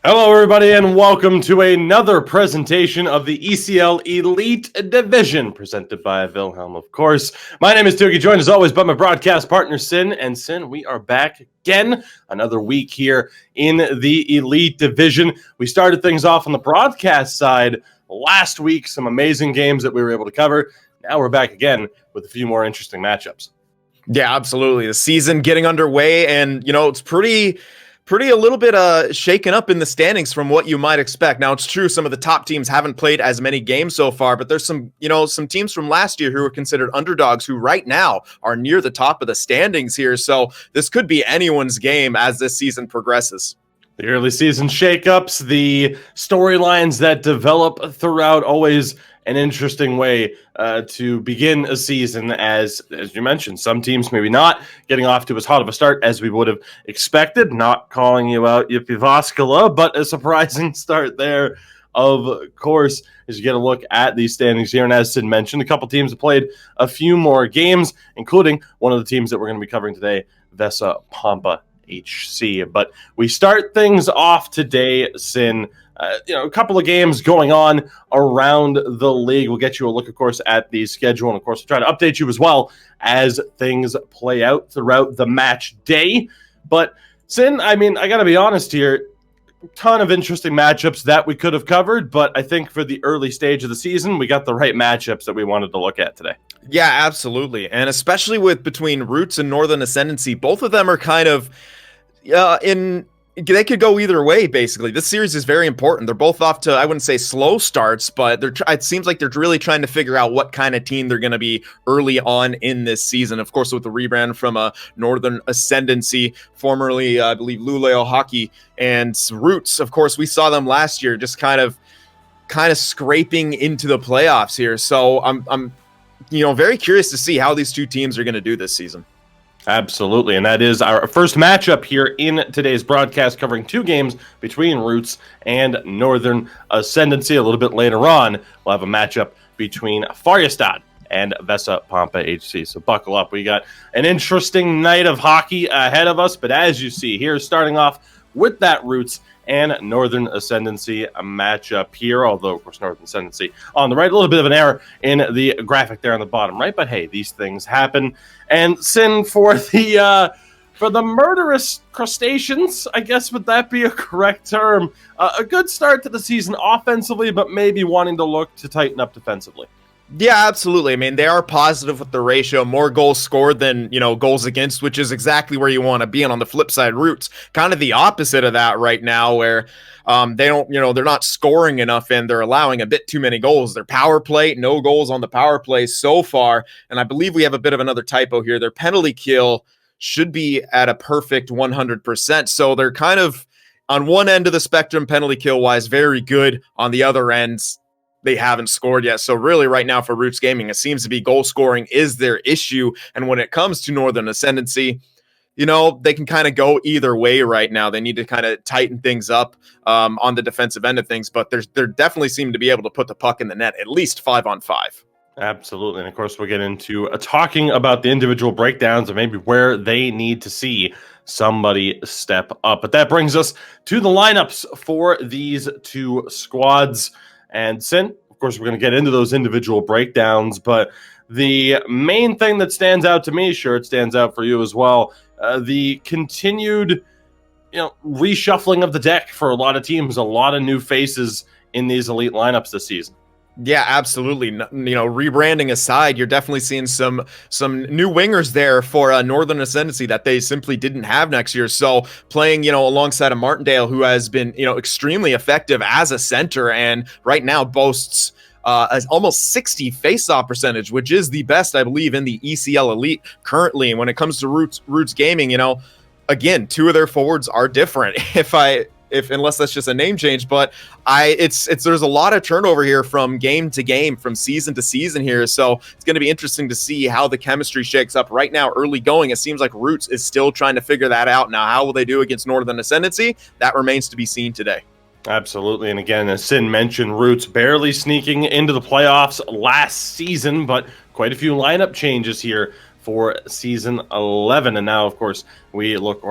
Hello, everybody, and welcome to another presentation of the ECL Elite Division, presented by Wilhelm, of course. My name is Tugi, joined as always by my broadcast partner, Sin. And Sin, we are back again, another week here in the Elite Division. We started things off on the broadcast side last week, some amazing games that we were able to cover. Now we're back again with a few more interesting matchups. Yeah, absolutely. The season getting underway, and, it's pretty a little bit shaken up in the standings from what you might expect. Now, it's true some of the top teams haven't played as many games so far, but there's some teams from last year who were considered underdogs who right now are near the top of the standings here. So this could be anyone's game as this season progresses. The early season shakeups, the storylines that develop throughout, always an interesting way to begin a season, as you mentioned. Some teams maybe not getting off to as hot of a start as we would have expected. Not calling you out, Yippee Voskala, but a surprising start there, of course, as you get a look at these standings here. And as Sid mentioned, a couple teams have played a few more games, including one of the teams that we're going to be covering today, Vesa Pompa HC. But we start things off today, Sin. A couple of games going on around the league. We'll get you a look, of course, at the schedule, and of course, we'll try to update you as well as things play out throughout the match day. But Sin, I got to be honest here, ton of interesting matchups that we could have covered, but I think for the early stage of the season, we got the right matchups that we wanted to look at today. Yeah, absolutely. And especially between Roots and Northern Ascendancy, both of them are kind of they could go either way, basically. This series is very important. They're both off to, I wouldn't say slow starts, but it seems like they're really trying to figure out what kind of team they're going to be early on in this season. Of course, with the rebrand from Northern Ascendancy, formerly, I believe, Luleå Hockey, and Roots. Of course, we saw them last year just kind of scraping into the playoffs here. So I'm very curious to see how these two teams are going to do this season. Absolutely, and that is our first matchup here in today's broadcast, covering two games between Roots and Northern Ascendancy. A little bit later on, we'll have a matchup between Färjestad and Vesa Pompa HC. So buckle up. We got an interesting night of hockey ahead of us, but as you see here, starting off with that Roots and Northern Ascendancy matchup here, although, of course, Northern Ascendancy on the right. A little bit of an error in the graphic there on the bottom right, but hey, these things happen. And Sin, for the murderous crustaceans, I guess, would that be a correct term? A good start to the season offensively, but maybe wanting to look to tighten up defensively. Yeah, absolutely. They are positive with the ratio, more goals scored than, goals against, which is exactly where you want to be. And on the flip side, Roots, kind of the opposite of that right now, where they don't, they're not scoring enough and they're allowing a bit too many goals. Their power play, no goals on the power play so far. And I believe we have a bit of another typo here. Their penalty kill should be at a perfect 100%. So they're kind of on one end of the spectrum, penalty kill wise, very good. On the other end, they haven't scored yet. So really right now for Roots Gaming, it seems to be goal scoring is their issue. And when it comes to Northern Ascendancy, they can kind of go either way right now. They need to kind of tighten things up on the defensive end of things, but they're definitely seem to be able to put the puck in the net at least 5-on-5. Absolutely. And of course, we'll get into talking about the individual breakdowns and maybe where they need to see somebody step up. But that brings us to the lineups for these two squads. And Sin, of course, we're going to get into those individual breakdowns, but the main thing that stands out to me, sure, it stands out for you as well, the continued, reshuffling of the deck for a lot of teams, a lot of new faces in these elite lineups this season. Yeah, absolutely. Rebranding aside, you're definitely seeing some new wingers there for Northern Ascendancy that they simply didn't have next year. So playing, alongside a Martindale who has been, extremely effective as a center and right now boasts almost 60 face-off percentage, which is the best, I believe, in the ECL Elite currently. And when it comes to Roots Gaming, again, two of their forwards are different. Unless that's just a name change, but there's a lot of turnover here from game to game, from season to season here. So it's going to be interesting to see how the chemistry shakes up right now. Early going, it seems like Roots is still trying to figure that out. Now, how will they do against Northern Ascendancy? That remains to be seen today. Absolutely. And again, as Sin mentioned, Roots barely sneaking into the playoffs last season, but quite a few lineup changes here for season 11. And now, of course, we look,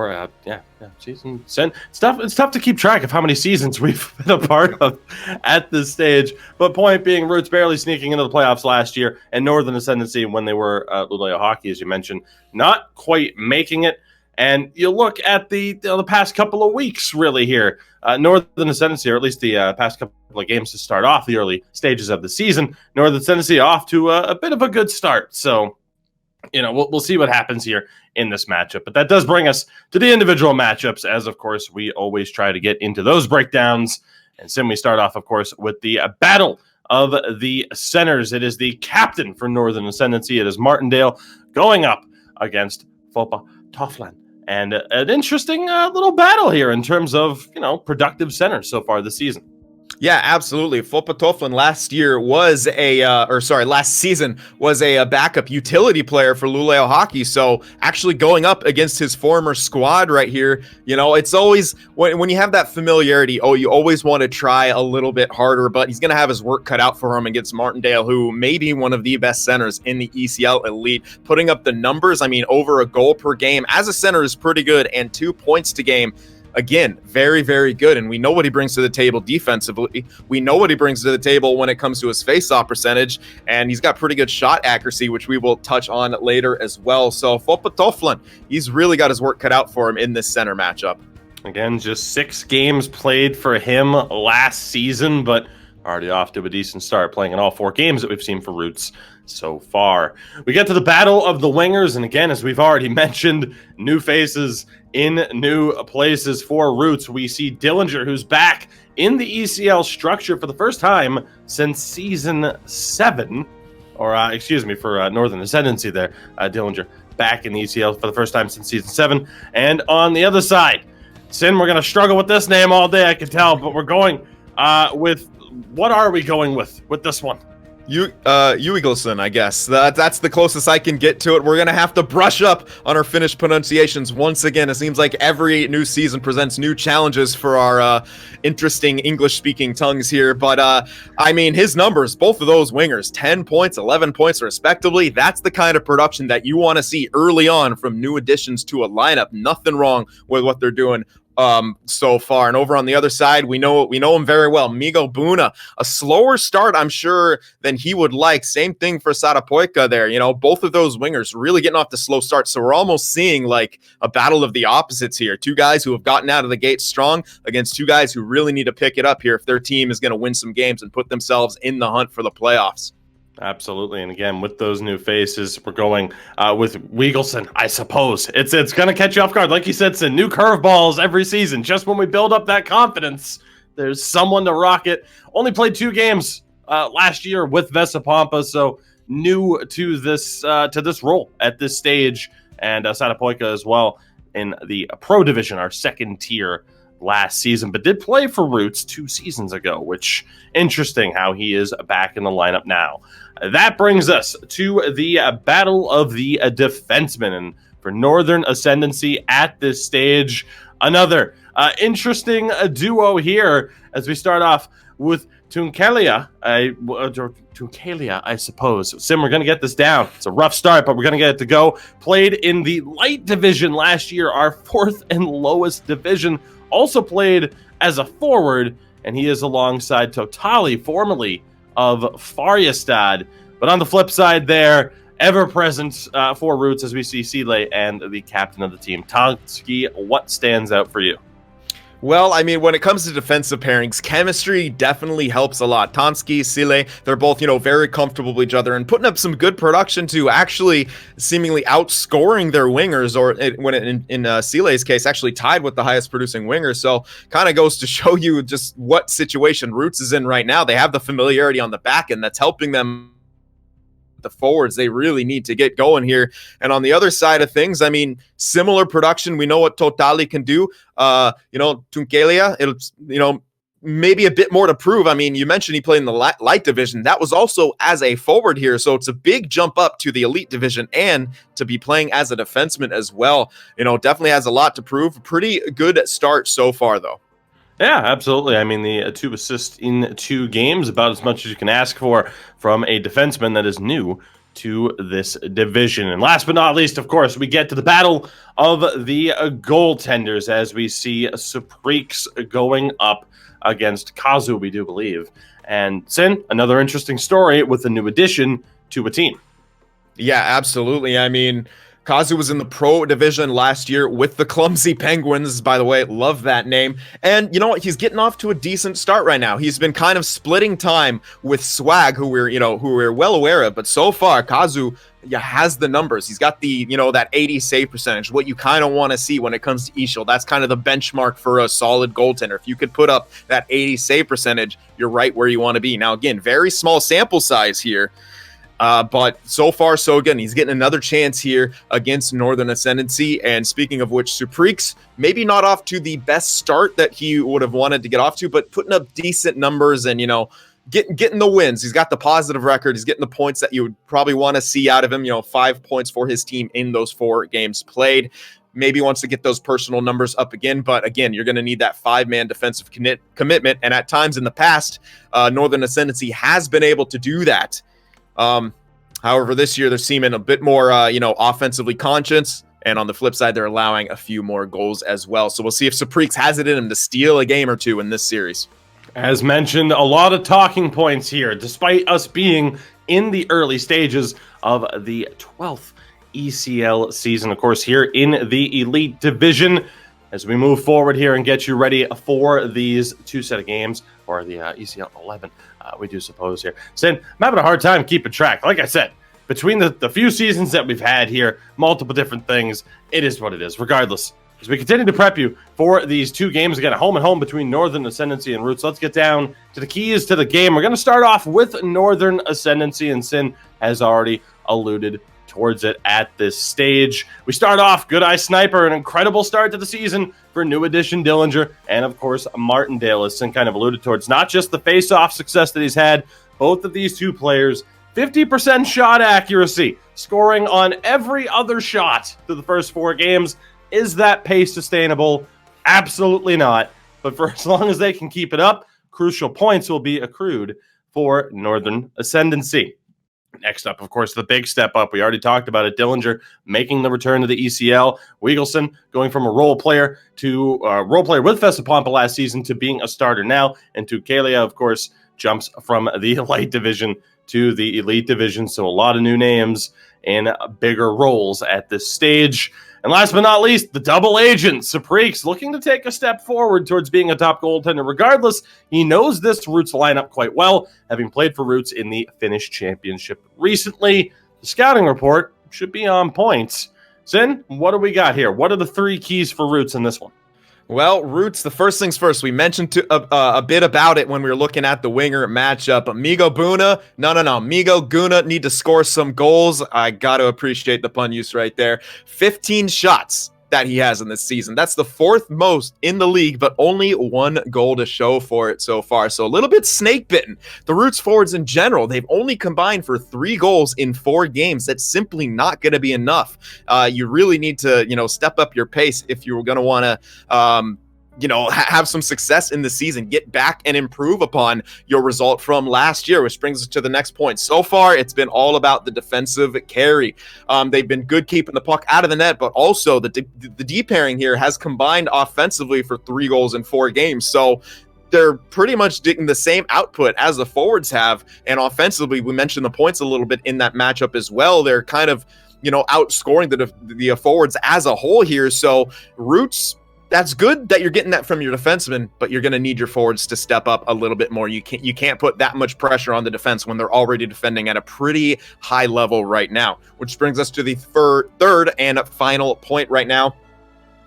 season 10. It's tough to keep track of how many seasons we've been a part of at this stage. But point being, Roots barely sneaking into the playoffs last year, and Northern Ascendancy, when they were Luleå Hockey, as you mentioned, not quite making it. And you look at the past couple of weeks, really, here. Northern Ascendancy, or at least the past couple of games to start off the early stages of the season, Northern Ascendancy off to a bit of a good start. So, we'll see what happens here in this matchup. But that does bring us to the individual matchups, as, of course, we always try to get into those breakdowns. And Sim, we start off, of course, with the battle of the centers. It is the captain for Northern Ascendancy. It is Martindale going up against Vesa Pompa. And an interesting little battle here in terms of, productive centers so far this season. Yeah, absolutely. Vesa Pompa last season was a backup utility player for Luleå Hockey. So actually going up against his former squad right here, it's always when you have that familiarity, you always want to try a little bit harder, but he's going to have his work cut out for him against Martindale, who may be one of the best centers in the ECL Elite. Putting up the numbers, over a goal per game as a center is pretty good, and 2 points to game. Again, very, very good. And we know what he brings to the table defensively. We know what he brings to the table when it comes to his face-off percentage. And he's got pretty good shot accuracy, which we will touch on later as well. So Vesa Pompa, he's really got his work cut out for him in this center matchup. Again, just 6 games played for him last season, but already off to a decent start, playing in all 4 games that we've seen for Roots so far. We get to the battle of the wingers, and again, as we've already mentioned, new faces in new places for Roots. We see Dillinger, who's back in the ECL structure for the first time since season 7, for Northern Ascendancy there. Dillinger back in the ECL for the first time since season 7. And on the other side, Sin, we're going to struggle with this name all day, I can tell, but we're going with, what are we going with this one? Eagleson, I guess. That's the closest I can get to it. We're going to have to brush up on our Finnish pronunciations once again. It seems like every new season presents new challenges for our interesting English-speaking tongues here. But, his numbers, both of those wingers, 10 points, 11 points respectively, that's the kind of production that you want to see early on from new additions to a lineup. Nothing wrong with what they're doing so far. And over on the other side, we know him very well. Migo Buna, a slower start, I'm sure, than he would like. Same thing for Satapoika there. Both of those wingers really getting off the slow start. So we're almost seeing like a battle of the opposites here. 2 guys who have gotten out of the gate strong against 2 guys who really need to pick it up here if their team is going to win some games and put themselves in the hunt for the playoffs. Absolutely. And again, with those new faces, we're going with Weagleson, I suppose. It's going to catch you off guard. Like you said, it's new curveballs every season. Just when we build up that confidence, there's someone to rock it. Only played 2 games last year with Vesa Pompa, so new to this role at this stage. And Satapoika as well in the Pro Division, our second tier last season, but did play for Roots 2 seasons ago, which interesting how he is back in the lineup now. That brings us to the battle of the defensemen, and for Northern Ascendancy at this stage, another interesting duo here as we start off with Tunkalia, I suppose. Sim, we're going to get this down. It's a rough start, but we're going to get it to go. Played in the light division last year, our 4th and lowest division. Also played as a forward, and he is alongside Totali, formerly of Färjestad. But on the flip side there, ever present for Roots as we see Sile and the captain of the team, Tonski. What stands out for you? Well, when it comes to defensive pairings, chemistry definitely helps a lot. Tonski, Sile, they're both, very comfortable with each other and putting up some good production to actually seemingly outscoring their wingers, or in Sile's case, actually tied with the highest producing winger. So kind of goes to show you just what situation Roots is in right now. They have the familiarity on the back end that's helping them. The forwards, they really need to get going here. And on the other side of things, similar production. We know what Totali can do. Tunkalia, it's, maybe a bit more to prove. You mentioned he played in the light division. That was also as a forward here. So it's a big jump up to the elite division and to be playing as a defenseman as well. Definitely has a lot to prove. Pretty good start so far, though. Yeah, absolutely. The 2 assists in 2 games, about as much as you can ask for from a defenseman that is new to this division. And last but not least, of course, we get to the battle of the goaltenders as we see Supreeks going up against Kazu, we do believe. And Sin, another interesting story with a new addition to a team. Yeah, absolutely. I mean, Kazu was in the pro division last year with the Clumsy Penguins, by the way. Love that name. And you know what? He's getting off to a decent start right now. He's been kind of splitting time with Swag, who we're well aware of. But so far, Kazu has the numbers. He's got the, that 80 save percentage, what you kind of want to see when it comes to EASHL. That's kind of the benchmark for a solid goaltender. If you could put up that 80 save percentage, you're right where you want to be. Now, again, very small sample size here. But so far, so good. He's getting another chance here against Northern Ascendancy. And speaking of which, Supreeks, maybe not off to the best start that he would have wanted to get off to, but putting up decent numbers and, getting the wins. He's got the positive record. He's getting the points that you would probably want to see out of him. 5 points for his team in those 4 games played. Maybe wants to get those personal numbers up again. But again, you're going to need that 5-man defensive commitment. And at times in the past, Northern Ascendancy has been able to do that. However, this year they're seeming a bit more, offensively conscious, and on the flip side, they're allowing a few more goals as well. So we'll see if Supreeks has it in him to steal a game or two in this series. As mentioned, a lot of talking points here, despite us being in the early stages of the 12th ECL season, of course, here in the Elite Division. As we move forward here and get you ready for these 2 set of games, or the ECL 11, we do suppose here. Sin, I'm having a hard time keeping track. Like I said, between the few seasons that we've had here, multiple different things, it is what it is. Regardless, as we continue to prep you for these 2 games, again, home and home between Northern Ascendancy and Roots, let's get down to the keys to the game. We're going to start off with Northern Ascendancy, and Sin has already alluded towards it at this stage. We start off Good Eye Sniper, an incredible start to the season for new addition Dillinger, and of course Martindale, as Sin kind of alluded towards. Not just the face-off success that he's had, both of these 2 players, 50% shot accuracy, scoring on every other shot through the first 4 games. Is that pace sustainable? Absolutely not. But for as long as they can keep it up, crucial points will be accrued for Northern Ascendancy. Next up, of course, the big step up. We already talked about it. Dillinger making the return to the ECL. Wiegelson going from a role player to role player with Vesa Pompa last season to being a starter now. And Tukalia, of course, jumps from the light division to the elite division. So a lot of new names in bigger roles at this stage. And last but not least, the double agent, Supreeks, looking to take a step forward towards being a top goaltender. Regardless, he knows this Roots lineup quite well, having played for Roots in the Finnish Championship recently. The scouting report should be on point. Sin, what do we got here? What are the 3 keys for Roots in this one? Well, Roots, the first things first, we mentioned a bit about it when we were looking at the winger matchup. Migo Buna, no. Migo Guna need to score some goals. I got to appreciate the pun use right there. 15 shots that he has in this season. That's the 4th most in the league, but only 1 goal to show for it so far. So a little bit snake bitten. The Roots forwards in general, they've only combined for 3 goals in 4 games. That's simply not going to be enough. You really need to, step up your pace if you're going to want to, have some success in the season, get back and improve upon your result from last year, which brings us to the next point. So far, it's been all about the defensive carry. They've been good keeping the puck out of the net, but also the D pairing here has combined offensively for 3 goals in 4 games. So they're pretty much getting the same output as the forwards have. And offensively, we mentioned the points a little bit in that matchup as well. They're kind of, outscoring the forwards as a whole here. So Roots, that's good that you're getting that from your defensemen, but you're going to need your forwards to step up a little bit more. You can't put that much pressure on the defense when they're already defending at a pretty high level right now, which brings us to the third and final point right now.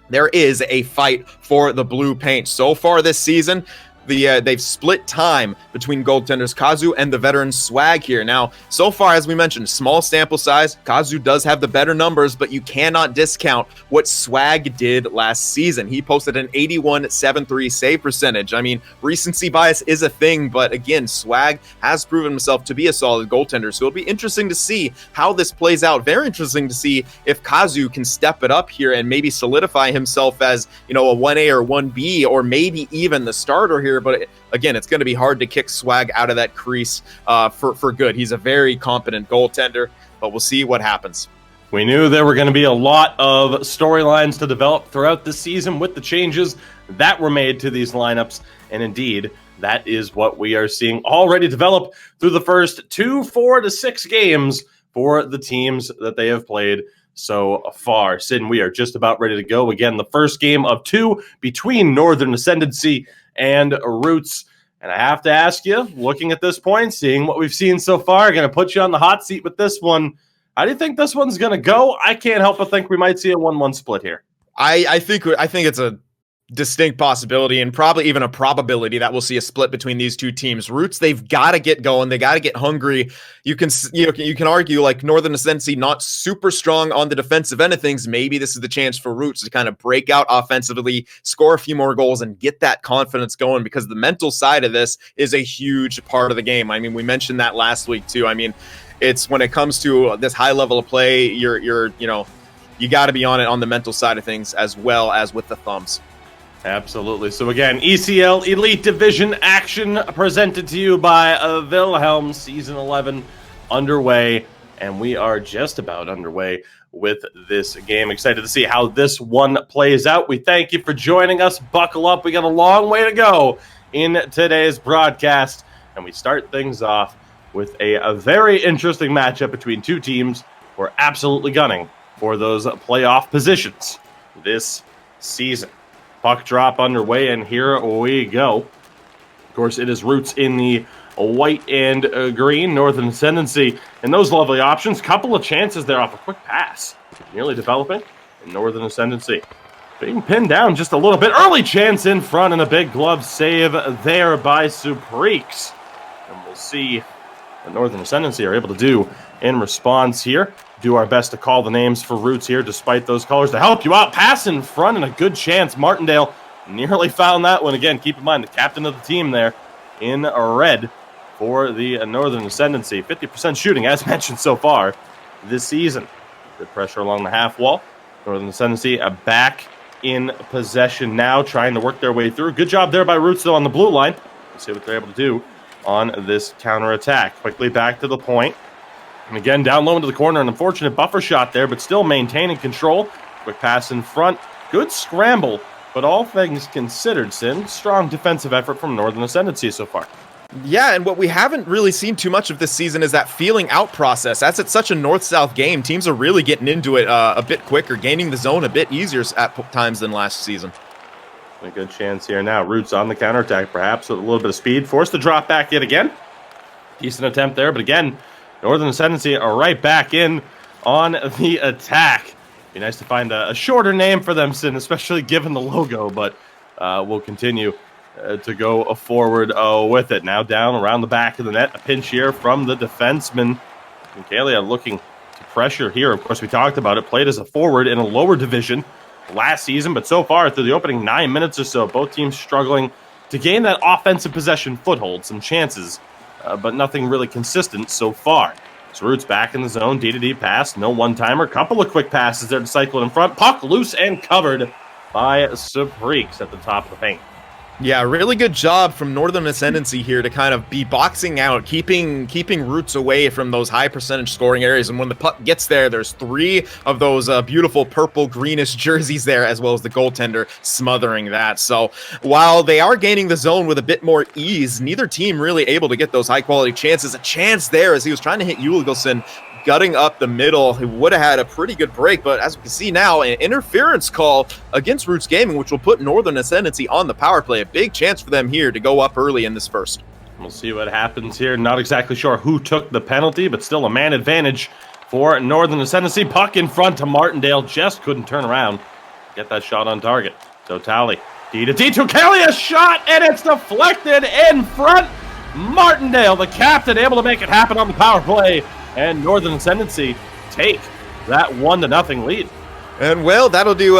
There is a fight for the blue paint. So far this season, they've split time between goaltenders Kazu and the veteran Swag here. Now, so far, as we mentioned, small sample size. Kazu does have the better numbers, but you cannot discount what Swag did last season. He posted an 81.73 save percentage. I mean, recency bias is a thing, but again, Swag has proven himself to be a solid goaltender. So it'll be interesting to see how this plays out. Very interesting to see if Kazu can step it up here and maybe solidify himself as, a 1A or 1B, or maybe even the starter here. But again, it's going to be hard to kick Swag out of that crease for good. He's a very competent goaltender. but we'll see what happens. We knew there were going to be a lot of storylines to develop throughout the season with the changes that were made to these lineups. And indeed, that is what we are seeing already develop through the first 4 to 6 games for the teams that they have played so far. Sid, we are just about ready to go. Again, the first game of 2 between Northern Ascendancy and Roots. And I have to ask you, looking at this point, seeing what we've seen so far, going to put you on the hot seat with this one. How do you think this one's going to go? I can't help but think we might see a 1-1 split here. I think it's a distinct possibility and probably even a probability that we'll see a split between these two teams. Roots, they've got to get going. They got to get hungry. You can argue like Northern Ascendancy not super strong on the defensive end of things. Maybe this is the chance for Roots to kind of break out offensively, score a few more goals, and get that confidence going, because the mental side of this is a huge part of the game. I mean, we mentioned that last week too. I mean, it's when it comes to this high level of play, you got to be on it on the mental side of things as well as with the thumbs. Absolutely. So again, ECL Elite Division action presented to you by Wilhelm, Season 11 underway, and we are just about underway with this game. Excited to see how this one plays out. We thank you for joining us. Buckle up. We got a long way to go in today's broadcast, and we start things off with a very interesting matchup between two teams who are absolutely gunning for those playoff positions this season. Puck drop underway, and here we go. Of course, it is Roots in the white and green. Northern Ascendancy and those lovely options. Couple of chances there off a quick pass. Nearly developing in Northern Ascendancy. Being pinned down just a little bit. Early chance in front, and a big glove save there by Supreeks. And we'll see what Northern Ascendancy are able to do in response here. Do our best to call the names for Roots here, despite those callers to help you out. Pass in front and a good chance. Martindale nearly found that one. Again, keep in mind the captain of the team there in red for the Northern Ascendancy. 50% shooting, as mentioned so far this season. Good pressure along the half wall. Northern Ascendancy back in possession now, trying to work their way through. Good job there by Roots, though, on the blue line. Let's see what they're able to do on this counterattack. Quickly back to the point. And again, down low into the corner, an unfortunate buffer shot there, but still maintaining control. Quick pass in front. Good scramble, but all things considered, Sin, strong defensive effort from Northern Ascendancy so far. Yeah, and what we haven't really seen too much of this season is that feeling out process. As it's such a north-south game, teams are really getting into it a bit quicker, gaining the zone a bit easier at times than last season. A good chance here now. Roots on the counterattack, perhaps with a little bit of speed. Forced to drop back yet again. Decent attempt there, but again, Northern Ascendancy are right back in on the attack. Be nice to find a shorter name for them, Sin, especially given the logo, but we'll continue to go forward with it. Now down around the back of the net. A pinch here from the defenseman. Michaelia looking to pressure here. Of course, we talked about it. Played as a forward in a lower division last season, but so far through the opening 9 minutes or so, both teams struggling to gain that offensive possession foothold. Some chances, but nothing really consistent so far. So Roots back in the zone, D-to-D pass, no one-timer. Couple of quick passes there to cycle it in front. Puck loose and covered by Supreeks at the top of the paint. Yeah, really good job from Northern Ascendancy here to kind of be boxing out, keeping Roots away from those high percentage scoring areas. And when the puck gets there, there's 3 of those beautiful purple greenish jerseys there, as well as the goaltender smothering that. So while they are gaining the zone with a bit more ease, neither team really able to get those high quality chances. A chance there as he was trying to hit Uligelson, gutting up the middle. He would have had a pretty good break, but as we can see now, an interference call against Roots Gaming, which will put Northern Ascendancy on the power play. A big chance for them here to go up early in this first. We'll see what happens here. Not exactly sure who took the penalty, but still a man advantage for Northern Ascendancy. Puck in front to Martindale. Just couldn't turn around. Get that shot on target. Totali. D-to-D to Kelly. A shot, and it's deflected in front. Martindale, the captain, able to make it happen on the power play. And Northern Ascendancy take that 1-0 lead. And well, that'll do,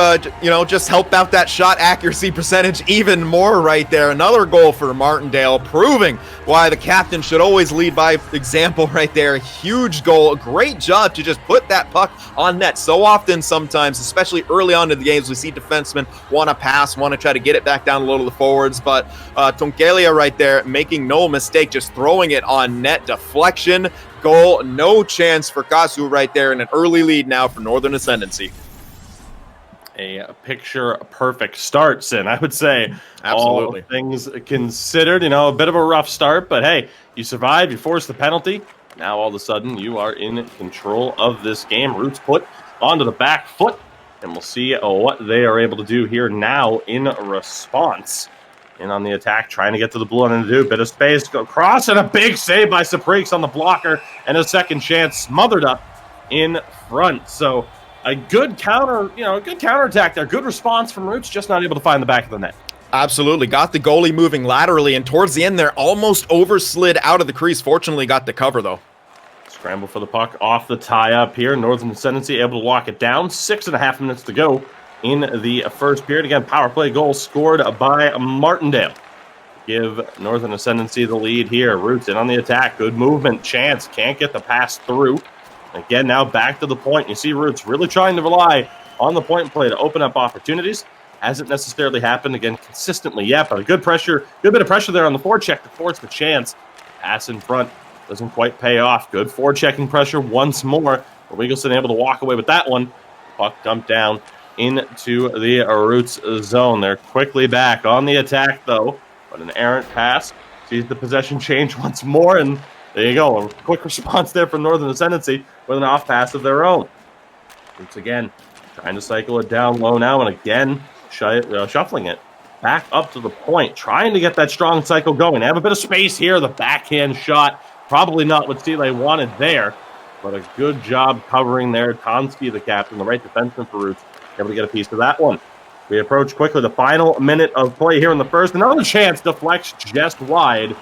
just help out that shot accuracy percentage even more right there. Another goal for Martindale, proving why the captain should always lead by example right there. Huge goal. Great job to just put that puck on net. So often, sometimes, especially early on in the games, we see defensemen want to pass, want to try to get it back down low to the forwards. But Tonkelia right there making no mistake, just throwing it on net. Deflection, goal, no chance for Kazu right there, and an early lead now for Northern Ascendancy. A picture perfect start, Sin. I would say, absolutely. All things considered, a bit of a rough start, but hey, you survived, you forced the penalty. Now all of a sudden you are in control of this game. Roots put onto the back foot, and we'll see what they are able to do here now in response. In on the attack, trying to get to the blue and do bit of space, go across, and a big save by Saprix on the blocker, and a second chance smothered up in front. So a good counterattack there. Good response from Roots, just not able to find the back of the net. Absolutely. Got the goalie moving laterally, and towards the end there, almost overslid out of the crease. Fortunately, got the cover, though. Scramble for the puck off the tie-up here. Northern Ascendancy able to lock it down. 6.5 minutes to go in the first period. Again, power play goal scored by Martindale. Give Northern Ascendancy the lead here. Roots in on the attack. Good movement. Chance can't get the pass through. Again, now back to the point. You see Roots really trying to rely on the point play to open up opportunities. Hasn't necessarily happened again consistently yet, but a good bit of pressure there on the forecheck to force the chance. Pass in front doesn't quite pay off. Good forechecking pressure once more. Wiggleston able to walk away with that one. Puck dumped down into the Roots zone. They're quickly back on the attack, though, but an errant pass sees the possession change once more, and there you go. A quick response there from Northern Ascendancy with an off pass of their own. Roots again trying to cycle it down low now, and again shuffling it back up to the point, trying to get that strong cycle going. They have a bit of space here. The backhand shot, probably not what Stile wanted there, but a good job covering there. Tonsky, the captain, the right defenseman for Roots, able to get a piece of that one. We approach quickly the final minute of play here in the first. Another chance deflects just wide.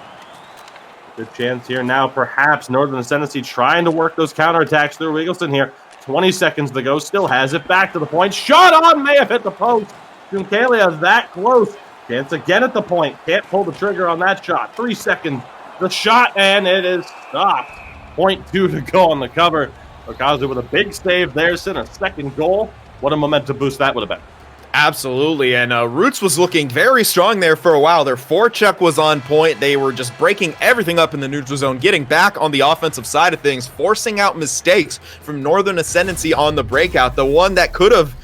Good chance here now, perhaps. Northern Ascendancy trying to work those counterattacks through Wiggleston here. 20 seconds to go. Still has it. Back to the point. Shot on. May have hit the post. Juncalia that close. Chance again at the point. Can't pull the trigger on that shot. 3 seconds. The shot, and it is stopped. 0.2 to go on the cover. Okazu with a big save there. Sent a second goal. What a momentum boost that would have been. Absolutely, and Roots was looking very strong there for a while. Their forecheck was on point. They were just breaking everything up in the neutral zone, getting back on the offensive side of things, forcing out mistakes from Northern Ascendancy on the breakout. The one that could have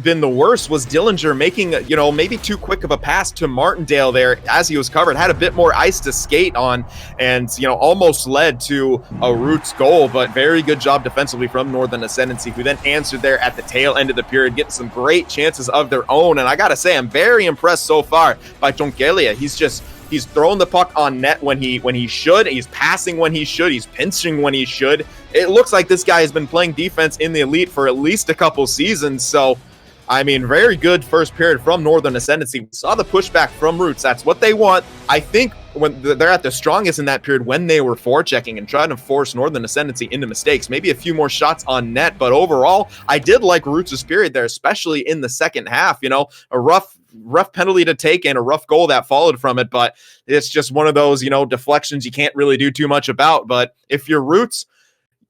been the worst was Dillinger making, maybe too quick of a pass to Martindale there as he was covered, had a bit more ice to skate on, and, almost led to a Roots goal, but very good job defensively from Northern Ascendancy, who then answered there at the tail end of the period, getting some great chances of their own. And I gotta say, I'm very impressed so far by Tonkelia. He's throwing the puck on net when he should. He's passing when he should. He's pinching when he should. It looks like this guy has been playing defense in the Elite for at least a couple seasons. So, I mean, very good first period from Northern Ascendancy. We saw the pushback from Roots. That's what they want. I think when they're at their strongest in that period, when they were forechecking and trying to force Northern Ascendancy into mistakes, maybe a few more shots on net. But overall, I did like Roots' period there, especially in the second half. A rough penalty to take and a rough goal that followed from it, but it's just one of those, deflections you can't really do too much about. But if you're Roots,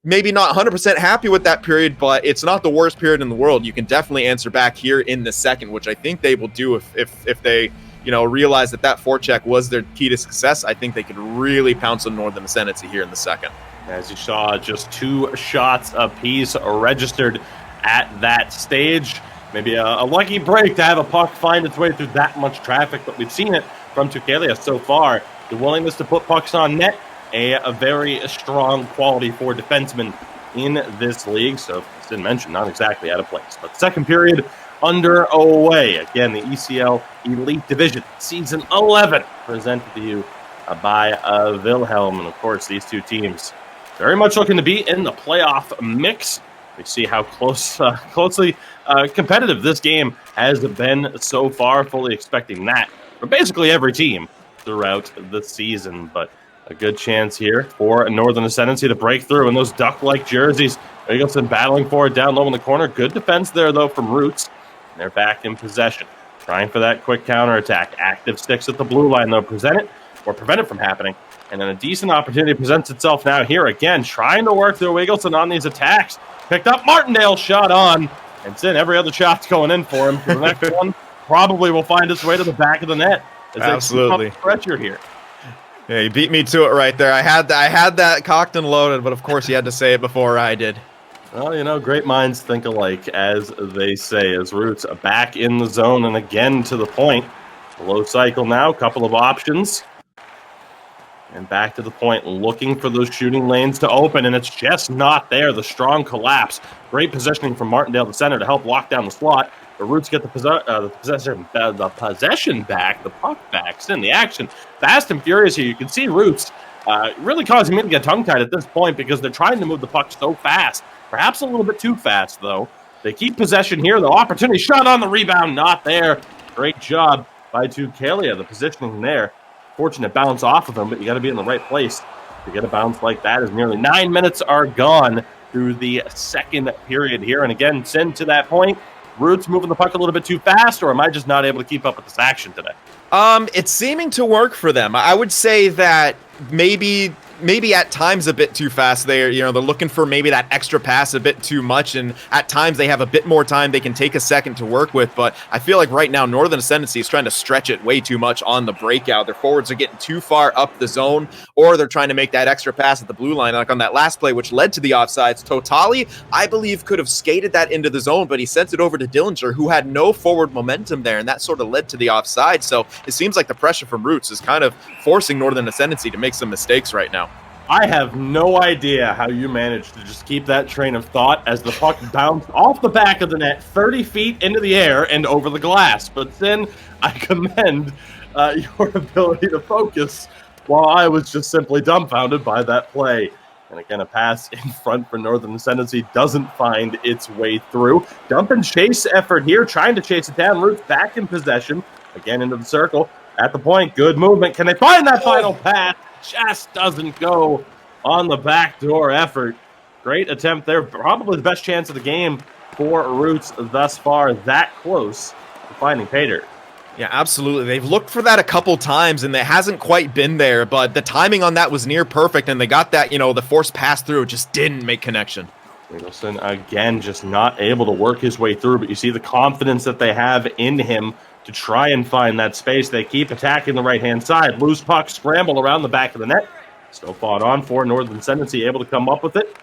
maybe not 100% happy with that period, but it's not the worst period in the world. You can definitely answer back here in the second, which I think they will do if they, realize that forecheck was their key to success. I think they could really pounce on Northern Ascendancy here in the second. As you saw, just 2 shots apiece registered at that stage. Maybe a lucky break to have a puck find its way through that much traffic, but we've seen it from Tonkelia so far. The willingness to put pucks on net, a very strong quality for defensemen in this league. So, as I mentioned, not exactly out of place. But second period underway. Again, the ECL Elite Division, Season 11, presented to you by Wilhelm. And, of course, these two teams very much looking to be in the playoff mix. We see how closely competitive this game has been so far, fully expecting that for basically every team throughout the season. But a good chance here for Northern Ascendancy to break through in those duck-like jerseys. Eagleson battling for it down low in the corner. Good defense there, though, from Roots. And they're back in possession. Trying for that quick counterattack. Active sticks at the blue line, though. Prevent it from happening. And then a decent opportunity presents itself now here again. Trying to work through Eagleson on these attacks. Picked up Martindale, shot on. And then every other shot's going in for him. The next one probably will find its way to the back of the net. Absolutely. Pressure here. Yeah, you beat me to it right there. I had that cocked and loaded, but of course you had to say it before I did. Well, great minds think alike, as they say, as Roots back in the zone and again to the point. Low cycle now, couple of options. And back to the point, looking for those shooting lanes to open, and it's just not there. The strong collapse. Great positioning from Martindale, the center, to help lock down the slot. The Roots get the possession back, the puck back, in the action. Fast and furious here. You can see Roots really causing me to get tongue-tied at this point because they're trying to move the puck so fast. Perhaps a little bit too fast, though. They keep possession here. The opportunity shot on the rebound, not there. Great job by Tukalia, the positioning there. Fortunate bounce off of him, but you got to be in the right place to get a bounce like that. As nearly 9 minutes are gone through the second period here. And again, send to that point. Roots moving the puck a little bit too fast, or am I just not able to keep up with this action today? It's seeming to work for them. I would say that maybe at times a bit too fast. They're looking for maybe that extra pass a bit too much, and at times they have a bit more time they can take a second to work with. But I feel like right now Northern Ascendancy is trying to stretch it way too much on the breakout. Their forwards are getting too far up the zone, or they're trying to make that extra pass at the blue line, like on that last play, which led to the offsides. Totali, I believe, could have skated that into the zone, but he sent it over to Dillinger, who had no forward momentum there, and that sort of led to the offside. So it seems like the pressure from Roots is kind of forcing Northern Ascendancy to make some mistakes right now. I have no idea how you managed to just keep that train of thought as the puck bounced off the back of the net 30 feet into the air and over the glass. But then I commend your ability to focus while I was just simply dumbfounded by that play. And again, a pass in front for Northern Ascendancy doesn't find its way through. Dump and chase effort here, trying to chase it down. Roots back in possession. Again into the circle. At the point, good movement. Can they find that final pass? Just doesn't go on the backdoor effort. Great attempt there. Probably the best chance of the game for Roots thus far. That close to finding pay dirt. Yeah, absolutely. They've looked for that a couple times, and it hasn't quite been there. But the timing on that was near perfect, and they got that, the forced pass through. It just didn't make connection. Wilson, again, just not able to work his way through. But you see the confidence that they have in him to try and find that space. They keep attacking the right-hand side. Loose puck, scramble around the back of the net. Still fought on for Northern Ascendancy, able to come up with it.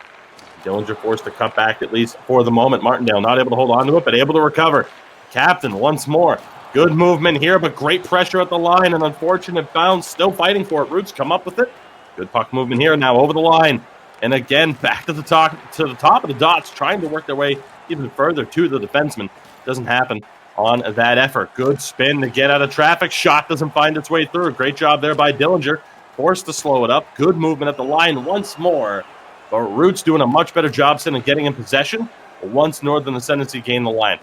Dillinger forced to cut back, at least for the moment. Martindale not able to hold on to it, but able to recover. Captain once more. Good movement here, but great pressure at the line. An unfortunate bounce. Still fighting for it. Roots come up with it. Good puck movement here now over the line. And again, back to the top of the dots, trying to work their way even further to the defenseman. Doesn't happen on that effort. Good spin to get out of traffic. Shot doesn't find its way through. Great job there by Dillinger. Forced to slow it up. Good movement at the line once more. But Roots doing a much better job in getting in possession once Northern Ascendancy gain the line.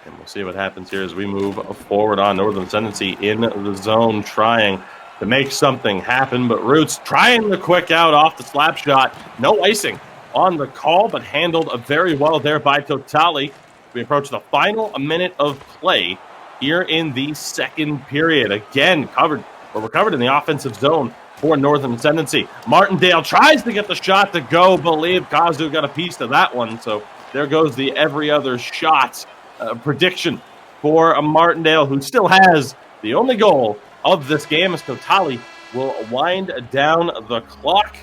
And we'll see what happens here as we move forward on. Northern Ascendancy in the zone trying to make something happen. But Roots trying the quick out off the slap shot. No icing on the call, but handled very well there by Totali. We approach the final minute of play here in the second period. Again, we're covered in the offensive zone for Northern Ascendancy. Martindale tries to get the shot to go. Believe Kazu got a piece of that one. So there goes the every other shot prediction for Martindale, who still has the only goal of this game, as Totali will wind down the clock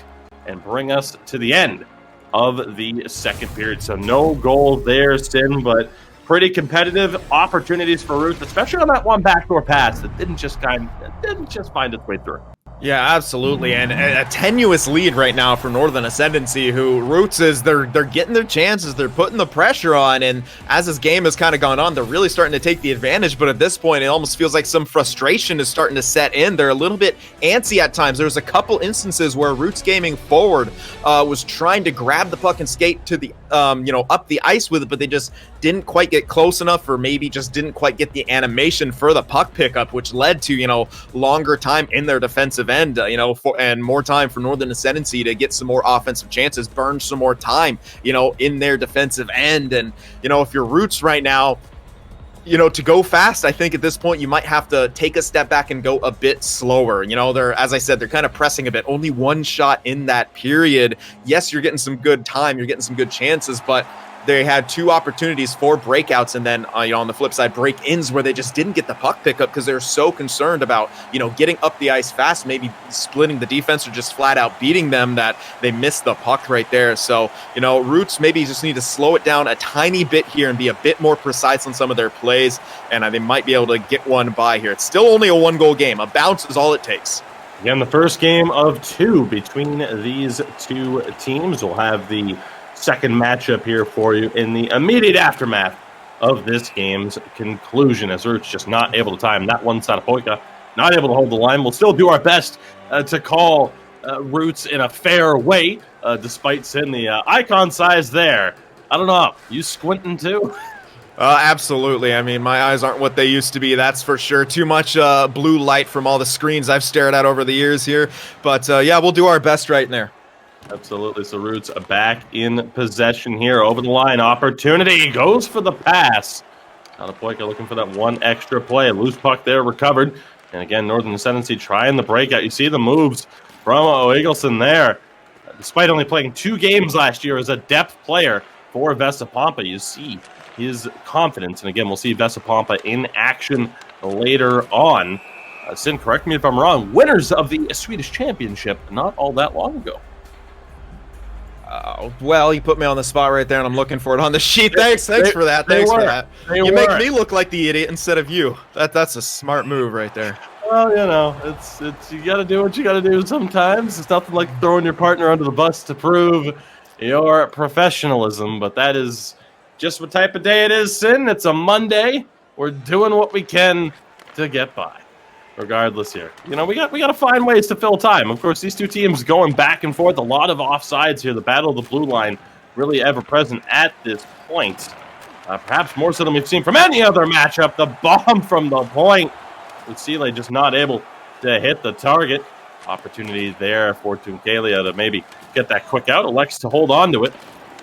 and bring us to the end of the second period. So no goal there, Sin, but pretty competitive opportunities for Roots, especially on that one backdoor pass that didn't just find its way through. Yeah, absolutely, and a tenuous lead right now for Northern Ascendancy, who Roots is they're getting their chances, they're putting the pressure on, and as this game has kind of gone on, they're really starting to take the advantage. But at this point, it almost feels like some frustration is starting to set in. They're a little bit antsy at times. There's a couple instances where Roots Gaming forward was trying to grab the puck and skate to the up the ice with it, but they just didn't quite get close enough, or maybe just didn't quite get the animation for the puck pickup, which led to, longer time in their defensive end, and more time for Northern Ascendancy to get some more offensive chances, burn some more time, in their defensive end. And, if your Roots right now, to go fast, I think at this point you might have to take a step back and go a bit slower. As I said, they're kind of pressing a bit. Only one shot in that period. Yes, you're getting some good time, you're getting some good chances, but they had two opportunities for breakouts, and then on the flip side, break-ins where they just didn't get the puck pickup because they're so concerned about getting up the ice fast, maybe splitting the defense or just flat out beating them, that they missed the puck right there. So Roots maybe just need to slow it down a tiny bit here and be a bit more precise on some of their plays, and they might be able to get one by here. It's still only a 1-goal game. A bounce is all it takes. Again, the first game of 2 between these two teams. We'll have the second matchup here for you in the immediate aftermath of this game's conclusion, as Roots just not able to time that one. Satapoika not able to hold the line. We'll still do our best to call Roots in a fair way, despite seeing the icon size there. I don't know. You squinting too? Absolutely. I mean, my eyes aren't what they used to be, that's for sure. Too much blue light from all the screens I've stared at over the years here. But yeah, we'll do our best right there. Absolutely. So Roots back in possession here. Over the line opportunity. Goes for the pass. Satapoika looking for that one extra play. Loose puck there, recovered. And again, Northern Ascendancy trying the breakout. You see the moves from Eagleson there. Despite only playing 2 games last year as a depth player for Vesa Pompa, you see his confidence. And again, we'll see Vesa Pompa in action later on. Sin, correct me if I'm wrong. Winners of the Swedish Championship not all that long ago. Well, you put me on the spot right there, and I'm looking for it on the sheet. Thanks for that. Thanks for that. You make me look like the idiot instead of you. That's a smart move right there. Well, it's you got to do what you got to do sometimes. It's nothing like throwing your partner under the bus to prove your professionalism, but that is just what type of day it is, Sin. It's a Monday. We're doing what we can to get by. Regardless here, we got to find ways to fill time. Of course, these two teams going back and forth, a lot of offsides here. The battle of the blue line really ever present at this point. Perhaps more so than we've seen from any other matchup. The bomb from the point. ECL just not able to hit the target. Opportunity there for Tunkalia to maybe get that quick out. Elects to hold on to it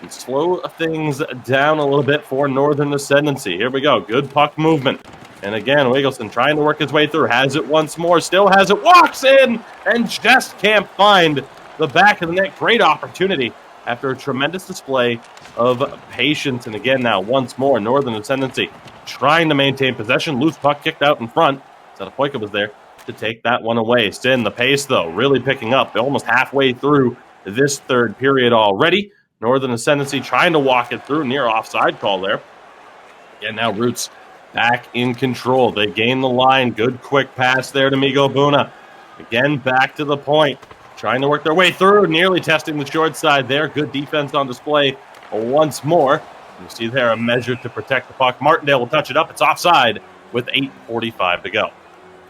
and slow things down a little bit for Northern Ascendancy. Here we go. Good puck movement. And again, Eagleson trying to work his way through. Has it once more. Still has it. Walks in and just can't find the back of the net. Great opportunity after a tremendous display of patience. And again, now once more, Northern Ascendancy trying to maintain possession. Loose puck kicked out in front. Satapoika was there to take that one away. Sin, the pace, though, really picking up. They're almost halfway through this third period already. Northern Ascendancy trying to walk it through. Near offside call there. Again, now Roots back in control. They gain the line. Good quick pass there to Migo Buna. Again, back to the point. Trying to work their way through. Nearly testing the short side there. Good defense on display once more. You see there a measure to protect the puck. Martindale will touch it up. It's offside with 8:45 to go.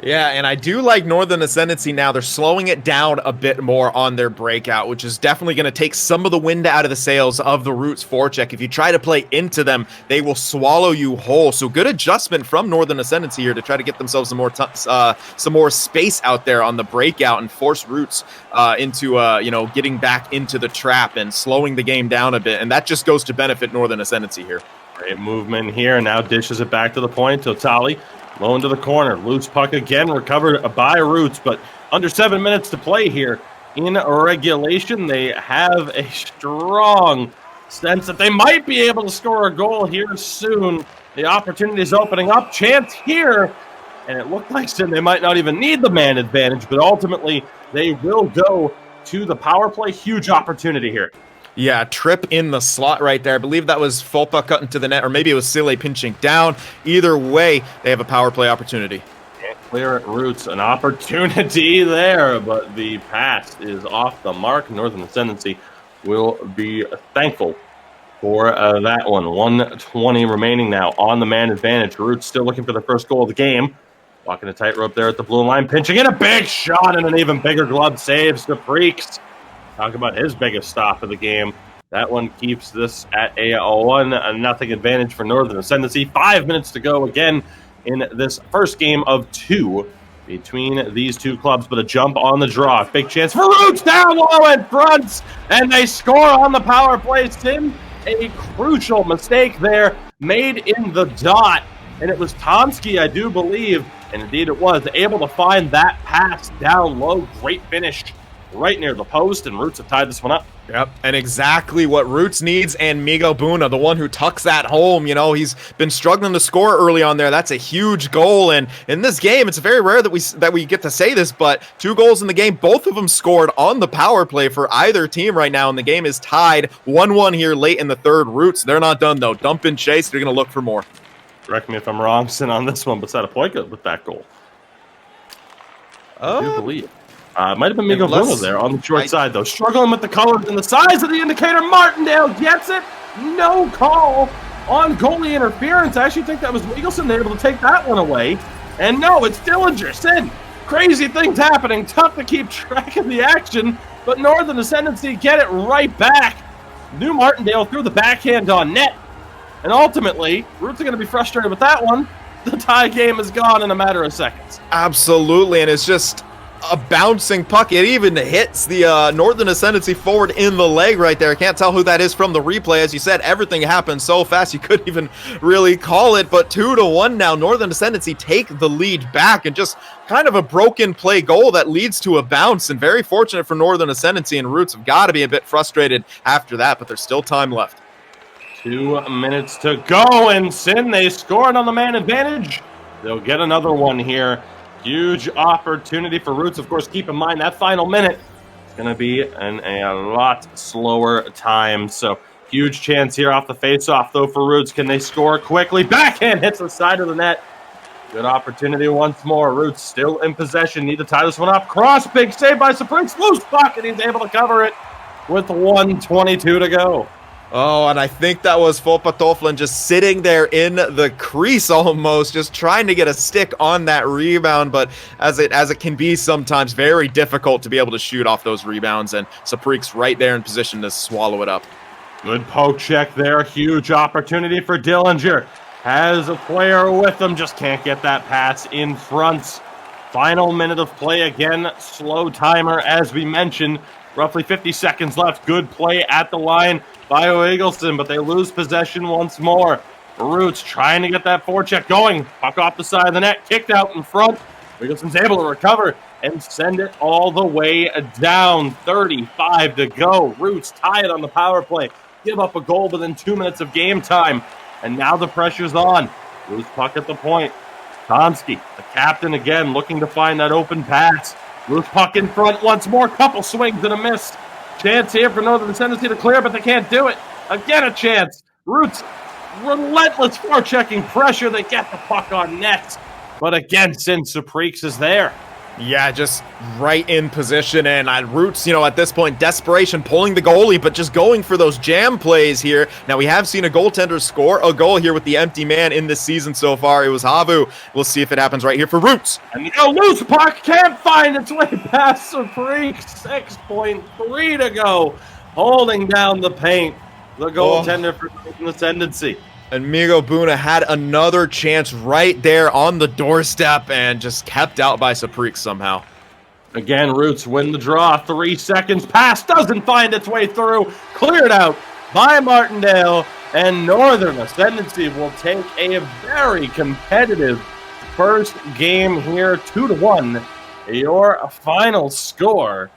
Yeah, and I do like Northern Ascendancy now. They're slowing it down a bit more on their breakout, which is definitely going to take some of the wind out of the sails of the Roots forecheck. If you try to play into them, they will swallow you whole. So good adjustment from Northern Ascendancy here to try to get themselves some more space out there on the breakout and force Roots into getting back into the trap and slowing the game down a bit. And that just goes to benefit Northern Ascendancy here. Great movement here. Now dishes it back to the point. Totali low into the corner. Loose puck again, recovered by Roots, but under 7 minutes to play here in regulation. They have a strong sense that they might be able to score a goal here soon. The opportunity is opening up. Chance here, and it looked like they might not even need the man advantage, but ultimately they will go to the power play. Huge opportunity here. Yeah, trip in the slot right there. I believe that was Folpa cutting to the net, or maybe it was Sile pinching down. Either way, they have a power play opportunity. Can't clear at Roots. An opportunity there, but the pass is off the mark. Northern Ascendancy will be thankful for that one. 1:20 remaining now on the man advantage. Roots still looking for the first goal of the game. Walking a tightrope there at the blue line. Pinching in a big shot and an even bigger glove saves to Freaks. Talk about his biggest stop of the game. That one keeps this at a 1-0 advantage for Northern Ascendancy. 5 minutes to go again in this first game of 2 between these two clubs, but a jump on the draw. Big chance for Roots down low in front, and they score on the power play. Sim, a crucial mistake there made in the dot, and it was Tomsky, I do believe, and indeed it was, able to find that pass down low. Great finish right near the post, and Roots have tied this one up. Yep, and exactly what Roots needs, and Migo Buna, the one who tucks that home. You know, he's been struggling to score early on there. That's a huge goal, and in this game, it's very rare that we get to say this, but 2 goals in the game, both of them scored on the power play for either team right now, and the game is tied 1-1 here late in the third. Roots, they're not done, though. Dump and chase, they're going to look for more. Correct me if I'm wrong, Sin, on this one, but Satapoika with that goal. I do believe. Might have been Migo Buna there on the short side, though. Struggling with the colors and the size of the indicator. Martindale gets it. No call on goalie interference. I actually think that was Eagleson able to take that one away. And no, it's Dillinger. Sin, crazy things happening. Tough to keep track of the action, but Northern Ascendancy get it right back. New Martindale threw the backhand on net. And ultimately, Roots are going to be frustrated with that one. The tie game is gone in a matter of seconds. Absolutely, and it's just a bouncing puck. It even hits the Northern Ascendancy forward in the leg right there. I can't tell who that is from the replay. As you said, everything happened so fast you couldn't even really call it, but 2-1 now. Northern Ascendancy take the lead back, and just kind of a broken play goal that leads to a bounce, and very fortunate for Northern Ascendancy, and Roots have got to be a bit frustrated after that, but there's still time left. 2 minutes to go, and Sin, they scored on the man advantage. They'll get another one here. Huge opportunity for Roots. Of course, keep in mind that final minute is going to be in a lot slower time. So, huge chance here off the face-off, though, for Roots. Can they score quickly? Backhand hits the side of the net. Good opportunity once more. Roots still in possession. Need to tie this one up. Cross, big save by Surprise. Loose puck, and he's able to cover it with 1:22 to go. Oh, and I think that was Fopa Toflin just sitting there in the crease almost, just trying to get a stick on that rebound, but as it can be sometimes, very difficult to be able to shoot off those rebounds, and Saprik's right there in position to swallow it up. Good poke check there. Huge opportunity for Dillinger. Has a player with him, just can't get that pass in front. Final minute of play again. Slow timer, as we mentioned. Roughly 50 seconds left. Good play at the line by Eagleson, but they lose possession once more. Roots trying to get that forecheck going. Puck off the side of the net, kicked out in front. Eagleson's able to recover and send it all the way down. 35 to go. Roots tie it on the power play. Give up a goal within 2 minutes of game time. And now the pressure's on. Loose puck at the point. Tomsky, the captain again, looking to find that open pass. Loose puck in front once more. Couple swings and a miss. Chance here for Northern Ascendancy to clear, but they can't do it. Again a chance. Roots, relentless forechecking pressure. They get the puck on net. But again, since Supreeks is there. Yeah, just right in position, and Roots, at this point, desperation, pulling the goalie, but just going for those jam plays here. Now, we have seen a goaltender score a goal here with the empty man in this season so far. It was Havu. We'll see if it happens right here for Roots. And the loose puck can't find its way past Supreeks. 6.3 to go. Holding down the paint. The goaltender for the Ascendancy. And Migo Buna had another chance right there on the doorstep and just kept out by Saprik somehow. Again, Roots win the draw. 3 seconds. Pass doesn't find its way through. Cleared out by Martindale. And Northern Ascendancy will take a very competitive first game here. 2-1. Your final score.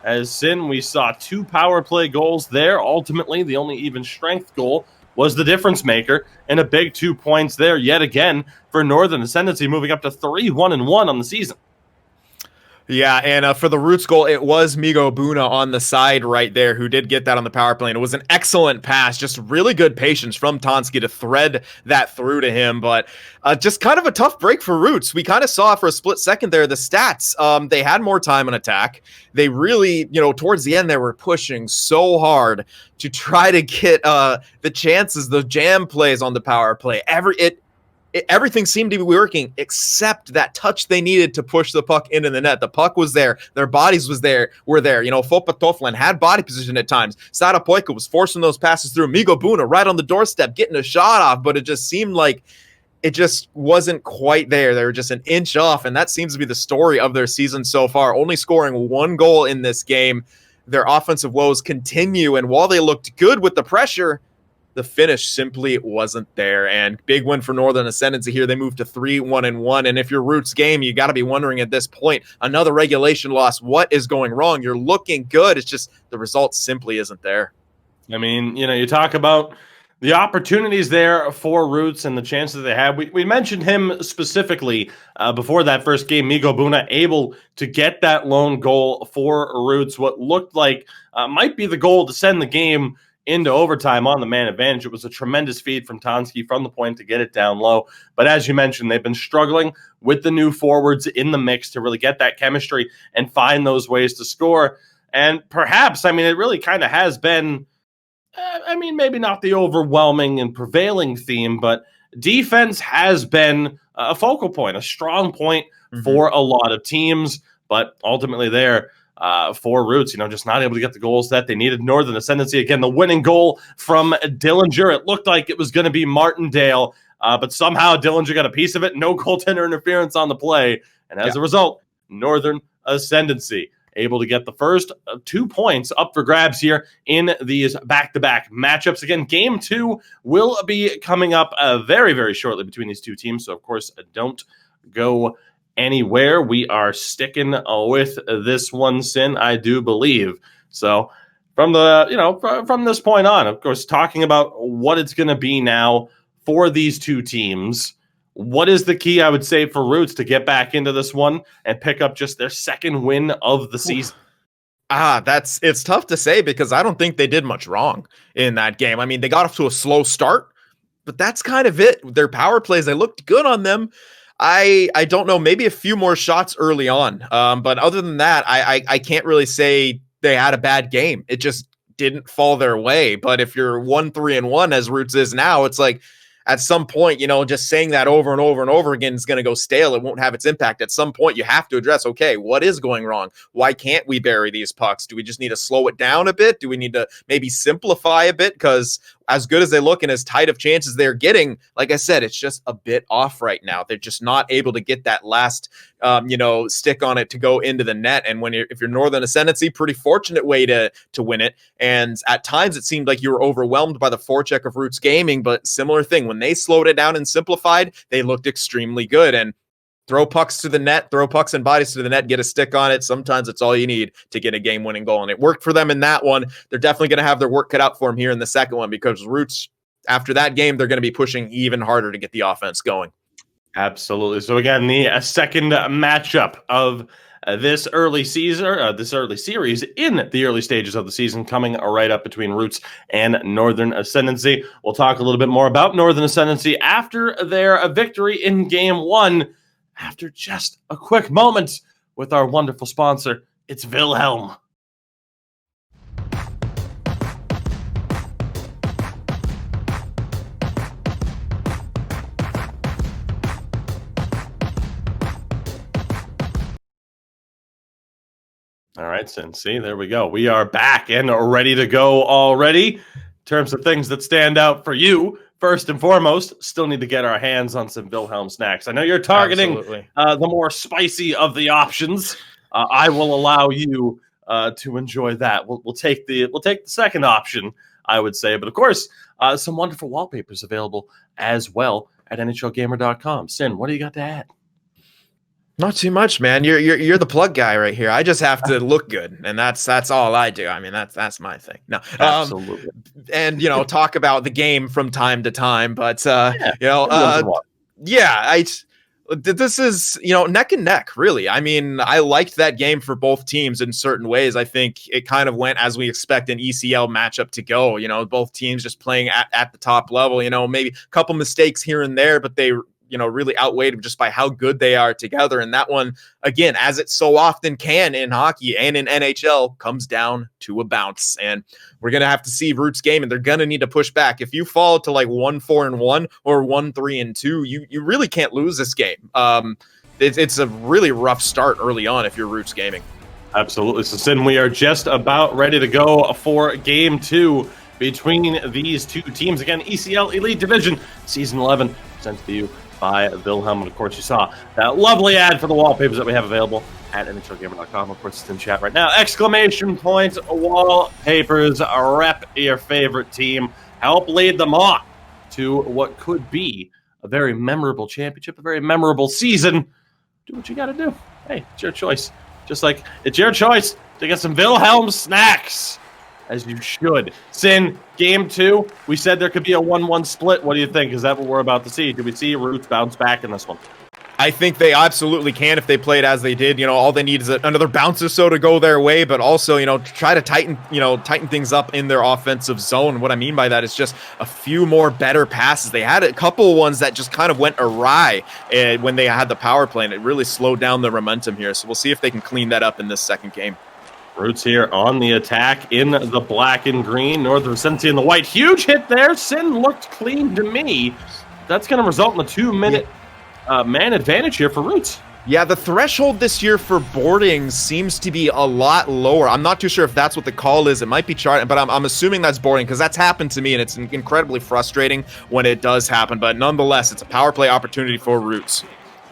As we saw 2 power play goals there. Ultimately, the only even strength goal was the difference maker, and a big 2 points there yet again for Northern Ascendancy, moving up to 3-1-1 on the season. Yeah, and for the Roots goal, it was Migo Buna on the side right there who did get that on the power play, and it was an excellent pass, just really good patience from Tonsky to thread that through to him, but just kind of a tough break for Roots. We kind of saw for a split second there, the stats, they had more time on attack. They really, towards the end, they were pushing so hard to try to get the chances, the jam plays on the power play. everything seemed to be working except that touch they needed to push the puck into the net. The puck was there. Their bodies were there. You know, Fopa Toflin had body position at times. Sada Poika was forcing those passes through. Migo Buna right on the doorstep, getting a shot off, but it just seemed like it just wasn't quite there. They were just an inch off, and that seems to be the story of their season so far. Only scoring 1 goal in this game. Their offensive woes continue, and while they looked good with the pressure, the finish simply wasn't there. And big win for Northern Ascendancy here. They moved to 3-1-1. And if you're Roots game, you got to be wondering at this point, another regulation loss. What is going wrong? You're looking good. It's just the result simply isn't there. I mean, you know, you talk about the opportunities there for Roots and the chances they had. We mentioned him specifically before that first game. Migo Buna able to get that lone goal for Roots. What looked like might be the goal to send the game into overtime on the man advantage. It was a tremendous feed from Tonski from the point to get it down low. But as you mentioned, they've been struggling with the new forwards in the mix to really get that chemistry and find those ways to score. And perhaps, I mean, it really kind of has been, I mean, maybe not the overwhelming and prevailing theme, but defense has been a focal point, a strong point for a lot of teams. But ultimately there, for Roots, you know, just not able to get the goals that they needed. Northern Ascendancy, again, the winning goal from Dillinger. It looked like it was going to be Martindale, but somehow Dillinger got a piece of it. No goaltender interference on the play. And as a result, Northern Ascendancy able to get the first 2 points up for grabs here in these back-to-back matchups. Again, game 2 will be coming up very, very shortly between these two teams. So, of course, don't go anywhere. We are sticking with this one, Sin, I do believe. So from from this point on, of course, talking about what it's going to be now for these two teams. What is the key, I would say, for Roots to get back into this one and pick up just their second win of the season? It's tough to say because I don't think they did much wrong in that game. I mean, they got off to a slow start, but that's kind of it. Their power plays, they looked good on them. I don't know, maybe a few more shots early on. But other than that, I can't really say they had a bad game. It just didn't fall their way. But if you're 1-3-1 as Roots is now, it's like at some point, you know, just saying that over and over and over again is going to go stale. It won't have its impact. At some point, you have to address, okay, what is going wrong? Why can't we bury these pucks? Do we just need to slow it down a bit? Do we need to maybe simplify a bit? Because as good as they look and as tight of chances they're getting, like I said, it's just a bit off right now. They're just not able to get that last, stick on it to go into the net. And if you're Northern Ascendancy, pretty fortunate way to win it. And at times it seemed like you were overwhelmed by the forecheck of Roots Gaming, but similar thing. When they slowed it down and simplified, they looked extremely good. And throw pucks to the net, throw pucks and bodies to the net, get a stick on it. Sometimes it's all you need to get a game-winning goal. And it worked for them in that one. They're definitely going to have their work cut out for them here in the second one because Roots, after that game, they're going to be pushing even harder to get the offense going. Absolutely. So again, the second matchup of this early series in the early stages of the season coming right up between Roots and Northern Ascendancy. We'll talk a little bit more about Northern Ascendancy after their victory in game 1. After just a quick moment with our wonderful sponsor, it's Wilhelm. All right, Sin. See, there we go. We are back and ready to go already. In terms of things that stand out for you, first and foremost, still need to get our hands on some Wilhelm snacks. I know you're targeting the more spicy of the options. I will allow you to enjoy that. We'll take the second option, I would say. But of course, some wonderful wallpapers available as well at NHLgamer.com. Sin, what do you got to add? Not too much, man. You're the plug guy right here. I just have to look good, and that's all I do. I mean, that's my thing. No, absolutely. And talk about the game from time to time, but this is neck and neck, really. I mean, I liked that game for both teams in certain ways. I think it kind of went as we expect an ECL matchup to go. Both teams just playing at the top level. Maybe a couple mistakes here and there, but they really outweighed just by how good they are together. And that one, again, as it so often can in hockey and in NHL, comes down to a bounce. And we're going to have to see Roots game, and they're going to need to push back. If you fall to like 1-4-1 or 1-3-2, you really can't lose this game. It's a really rough start early on if you're Roots gaming. Absolutely. So, Sin, we are just about ready to go for Game 2 between these two teams. Again, ECL Elite Division, Season 11, sent to you by Wilhelm. And, of course, you saw that lovely ad for the wallpapers that we have available at NHLgamer.com. Of course, it's in chat right now. Exclamation point, wallpapers, rep your favorite team. Help lead them on to what could be a very memorable championship, a very memorable season. Do what you got to do. Hey, it's your choice. Just like it's your choice to get some Wilhelm snacks, as you should. Sin, Game 2, we said there could be a 1-1 split. What do you think? Is that what we're about to see? Do we see Roots bounce back in this one? I think they absolutely can if they played as they did. All they need is another bounce or so to go their way, but also, try to tighten things up in their offensive zone. What I mean by that is just a few more better passes. They had a couple ones that just kind of went awry when they had the power play, and it really slowed down the momentum here. So we'll see if they can clean that up in this second game. Roots here on the attack in the black and green. Northern Ascendancy in the white. Huge hit there. Sin looked clean to me. That's going to result in a 2-minute man advantage here for Roots. Yeah, the threshold this year for boarding seems to be a lot lower. I'm not too sure if that's what the call is. It might be chart, but I'm assuming that's boarding because that's happened to me, and it's incredibly frustrating when it does happen. But nonetheless, it's a power play opportunity for Roots.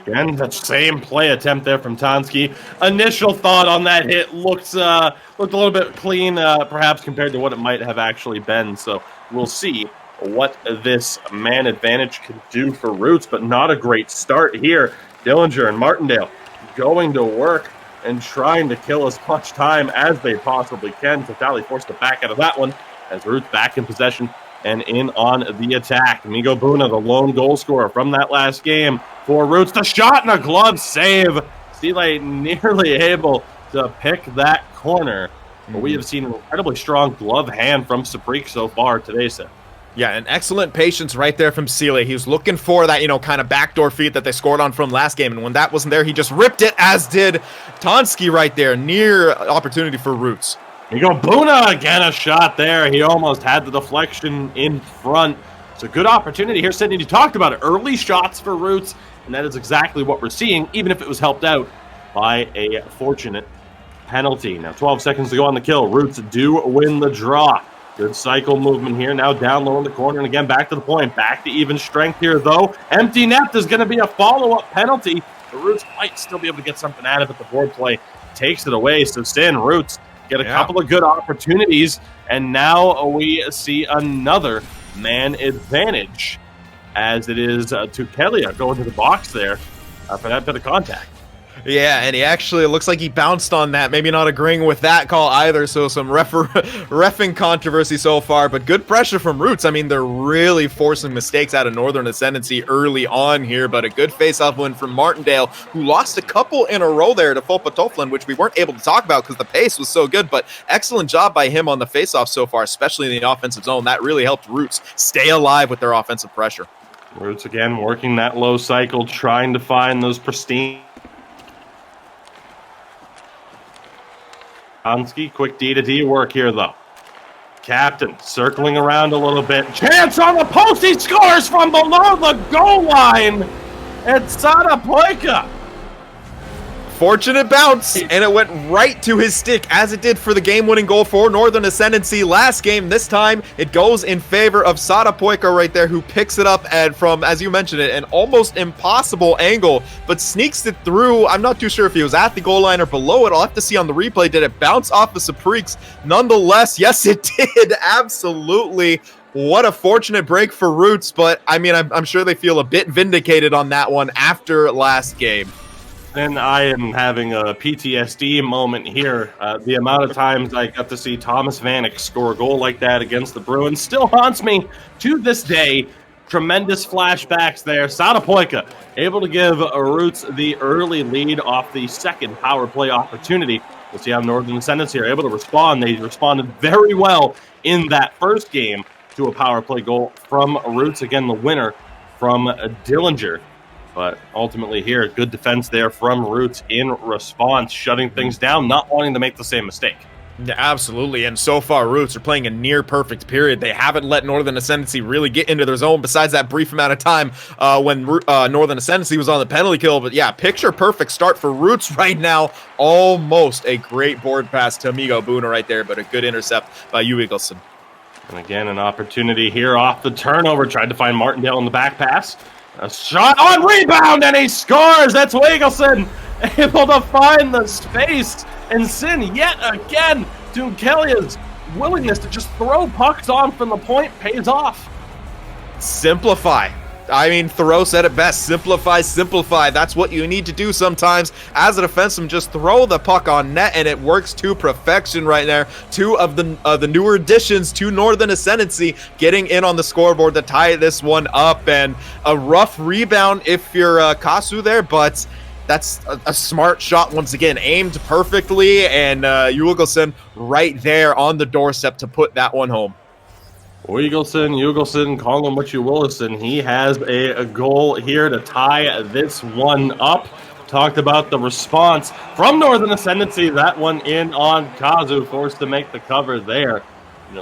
Again, that same play attempt there from Tonski. Initial thought on that hit looked a little bit clean, perhaps compared to what it might have actually been. So we'll see what this man advantage can do for Roots, but not a great start here. Dillinger and Martindale going to work and trying to kill as much time as they possibly can. Totali forced to back out of that one as Roots back in possession and in on the attack. Migo Buna, the lone goal scorer from that last game for Roots. The shot and a glove save. Stile nearly able to pick that corner. But we have seen an incredibly strong glove hand from Saprik so far today, Seth. Yeah, an excellent patience right there from Sealy. He was looking for that, kind of backdoor feed that they scored on from last game. And when that wasn't there, he just ripped it, as did Tonski right there. Near opportunity for Roots. You go, Buna again, a shot there. He almost had the deflection in front. It's a good opportunity here, Sydney. You talked about it. Early shots for Roots, and that is exactly what we're seeing, even if it was helped out by a fortunate penalty. Now, 12 seconds to go on the kill. Roots do win the draw. Good cycle movement here. Now down low in the corner, and again back to the point. Back to even strength here, though. Empty net. There's going to be a follow-up penalty. The Roots might still be able to get something out of it. The board play takes it away. So Stan, Roots get a couple of good opportunities, and now we see another man advantage as it is Tukelia going to the box there for that bit of contact. Yeah, and he actually, it looks like he bounced on that. Maybe not agreeing with that call either, so some reffing controversy so far, but good pressure from Roots. I mean, they're really forcing mistakes out of Northern Ascendancy early on here, but a good face-off win from Martindale, who lost a couple in a row there to Fopa Toflin, which we weren't able to talk about because the pace was so good, but excellent job by him on the face-off so far, especially in the offensive zone. That really helped Roots stay alive with their offensive pressure. Roots, again, working that low cycle, trying to find those pristine. Tonski, quick D-to-D work here, though. Captain circling around a little bit. Chance on the post. He scores from below the goal line. It's Sada Poika. Fortunate bounce, and it went right to his stick, as it did for the game-winning goal for Northern Ascendancy last game. This time, it goes in favor of Sada Poika right there, who picks it up and from, as you mentioned it, an almost impossible angle, but sneaks it through. I'm not too sure if he was at the goal line or below it. I'll have to see on the replay. Did it bounce off the Sapriks? Nonetheless, yes, it did. Absolutely. What a fortunate break for Roots, but I mean, I'm sure they feel a bit vindicated on that one after last game. And I am having a PTSD moment here. The amount of times I got to see Thomas Vanek score a goal like that against the Bruins still haunts me to this day. Tremendous flashbacks there. Sada Poika able to give Roots the early lead off the second power play opportunity. We'll see how Northern Ascendancy are able to respond. They responded very well in that first game to a power play goal from Roots. Again, the winner from Dillinger. But ultimately here, good defense there from Roots in response, shutting things down, not wanting to make the same mistake. Yeah, absolutely. And so far, Roots are playing a near perfect period. They haven't let Northern Ascendancy really get into their zone besides that brief amount of time when Northern Ascendancy was on the penalty kill. But yeah, picture perfect start for Roots right now. Almost a great board pass to Amigo Buna right there, but a good intercept by Hugh Eagleson. And again, an opportunity here off the turnover. Tried to find Martindale in the back pass. A shot on rebound, and he scores. That's Eagleson able to find the space. And Sin, yet again, Dunkelia's willingness to just throw pucks on from the point pays off. Simplify. I mean, Thoreau said it best. Simplify, simplify. That's what you need to do sometimes. As a defenseman, just throw the puck on net, and it works to perfection right there. Two of the newer additions to Northern Ascendancy getting in on the scoreboard to tie this one up. And a rough rebound if you're Kasu there, but that's a smart shot once again, aimed perfectly, and Eagleson right there on the doorstep to put that one home. Eagleson, call him what you will. He has a goal here to tie this one up. Talked about the response from Northern Ascendancy. That one in on Kazu, forced to make the cover there.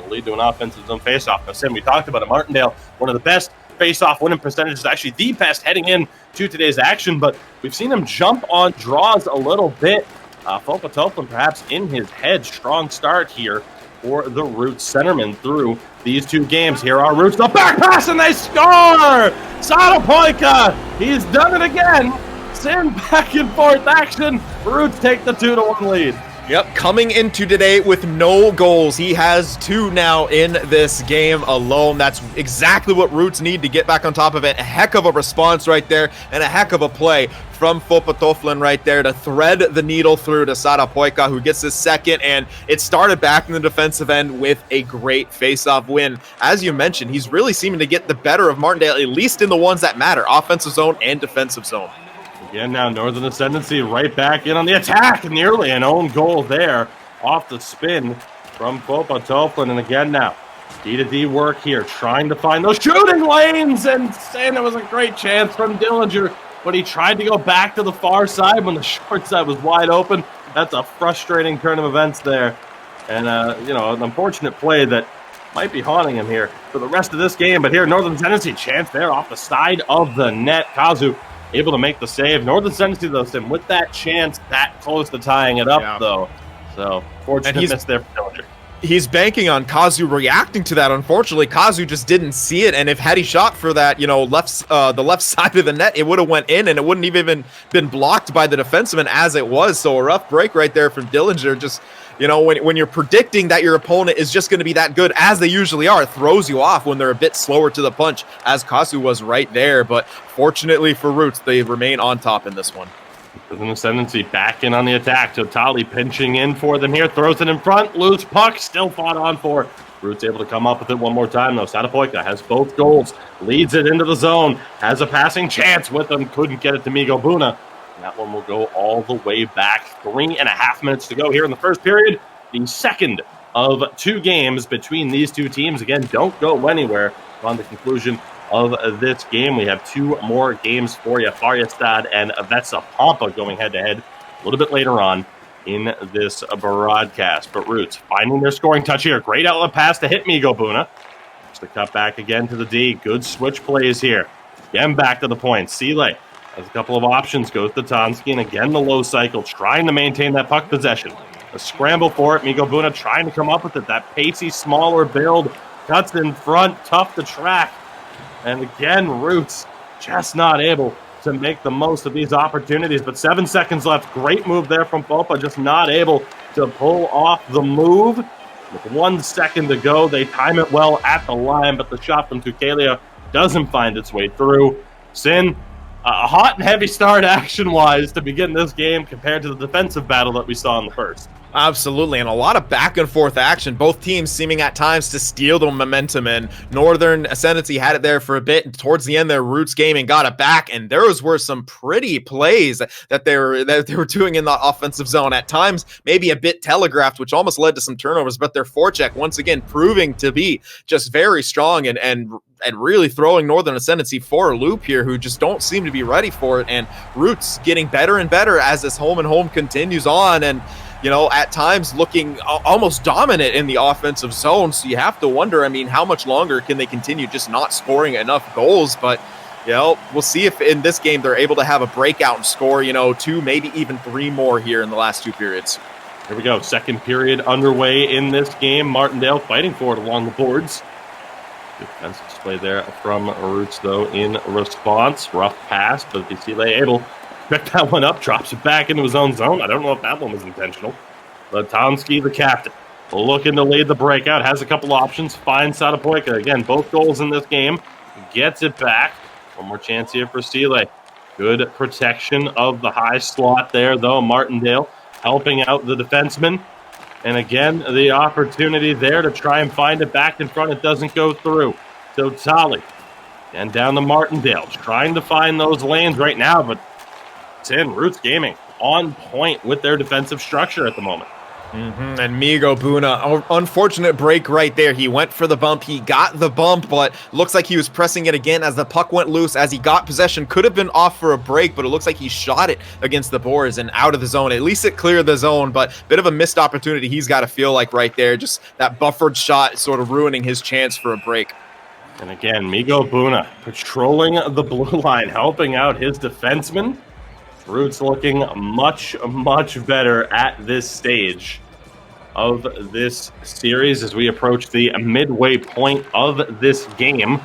Lead to an offensive zone faceoff. Now, Sim, we talked about it. Martindale, one of the best face-off winning percentages, actually the best heading in to today's action, but we've seen him jump on draws a little bit. Pompa Toflin perhaps in his head. Strong start here for the Roots centerman through these two games. Here are Roots, the back pass, and they score! Sadapoika, he's done it again. Sin back and forth action. Roots take the 2-1 lead. Yep, coming into today with no goals. He has 2 now in this game alone. That's exactly what Roots need to get back on top of it. A heck of a response right there, and a heck of a play from Pompa Toflin right there to thread the needle through to Sadapoika, who gets his second, and it started back in the defensive end with a great face-off win. As you mentioned, he's really seeming to get the better of Martindale, at least in the ones that matter, offensive zone and defensive zone. Again, now Northern Ascendancy right back in on the attack. Nearly an own goal there off the spin from Pompa Toflin. And again now, D-to-D work here, trying to find those shooting lanes. And saying it was a great chance from Dillinger, but he tried to go back to the far side when the short side was wide open. That's a frustrating turn of events there. And, an unfortunate play that might be haunting him here for the rest of this game. But here, Northern Ascendancy, chance there off the side of the net. Kazu able to make the save. Northern Ascendancy, though, Sim, with that chance that close to tying it up, though. So, fortunate miss there for Dillinger. He's banking on Kazu reacting to that. Unfortunately, Kazu just didn't see it, and if had he shot for that, the left side of the net, it would have went in, and it wouldn't even been blocked by the defenseman as it was. So a rough break right there from Dillinger. Just, when you're predicting that your opponent is just going to be that good, as they usually are, it throws you off when they're a bit slower to the punch, as Kazu was right there. But fortunately for Roots, they remain on top in this one. Northern Ascendancy back in on the attack. Totali pinching in for them here. Throws it in front. Loose puck. Still fought on for. Roots able to come up with it one more time, though. Sadapoika has both goals. Leads it into the zone. Has a passing chance with them. Couldn't get it to Migo Buna. And that one will go all the way back. 3.5 minutes to go here in the first period. The second of 2 games between these two teams. Again, don't go anywhere on the conclusion of this game. We have 2 more games for you. Färjestad and Vesa Pompa going head-to-head a little bit later on in this broadcast. But Roots finding their scoring touch here. Great outlet pass to hit Migo Buna. Just the cut back again to the D. Good switch plays here. Again, back to the point. Sile has a couple of options. Goes to Tansky, and again the low cycle, trying to maintain that puck possession. A scramble for it. Migo Buna trying to come up with it. That pacey, smaller build. Cuts in front. Tough to track. And again, Roots just not able to make the most of these opportunities. But 7 seconds left. Great move there from Pompa. Just not able to pull off the move. With 1 second to go, they time it well at the line, but the shot from Tukelia doesn't find its way through. Sin, a hot and heavy start action-wise to begin this game compared to the defensive battle that we saw in the first. Absolutely, and a lot of back-and-forth action. Both teams seeming at times to steal the momentum, and Northern Ascendancy had it there for a bit, and towards the end, their Roots gaming got it back, and those were some pretty plays that they were doing in the offensive zone. At times, maybe a bit telegraphed, which almost led to some turnovers, but their forecheck, once again, proving to be just very strong and and really throwing Northern Ascendancy for a loop here, who just don't seem to be ready for it. And Roots getting better and better as this home and home continues on, and at times looking almost dominant in the offensive zone. So you have to wonder, I mean, how much longer can they continue just not scoring enough goals? But we'll see if in this game they're able to have a breakout and score, 2, maybe even 3 more here in the last 2 periods. Here we go. Second period underway in this game. Martindale fighting for it along the boards. Good defensive display there from Roots, though, in response. Rough pass, but ECL able to pick that one up, drops it back into his own zone. I don't know if that one was intentional. But Tomsky, the captain, looking to lead the breakout, has a couple options, finds Sadapoika. Again, both goals in this game. Gets it back. One more chance here for Sile. Good protection of the high slot there, though. Martindale helping out the defenseman. And again, the opportunity there to try and find it back in front. It doesn't go through. So Tali. And down to Martindale. Trying to find those lanes right now, but it's in. Roots Gaming on point with their defensive structure at the moment. And Migo Buna, unfortunate break right there. He went for the bump. He got the bump, but looks like he was pressing it again as the puck went loose. As he got possession, could have been off for a break, but it looks like he shot it against the boards and out of the zone. At least it cleared the zone, but bit of a missed opportunity he's got to feel like right there. Just that buffered shot sort of ruining his chance for a break. And again, Migo Buna patrolling the blue line, helping out his defenseman. Roots looking much, much better at this stage of this series as we approach the midway point of this game.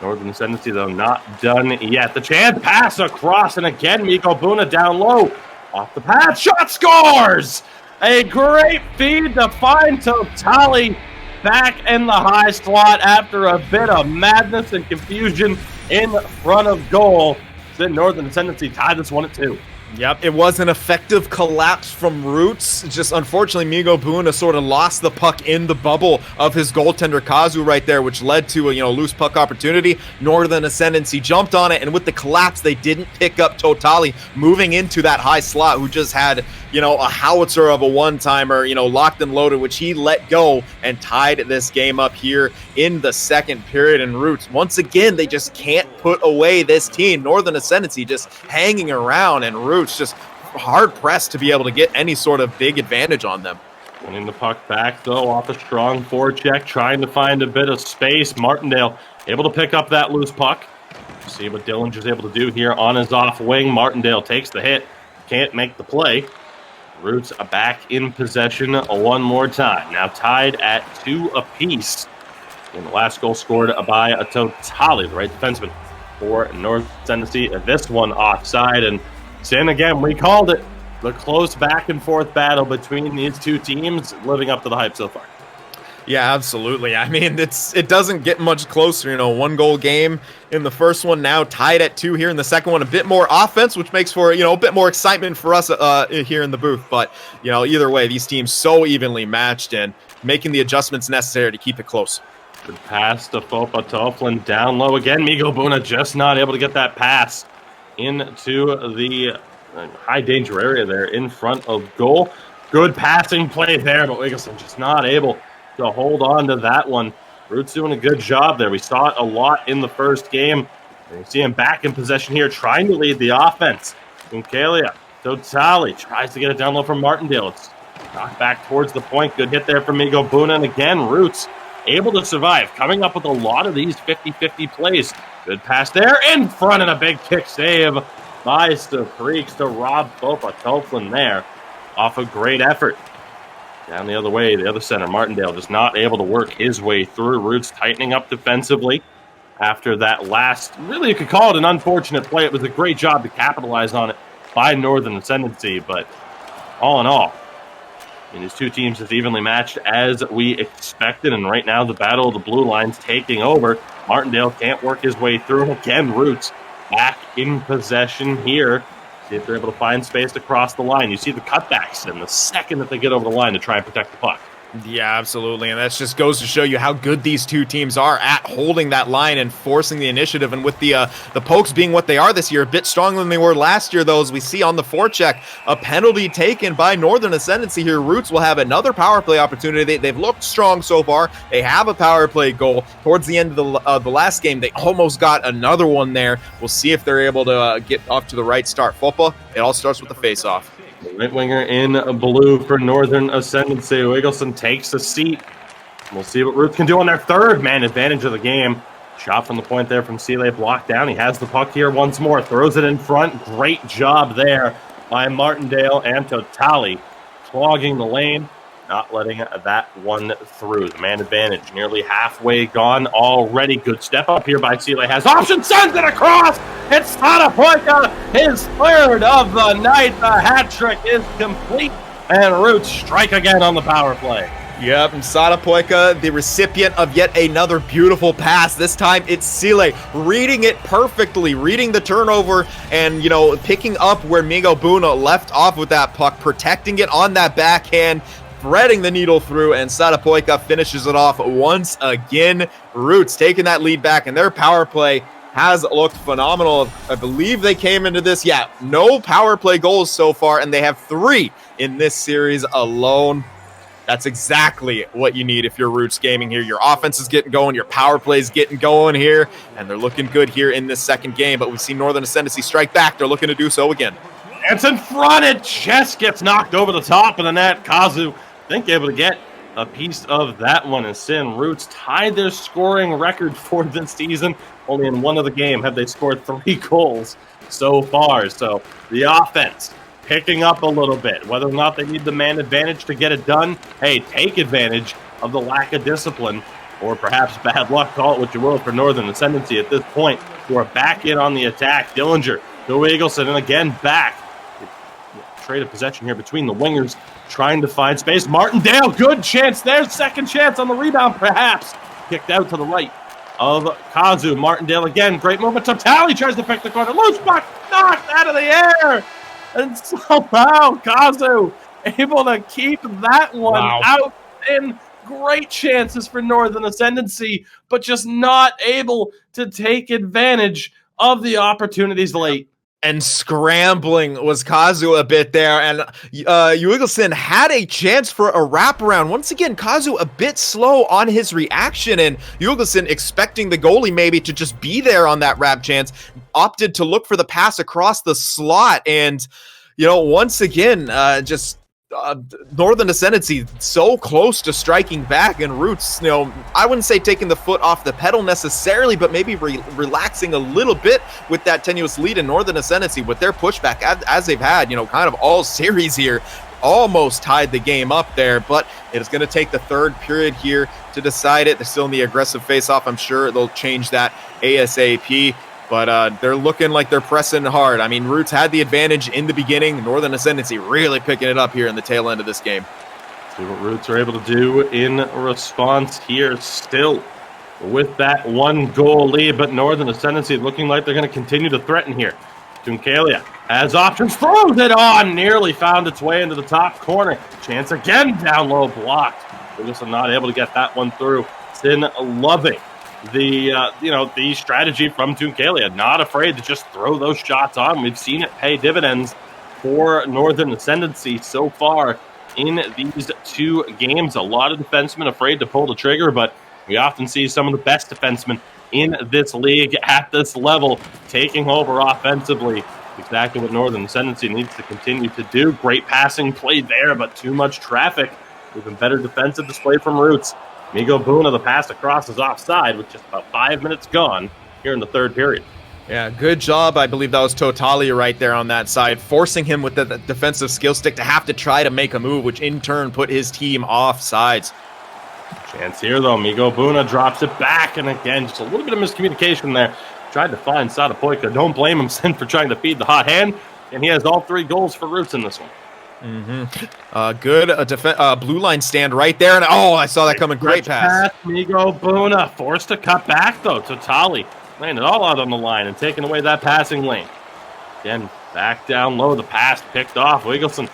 Northern Ascendancy, though, not done yet. The chance, pass across, and again, Migo Buna down low. Off the pass, shot, scores! A great feed to find Totali back in the high slot after a bit of madness and confusion in front of goal. Then Northern Ascendancy tied this one at 2. Yep, it was an effective collapse from Roots. Just unfortunately, Migo Buna sort of lost the puck in the bubble of his goaltender Kazu right there, which led to a loose puck opportunity. Northern Ascendancy jumped on it, and with the collapse, they didn't pick up Totali moving into that high slot, who just had a howitzer of a one-timer, locked and loaded, which he let go and tied this game up here in the second period. And Roots, once again, they just can't put away this team. Northern Ascendancy just hanging around, and Roots just hard-pressed to be able to get any sort of big advantage on them. Winning the puck back, though, off a strong forecheck, trying to find a bit of space. Martindale able to pick up that loose puck. See what Dillinger's able to do here on his off wing. Martindale takes the hit, can't make the play. Roots back in possession one more time. Now tied at 2 apiece. And the last goal scored by Totali, the right defenseman for North Ascendancy. This one offside, and Sin, again, we called it. The close back and forth battle between these two teams, living up to the hype so far. Yeah, absolutely. I mean, it doesn't get much closer. 1-goal game in the first one, now tied at 2 here in the second one. A bit more offense, which makes for a bit more excitement for us here in the booth. But either way, these teams so evenly matched and making the adjustments necessary to keep it close. Good pass to Fopa Toflin down low again. Migo Buna just not able to get that pass into the high danger area there in front of goal. Good passing play there, but Wiggleston just not able to hold on to that one. Roots doing a good job there. We saw it a lot in the first game. And you see him back in possession here, trying to lead the offense. Unkalia, Totali tries to get it down low from Martindale. It's knocked back towards the point. Good hit there from Migo Buna. And again, Roots able to survive, coming up with a lot of these 50-50 plays. Good pass there in front, and a big kick save by Freaks to rob Fopa Toflin there off a great effort. Down the other way, the other center, Martindale, just not able to work his way through. Roots tightening up defensively after that last, really you could call it an unfortunate play. It was a great job to capitalize on it by Northern Ascendancy, but all in all, these two teams is evenly matched as we expected, and right now the battle of the blue lines taking over. Martindale can't work his way through. Again, Roots back in possession here. See if they're able to find space across the line. You see the cutbacks in the second that they get over the line to try and protect the puck. Yeah, absolutely. And that just goes to show you how good these two teams are at holding that line and forcing the initiative. And with the Pokes being what they are this year, a bit stronger than they were last year, though, as we see on the forecheck, a penalty taken by Northern Ascendancy here. Roots will have another power play opportunity. They've looked strong so far. They have a power play goal. Towards the end of the last game, they almost got another one there. We'll see if they're able to get off to the right start. Pompa, it all starts with the face-off. The right winger in blue for Northern Ascendancy. Wiggleston takes a seat. We'll see what Roots can do on their third man advantage of the game. Shot from the point there from Seeley, blocked down. He has the puck here once more. Throws it in front. Great job there by Martindale and Totali. Clogging the lane. Not letting that one through. The man advantage nearly halfway gone already. Good step up here by Seeley. Has option, sends it across. It's Vesa Pompa, his third of the night. The hat trick is complete. And Roots strike again on the power play. Yep, and Vesa Pompa, the recipient of yet another beautiful pass. This time it's Seeley reading it perfectly, reading the turnover and, picking up where Migo Buna left off with that puck, protecting it on that backhand, threading the needle through, and Vesa Pompa finishes it off once again. Roots taking that lead back, and their power play has looked phenomenal. I believe they came into this, no power play goals so far, and they have 3 in this series alone. That's exactly what you need if you're Roots Gaming here. Your offense is getting going, your power play is getting going here, and they're looking good here in this second game, but we've seen Northern Ascendancy strike back. They're looking to do so again. It's in front. It just gets knocked over the top of the net. Kazu, I think, able to get a piece of that one. And Sin Roots tied their scoring record for this season. Only in one other game have they scored 3 goals so far. So the offense picking up a little bit. Whether or not they need the man advantage to get it done, hey, take advantage of the lack of discipline or perhaps bad luck, call it what you will, for Northern Ascendancy at this point, who are back in on the attack. Dillinger to Eagleson, and again back. Trade of possession here between the wingers, trying to find space. Martindale, good chance there. Second chance on the rebound, perhaps. Kicked out to the right of Kazu. Martindale again, great movement. Totali tries to pick the corner. Loose puck, knocked out of the air. And somehow Kazu able to keep that one out in great chances for Northern Ascendancy, but just not able to take advantage of the opportunities late. And scrambling was Kazu a bit there, and Eagleson had a chance for a wraparound. Once again, Kazu a bit slow on his reaction, and Eagleson, expecting the goalie maybe to just be there on that wrap chance, opted to look for the pass across the slot, and once again, Northern Ascendancy so close to striking back, and Roots, I wouldn't say taking the foot off the pedal necessarily, but maybe relaxing a little bit with that tenuous lead in Northern Ascendancy with their pushback as they've had, kind of all series here. Almost tied the game up there, but it is going to take the third period here to decide it. They're still in the aggressive face-off. I'm sure they'll change that ASAP. But they're looking like they're pressing hard. I mean, Roots had the advantage in the beginning. Northern Ascendancy really picking it up here in the tail end of this game. See what Roots are able to do in response here still with that 1-goal lead. But Northern Ascendancy looking like they're going to continue to threaten here. Tunkalia has options, throws it on, nearly found its way into the top corner. Chance again down low, blocked. Wilson not able to get that one through. Sin loving the strategy from Tunkalia, not afraid to just throw those shots on. We've seen it pay dividends for Northern Ascendancy so far in these 2 games. A lot of defensemen afraid to pull the trigger, but we often see some of the best defensemen in this league at this level taking over offensively. Exactly what Northern Ascendancy needs to continue to do. Great passing play there, but too much traffic. Even better defensive display from Roots. Migo Buna, the pass across is offside with just about 5 minutes gone here in the third period. Yeah, good job. I believe that was Totali right there on that side, forcing him with the defensive skill stick to have to try to make a move, which in turn put his team off sides. Chance here, though. Migo Buna drops it back, and again, just a little bit of miscommunication there. Tried to find Vesa Pompa. Don't blame him, Sin, for trying to feed the hot hand, and he has all 3 goals for Roots in this one. Good blue line stand right there, and I saw that coming. Great pass. Migo Buna forced to cut back, though. Totali laying it all out on the line and taking away that passing lane. Again, back down low, the pass picked off. Wiggleston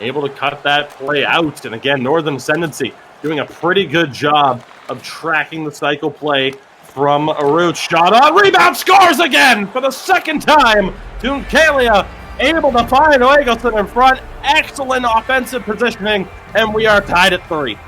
able to cut that play out, and again, Northern Ascendancy doing a pretty good job of tracking the cycle play from Roots. Shot on, rebound, scores again for the second time. Tunkalia able to find Oegelsson in front. Excellent offensive positioning, and we are tied at 3.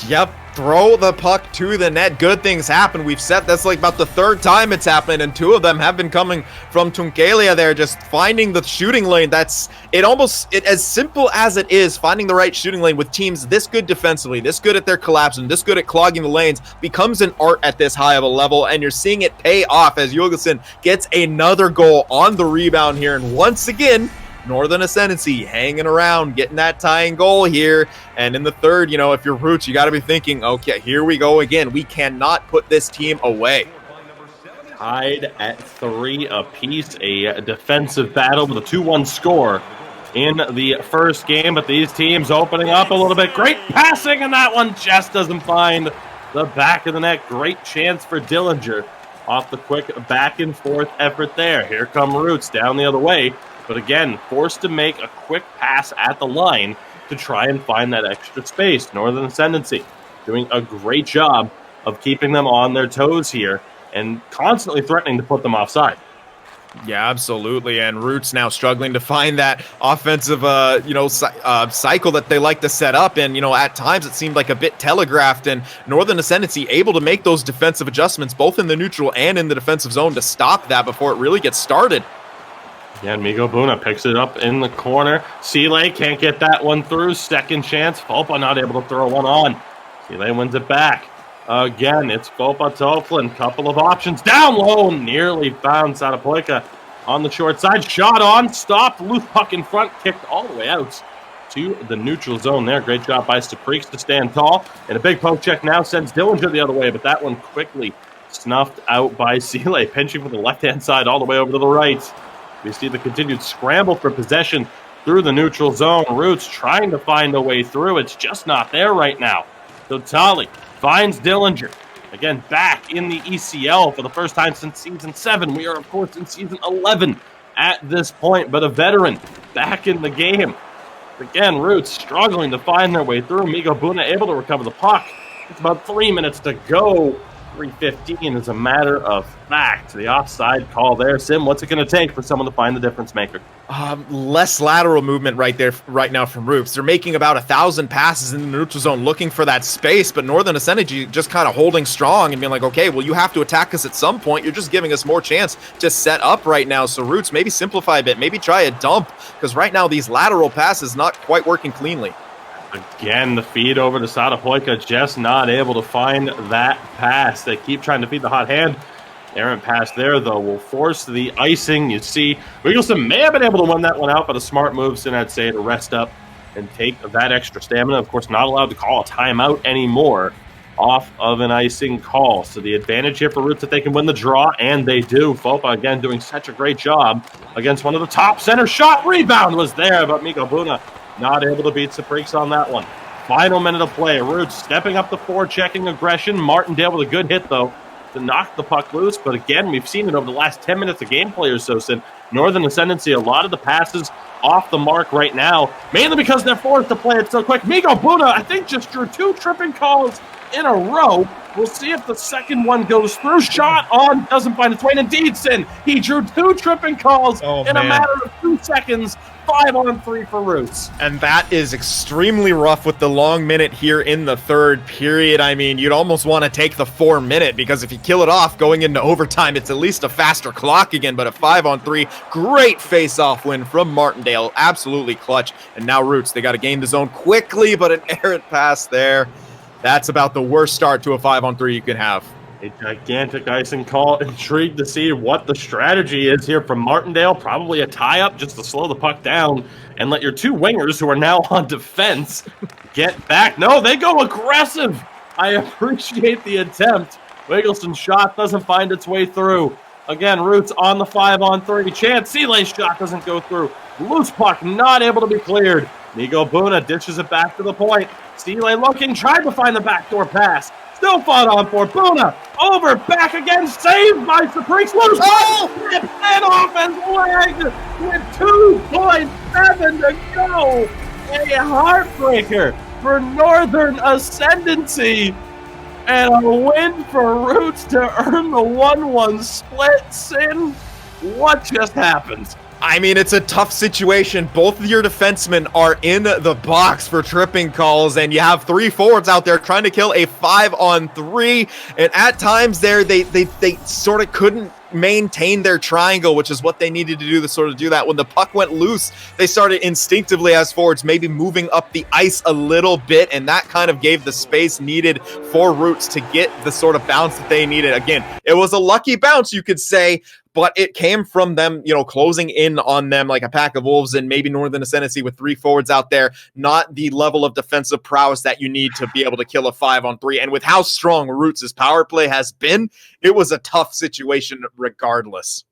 Yep, throw the puck to the net. Good things happen. We've said that's like about the third time it's happened, and 2 of them have been coming from Tunkalia there, just finding the shooting lane. That's it. Almost as simple as it is, finding the right shooting lane with teams this good defensively, this good at their collapse, and this good at clogging the lanes becomes an art at this high of a level, and you're seeing it pay off as Jogelson gets another goal on the rebound here, and once again, Northern Ascendancy hanging around, getting that tying goal here. And in the third, if you're Roots, you got to be thinking, okay, here we go again. We cannot put this team away. Tied at 3 apiece, a defensive battle with a 2-1 score in the first game, but these teams opening up a little bit. Great passing, and that one just doesn't find the back of the net. Great chance for Dillinger off the quick back and forth effort there. Here come Roots down the other way. But again, forced to make a quick pass at the line to try and find that extra space. Northern Ascendancy doing a great job of keeping them on their toes here and constantly threatening to put them offside. Yeah, absolutely. And Roots now struggling to find that offensive, cycle that they like to set up. And, at times it seemed like a bit telegraphed, and Northern Ascendancy able to make those defensive adjustments both in the neutral and in the defensive zone to stop that before it really gets started. Yeah, Migo Buna picks it up in the corner. Seeley can't get that one through. Second chance. Pompa not able to throw one on. Seeley wins it back. Again, it's Pompa Toflin. Couple of options. Down low. Nearly found Satapoika on the short side. Shot on. Stopped. Loose puck in front. Kicked all the way out to the neutral zone there. Great job by Saprix to stand tall. And a big poke check now sends Dillinger the other way, but that one quickly snuffed out by Seeley. Pinching from the left-hand side all the way over to the right. We see the continued scramble for possession through the neutral zone. Roots trying to find a way through. It's just not there right now. So Tali finds Dillinger. Again, back in the ECL for the first time since Season 7. We are, of course, in Season 11 at this point, but a veteran back in the game. Again, Roots struggling to find their way through. Migo Buna able to recover the puck. It's about 3 minutes to go. 3:15 is a matter of fact. The offside call there. Sim, what's it going to take for someone to find the difference maker? Less lateral movement right now from Roots. They're making about 1,000 passes in the neutral zone looking for that space, but Northern Ascendancy just kind of holding strong and being like, okay, well, you have to attack us at some point. You're just giving us more chance to set up right now. So Roots, maybe simplify a bit, maybe try a dump, because right now these lateral passes not quite working cleanly. Again, the feed over to Satapoika, just not able to find that pass. They keep trying to feed the hot hand. Errant pass there, though, will force the icing. You see, Wiggleston may have been able to win that one out, but a smart move, Sin, I'd say, to rest up and take that extra stamina. Of course, not allowed to call a timeout anymore off of an icing call. So the advantage here for Roots that they can win the draw, and they do. Fopa, again, doing such a great job against one of the top center. Shot rebound was there, but Migo Buna not able to beat Saprix on that one. Final minute of play. Roots stepping up the forechecking aggression. Martindale with a good hit, though, to knock the puck loose. But again, we've seen it over the last 10 minutes of gameplay or so. Since Northern Ascendancy, a lot of the passes off the mark right now, mainly because they're forced to play it so quick. Migo Buna, I think, just drew 2 tripping calls in a row. We'll see if the second one goes through. Shot on, doesn't find its way. And indeed, Sin, he drew 2 tripping calls in a matter of 2 seconds. 5-on-3 for Roots. And that is extremely rough with the long minute here in the third period. I mean, you'd almost want to take the 4 minute, because if you kill it off going into overtime, it's at least a faster clock again. But a 5-on-3, great face-off win from Martindale. Absolutely clutch. And now Roots, they got to gain the zone quickly, but an errant pass there. That's about the worst start to a 5-on-3 you can have. A gigantic icing call. Intrigued to see what the strategy is here from Martindale. Probably a tie-up just to slow the puck down and let your 2 wingers, who are now on defense, get back. No, they go aggressive. I appreciate the attempt. Wiggleston's shot doesn't find its way through. Again, Roots on the 5-on-3 chance. Seeley's shot doesn't go through. Loose puck not able to be cleared. Migo Buna dishes it back to the point. Seeley looking, tried to find the backdoor pass. Still fought on for Buna. Over, back again, saved by Saprix. Loose puck, and off his leg with 2.7 to go. A heartbreaker for Northern Ascendancy. And a win for Roots to earn the 1-1 split. Sin, what just happened? I mean, it's a tough situation. Both of your defensemen are in the box for tripping calls, and you have 3 forwards out there trying to kill a 5-on-3. And at times there, they sort of couldn't maintain their triangle, which is what they needed to do to sort of do that. When the puck went loose, they started instinctively as forwards, maybe moving up the ice a little bit, and that kind of gave the space needed for Roots to get the sort of bounce that they needed. Again, it was a lucky bounce, you could say, but it came from them, closing in on them like a pack of wolves, and maybe Northern Ascendancy with 3 forwards out there, not the level of defensive prowess that you need to be able to kill a 5-on-3. And with how strong Roots' power play has been, it was a tough situation regardless.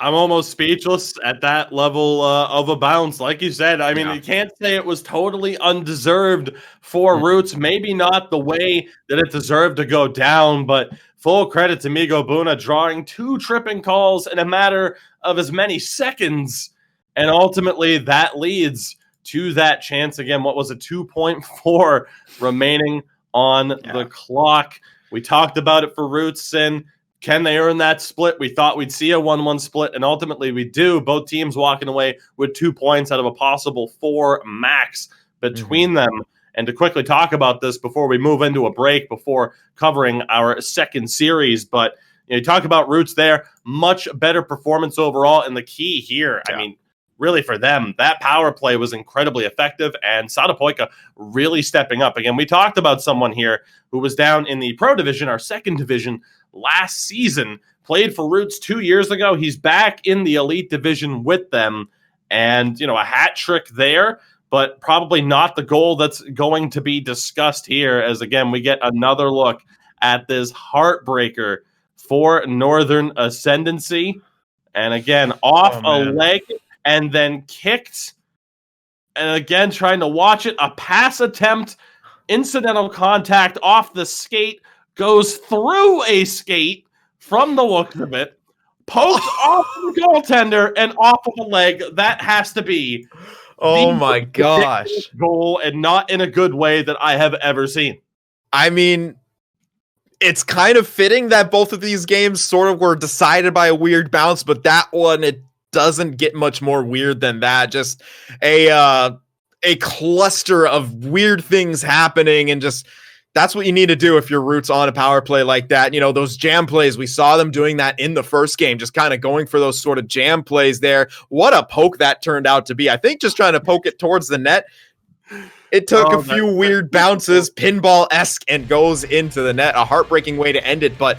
I'm almost speechless at that level of a bounce. Like you said, I mean, you can't say it was totally undeserved for Roots. Maybe not the way that it deserved to go down, but full credit to Migo Buna drawing 2 tripping calls in a matter of as many seconds. And ultimately, that leads to that chance. Again, what was it, 2.4 remaining on the clock. We talked about it for Roots, and can they earn that split? We thought we'd see a 1-1 split, and ultimately we do. Both teams walking away with 2 points out of a possible 4 max between them. And to quickly talk about this before we move into a break, before covering our second series, but you talk about Roots there, much better performance overall. And the key here, I mean, really for them, that power play was incredibly effective, and Satapoika really stepping up. Again, we talked about someone here who was down in the Pro Division, our second division, last season, played for Roots 2 years ago. He's back in the Elite Division with them, and, a hat trick there, but probably not the goal that's going to be discussed here, as, again, we get another look at this heartbreaker for Northern Ascendancy. And, again, off a leg and then kicked, and, again, trying to watch it. A pass attempt, incidental contact off the skate, goes through a skate from the looks of it, poked off the goaltender and off of a leg. That has to be my gosh, goal, and not in a good way that I have ever seen. I mean, it's kind of fitting that both of these games sort of were decided by a weird bounce, but that one, it doesn't get much more weird than that. Just a cluster of weird things happening, and just that's what you need to do if you're Roots on a power play like that. Those jam plays, we saw them doing that in the first game, just kind of going for those sort of jam plays there. What a poke that turned out to be. I think just trying to poke it towards the net. It took a few weird bounces, pinball-esque, and goes into the net. A heartbreaking way to end it, but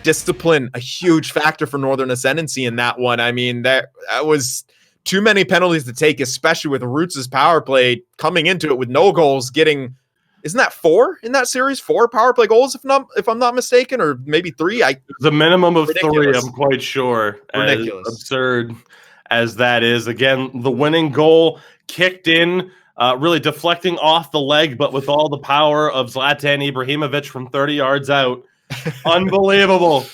discipline, a huge factor for Northern Ascendancy in that one. I mean, that was too many penalties to take, especially with Roots' power play coming into it with no goals, getting... Isn't that 4 in that series? 4 power play goals, if I'm not mistaken, or maybe 3. The minimum of ridiculous. 3, I'm quite sure. Ridiculous. As absurd as that is. Again, the winning goal kicked in, really deflecting off the leg, but with all the power of Zlatan Ibrahimovic from 30 yards out. Unbelievable.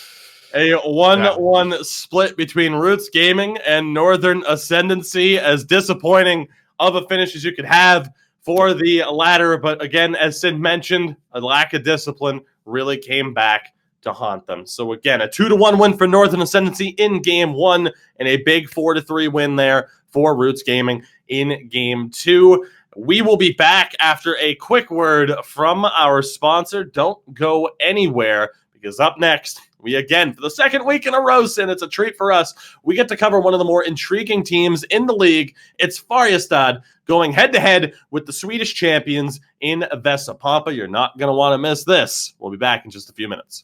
A 1-1 split between Roots Gaming and Northern Ascendancy, as disappointing of a finish as you could have for the latter. But again, as Sid mentioned, a lack of discipline really came back to haunt them. So again, a 2-1 win for Northern Ascendancy in game 1, and a big 4-3 win there for Roots Gaming in game 2. We will be back after a quick word from our sponsor. Don't go anywhere, because up next, we again, for the second week in a row, and it's a treat for us, we get to cover one of the more intriguing teams in the league. It's Färjestad going head-to-head with the Swedish champions in Vesa Pompa. You're not going to want to miss this. We'll be back in just a few minutes.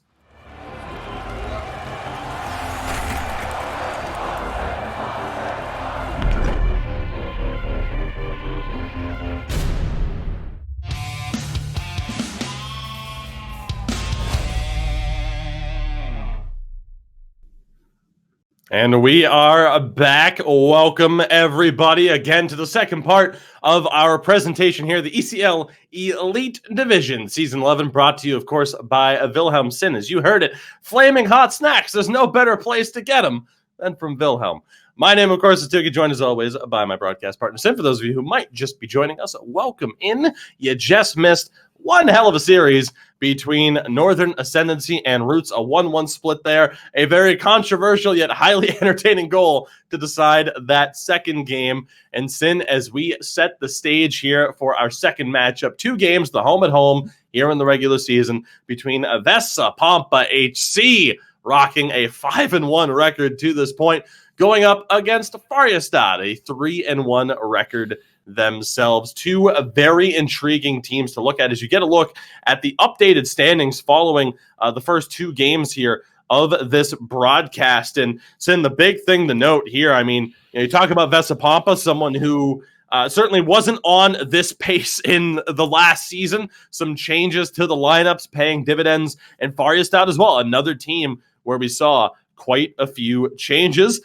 And we are back. Welcome, everybody, again to the second part of our presentation here, the ECL Elite Division, Season 11, brought to you, of course, by Wilhelm Sin. As you heard it, flaming hot snacks. There's no better place to get them than from Wilhelm. My name, of course, is Tuki, joined as always by my broadcast partner, Sin. For those of you who might just be joining us, welcome in. You just missed one hell of a series between Northern Ascendancy and Roots, a 1-1 split there. A very controversial yet highly entertaining goal to decide that second game. And Sin, as we set the stage here for our second matchup, 2 games, the home and home here in the regular season between Vesa Pompa HC, rocking a 5-1 record to this point, going up against Färjestad, a 3-1 record themselves. 2 very intriguing teams to look at as you get a look at the updated standings following the first 2 games here of this broadcast. And Sin, the big thing to note here, I mean, you talk about Vesa Pompa, someone who certainly wasn't on this pace in the last season. Some changes to the lineups paying dividends, and Färjestad as well, another team where we saw quite a few changes.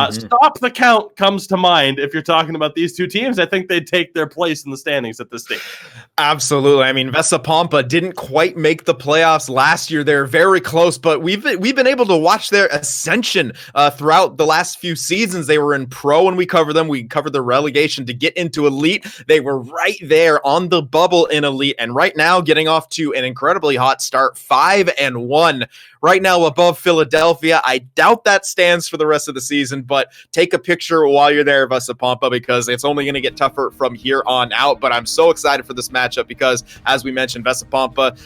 Stop the count comes to mind if you're talking about these 2 teams. I think they'd take their place in the standings at this stage. Absolutely. I mean, Vesa Pompa didn't quite make the playoffs last year. They're very close, but we've been able to watch their ascension throughout the last few seasons. They were in pro when we covered them. We covered the relegation to get into Elite. They were right there on the bubble in Elite, and right now getting off to an incredibly hot start, 5-1. Right now above Philadelphia. I doubt that stands for the rest of the season, but take a picture while you're there, Vesa Pompa, because it's only going to get tougher from here on out. But I'm so excited for this matchup because, as we mentioned, Vesa Pompa,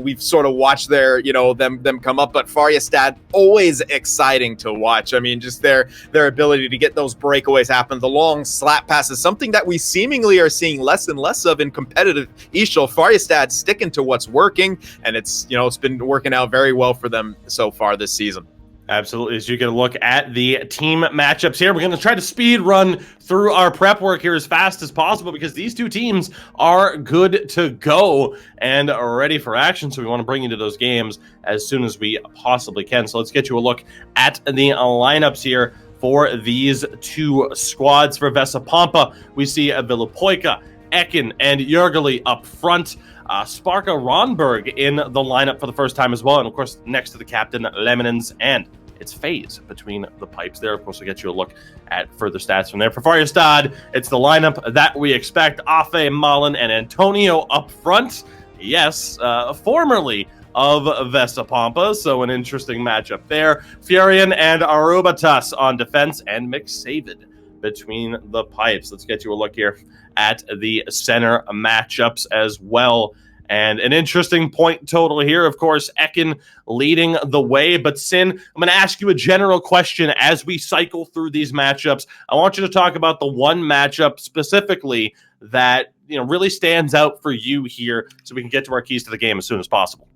we've sort of watched their, them come up, but Färjestad, always exciting to watch. I mean, just their ability to get those breakaways happen, the long slap passes, something that we seemingly are seeing less and less of in competitive EASHL. Färjestad sticking to what's working, and it's been working out very well for them so far this season. Absolutely. As you get a look at the team matchups here, we're going to try to speed run through our prep work here as fast as possible because these 2 teams are good to go and are ready for action. So we want to bring you to those games as soon as we possibly can. So let's get you a look at the lineups here for these 2 squads. For Vesa Pompa, we see Vesa, Ekin, and Jörgeli up front. Sparka Ronberg in the lineup for the first time as well. And, of course, next to the captain, Lemonins, and it's phase between the pipes there. Of course, we'll get you a look at further stats from there. For Färjestad, it's the lineup that we expect. Afe, Malin, and Antonio up front. Yes, formerly of Vesa Pompa, so an interesting matchup there. Furion and Arubatas on defense, and McSavid between the pipes. Let's get you a look here at the center matchups as well. And an interesting point total here, of course, Ekin leading the way. But Sin, I'm going to ask you a general question as we cycle through these matchups. I want you to talk about the one matchup specifically that really stands out for you here so we can get to our keys to the game as soon as possible.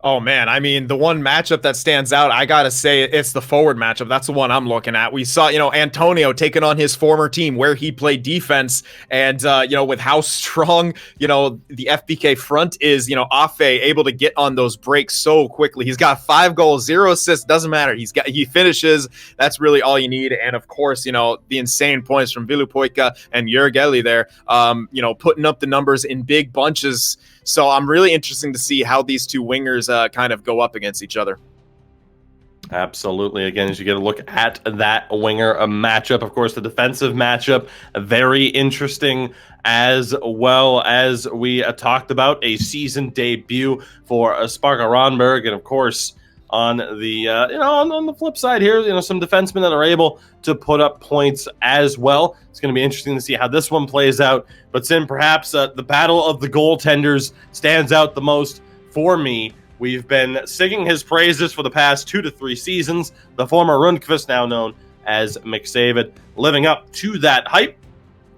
Oh, man. I mean, the one matchup that stands out, I got to say, it's the forward matchup. That's the one I'm looking at. We saw, Antonio taking on his former team where he played defense. And, with how strong, the FBK front is, Afe able to get on those breaks so quickly. He's got 5 goals, 0 assists. Doesn't matter. He finishes. That's really all you need. And, of course, the insane points from Vesa and Jörgeli there, putting up the numbers in big bunches. So I'm really interested to see how these 2 wingers kind of go up against each other. Absolutely. Again, as you get a look at that winger matchup, of course, the defensive matchup, very interesting as well. As we talked about, a season debut for Sparka Ronberg, and of course, on the on the flip side here, some defensemen that are able to put up points as well. It's going to be interesting to see how this one plays out. But Sin, perhaps the battle of the goaltenders stands out the most for me. We've been singing his praises for the past 2 to 3 seasons. The former Rundqvist, now known as McSavid, living up to that hype.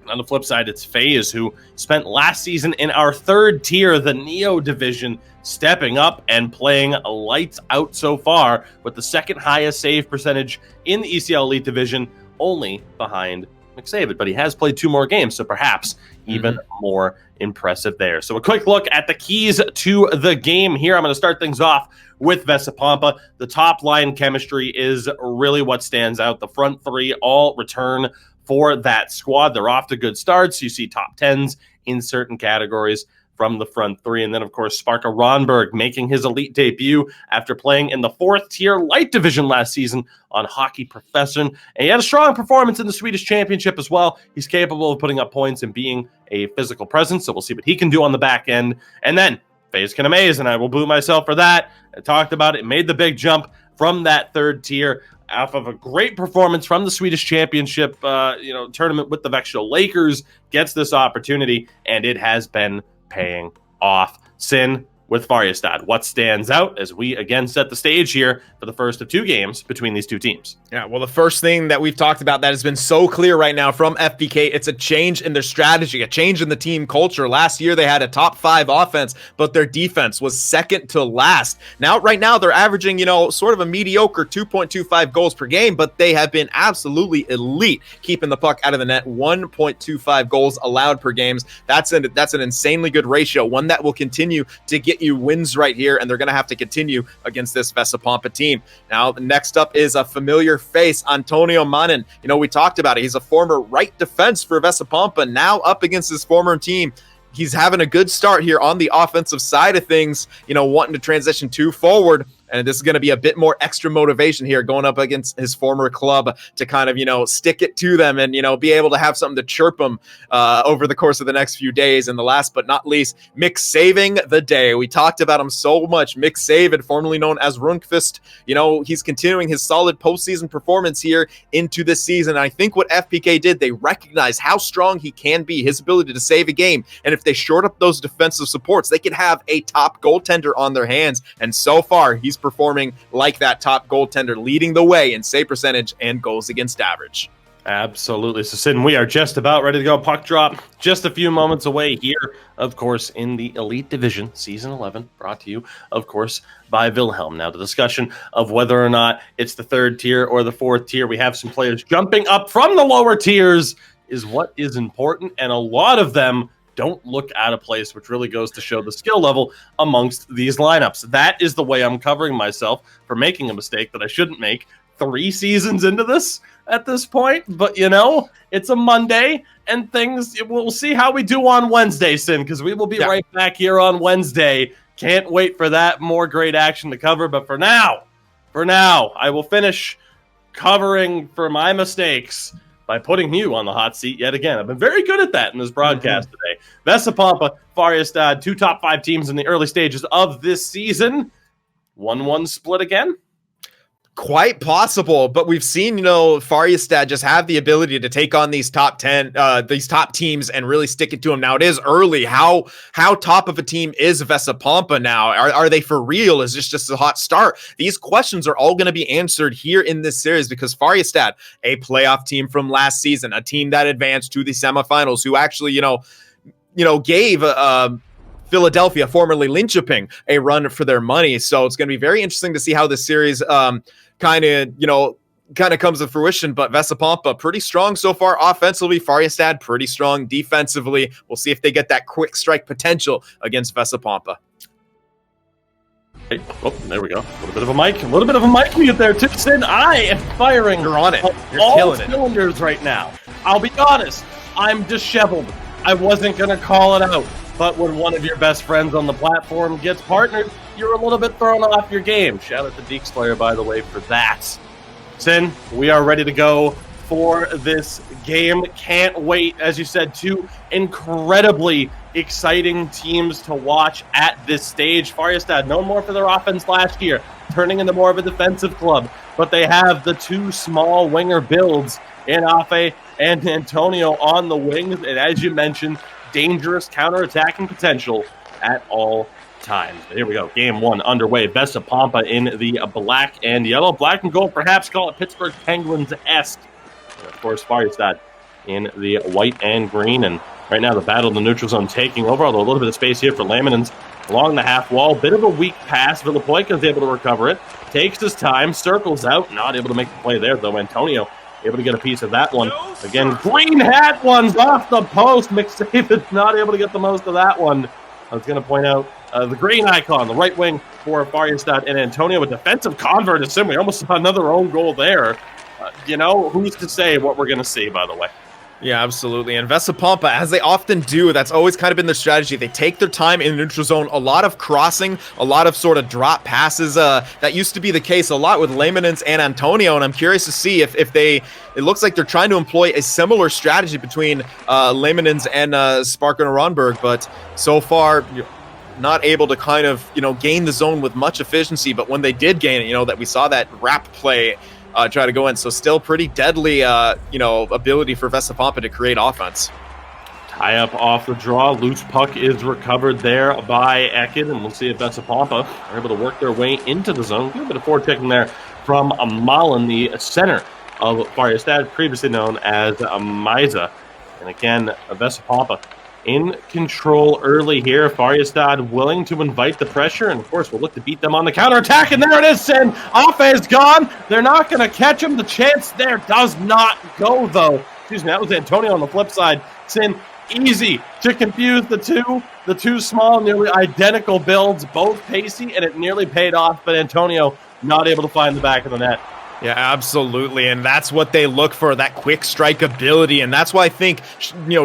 On the flip side, it's FaZe, who spent last season in our 3rd tier, the Neo division, stepping up and playing lights out so far with the 2nd highest save percentage in the ECL Elite division, only behind McSavid. But he has played 2 more games, so perhaps even more impressive there. So a quick look at the keys to the game here. I'm going to start things off with Vesa Pompa. The top line chemistry is really what stands out. The front 3 all return for that squad. They're off to good starts. You see top 10s in certain categories from the front three. And then, of course, Sparka Ronberg making his elite debut after playing in the 4th tier light division last season on Hockey Profession. And he had a strong performance in the Swedish Championship as well. He's capable of putting up points and being a physical presence, so we'll see what he can do on the back end. And then FaZe can amaze, and I will boo myself for that. I talked about it, made the big jump from that 3rd tier off of a great performance from the Swedish Championship tournament with the EASHL Lakers, gets this opportunity, and it has been paying off. Sin, with Färjestad, what stands out as we again set the stage here for the first of 2 games between these 2 teams? Yeah, well, the first thing that we've talked about that has been so clear right now from FPK, it's a change in their strategy, a change in the team culture. Last year, they had a top 5 offense, but their defense was second to last. Right now, they're averaging, sort of a mediocre 2.25 goals per game, but they have been absolutely elite, keeping the puck out of the net, 1.25 goals allowed per games. That's an insanely good ratio, one that will continue to get you wins right here, and they're going to have to continue against this Vesa Pompa team. Now, next up is a familiar face, Antonio Manin. We talked about it. He's a former right defense for Vesa Pompa, now up against his former team. He's having a good start here on the offensive side of things, wanting to transition to forward. And this is going to be a bit more extra motivation here going up against his former club to kind of, stick it to them and, be able to have something to chirp him over the course of the next few days. And the last but not least, Mick saving the day. We talked about him so much. Mick Savid, formerly known as Rundqvist, he's continuing his solid postseason performance here into this season. And I think what FPK did, they recognized how strong he can be, his ability to save a game. And if they short up those defensive supports, they could have a top goaltender on their hands. And so far, he's performing like that top goaltender, leading the way in save percentage and goals against average. Absolutely. So, Sid, we are just about ready to go. Puck drop just a few moments away here, of course, in the Elite Division, Season 11, brought to you, of course, by Wilhelm. Now, the discussion of whether or not it's the 3rd tier or the 4th tier, we have some players jumping up from the lower tiers, is what is important, and a lot of them don't look out of place, which really goes to show the skill level amongst these lineups. That is the way I'm covering myself for making a mistake that I shouldn't make 3 seasons into this at this point. But, it's a Monday, and we'll see how we do on Wednesday, Sin, because we will be right back here on Wednesday. Can't wait for that. More great action to cover. But for now, I will finish covering for my mistakes by putting you on the hot seat yet again. I've been very good at that in this broadcast today. Vesa Pompa, Färjestad, 2 top 5 teams in the early stages of this season. 1-1 split again? Quite possible, but we've seen, Färjestad just have the ability to take on these top 10, these top teams and really stick it to them. Now, it is early. How top of a team is Vesa Pompa now? Are they for real? Is this just a hot start? These questions are all going to be answered here in this series because Färjestad, a playoff team from last season, a team that advanced to the semifinals, who actually, gave Philadelphia, formerly Linköping, a run for their money. So it's going to be very interesting to see how this series kind of comes to fruition. But Vesa Pompa pretty strong so far offensively. Färjestad pretty strong defensively. We'll see if they get that quick strike potential against Vesa Pompa. Hey, there we go. A little bit of a mic mute there too. Sin, I am firing. You're on it. You're all killing it. Cylinders right now. I'll be honest. I'm disheveled. I wasn't gonna call it out. But when one of your best friends on the platform gets partnered, you're a little bit thrown off your game. Shout out to Deke Slayer, by the way, for that. Sin, we are ready to go for this game. Can't wait. As you said, 2 incredibly exciting teams to watch at this stage. Färjestad, known more for their offense last year, turning into more of a defensive club. But they have the 2 small winger builds in Afe and Antonio on the wings. And as you mentioned, dangerous counterattacking potential at all times. Here we go. Game 1 underway. Vesa Pompa in the black and yellow. Black and gold, perhaps call it Pittsburgh Penguins-esque. And of course, Färjestad in the white and green. And right now, the battle in the neutral zone taking over, although a little bit of space here for Laminens along the half wall. Bit of a weak pass. Villapoika is able to recover it. Takes his time. Circles out. Not able to make the play there, though. Antonio able to get a piece of that one. Again, green hat one's off the post. McSavid's not able to get the most of that one. I was going to point out the green icon, the right wing for Färjestad, and Antonio, a defensive convert assembly. Almost saw another own goal there. Who's to say what we're going to see, by the way? Yeah, absolutely. And Vesa Pompa, as they often do, that's always kind of been their strategy. They take their time in the neutral zone, a lot of crossing, a lot of sort of drop passes. That used to be the case a lot with Leemanens and Antonio, and I'm curious to see if it looks like they're trying to employ a similar strategy between Leemanens and Sparken Ronberg, but so far, not able to kind of, gain the zone with much efficiency. But when they did gain it, that we saw that wrap play try to go in. So still pretty deadly, ability for Vesa Pompa to create offense. Tie up off the draw. Loose puck is recovered there by Ekin, and we'll see if Vesa Pompa are able to work their way into the zone. A little bit of forechecking there from Malin, the center of Färjestad, previously known as Misa. And again, Vesa Pompa in control early here. Färjestad willing to invite the pressure, and of course we'll look to beat them on the counterattack. And there it is, Sin. Afe is gone. They're not going to catch him. The chance there does not go, though. Excuse me, that was Antonio on the flip side. Sin, easy to confuse the two small, nearly identical builds, both pacey, and it nearly paid off, but Antonio not able to find the back of the net. Yeah, absolutely, and that's what they look for, that quick strike ability, and that's why I think,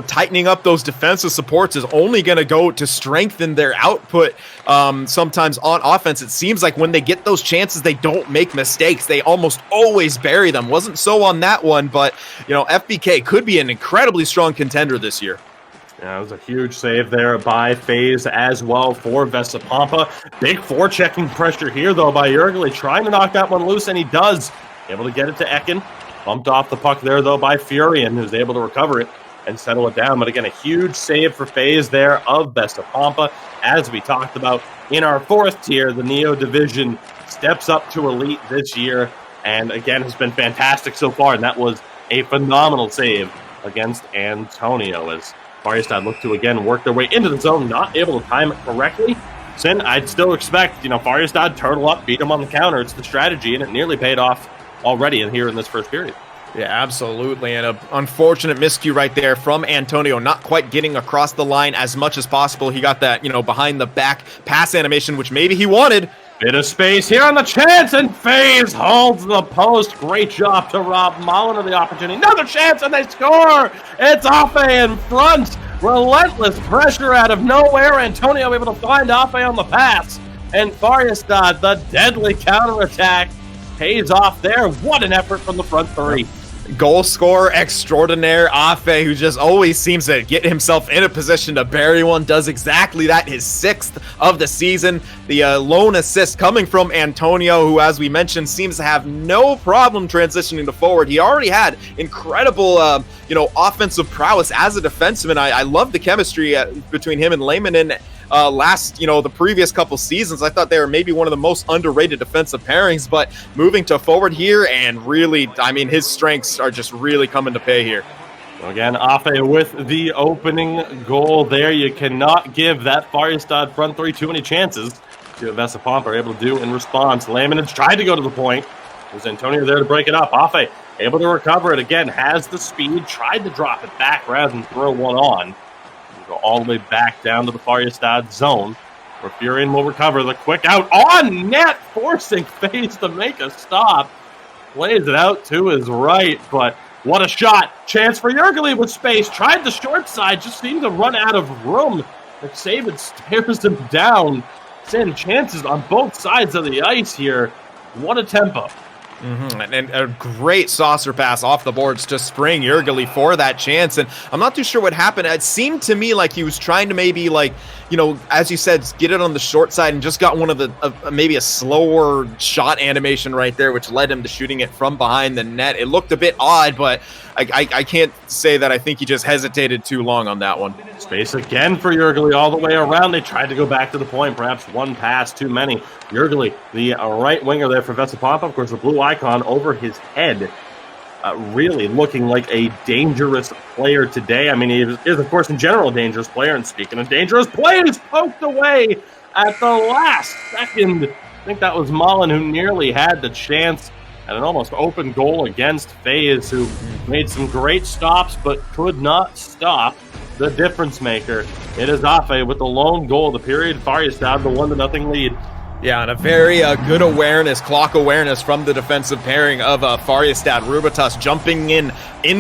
tightening up those defensive supports is only going to go to strengthen their output. Sometimes on offense, it seems like when they get those chances, they don't make mistakes. They almost always bury them. Wasn't so on that one, but, FBK could be an incredibly strong contender this year. Yeah, it was a huge save there by FaZe as well for Vesa Pompa. Big forechecking pressure here, though, by Jurgeli, trying to knock that one loose, and he does. Able to get it to Ekin. Bumped off the puck there, though, by Furion, who's able to recover it and settle it down. But again, a huge save for FaZe there of Vesa Pompa. As we talked about in our fourth tier, the Neo Division steps up to Elite this year, and again has been fantastic so far. And that was a phenomenal save against Antonio, as Färjestad look to again work their way into the zone, not able to time it correctly. Sin, I'd still expect, Färjestad turtle up, beat them on the counter. It's the strategy, and it nearly paid off already here in this first period. Yeah, absolutely. And an unfortunate miscue right there from Antonio, not quite getting across the line as much as possible. He got that, behind the back pass animation, which maybe he wanted. Bit of space here on the chance, and FaZe holds the post. Great job to rob Malin of the opportunity. Another chance, and they score! It's Afe in front. Relentless pressure out of nowhere. Antonio able to find Afe on the pass. And Färjestad, the deadly counterattack, pays off there. What an effort from the front three. Goal scorer extraordinaire Afe, who just always seems to get himself in a position to bury one, does exactly that, his 6th of the season. The lone assist coming from Antonio, who, as we mentioned, seems to have no problem transitioning to forward. He already had incredible, offensive prowess as a defenseman. I love the chemistry between him and Leeman. The previous couple seasons, I thought they were maybe one of the most underrated defensive pairings, but moving to forward here, and really, his strengths are just really coming to pay here. So again, Afe with the opening goal there. You cannot give that Färjestad front three too many chances. See what Vesa Pompa are able to do in response. Leemanens tried to go to the point. There's Antonio there to break it up. Afe able to recover it again, has the speed, tried to drop it back rather than throw one on. Go all the way back down to the Färjestad zone, where Furion will recover the quick out on net, forcing FaZe to make a stop. Plays it out to his right, but what a shot. Chance for Jurgeli with space. Tried the short side, just seemed to run out of room. McSavid stares him down. Sin, chances on both sides of the ice here. What a tempo. And a great saucer pass off the boards to spring Jurgeli for that chance. And I'm not too sure what happened. It seemed to me like he was trying to maybe, as you said, get it on the short side and just got one of the maybe a slower shot animation right there, which led him to shooting it from behind the net. It looked a bit odd, but I can't say that I think he just hesitated too long on that one. Space again for Jurgeli all the way around. They tried to go back to the point, perhaps one pass too many. Jurgeli, the right winger there for Vesa Pompa, of course, the blue icon over his head, really looking like a dangerous player today. He is, of course, in general, a dangerous player. And speaking of dangerous plays, poked away at the last second. I think that was Malin who nearly had the chance at an almost open goal against FaZe, who made some great stops but could not stop the difference maker. It is Afe with the lone goal of the period. Färjestad, the 1-0 lead. Yeah, and a very good awareness, clock awareness from the defensive pairing of Färjestad. Rubitas jumping in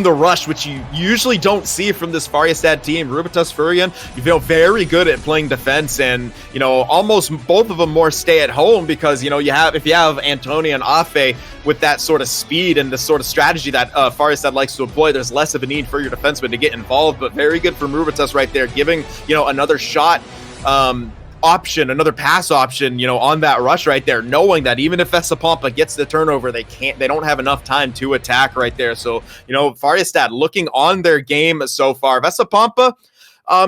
the rush, which you usually don't see from this Färjestad team. Rubitas, Furian, you feel very good at playing defense, and almost both of them more stay at home because if you have Antonio and Afe with that sort of speed and the sort of strategy that Färjestad likes to employ, there's less of a need for your defenseman to get involved. But very good from Rubitas right there, giving another shot option, another pass option, on that rush right there, knowing that even if Vesa Pompa gets the turnover, they don't have enough time to attack right there. So, Färjestad looking on their game so far. Vesa Pompa,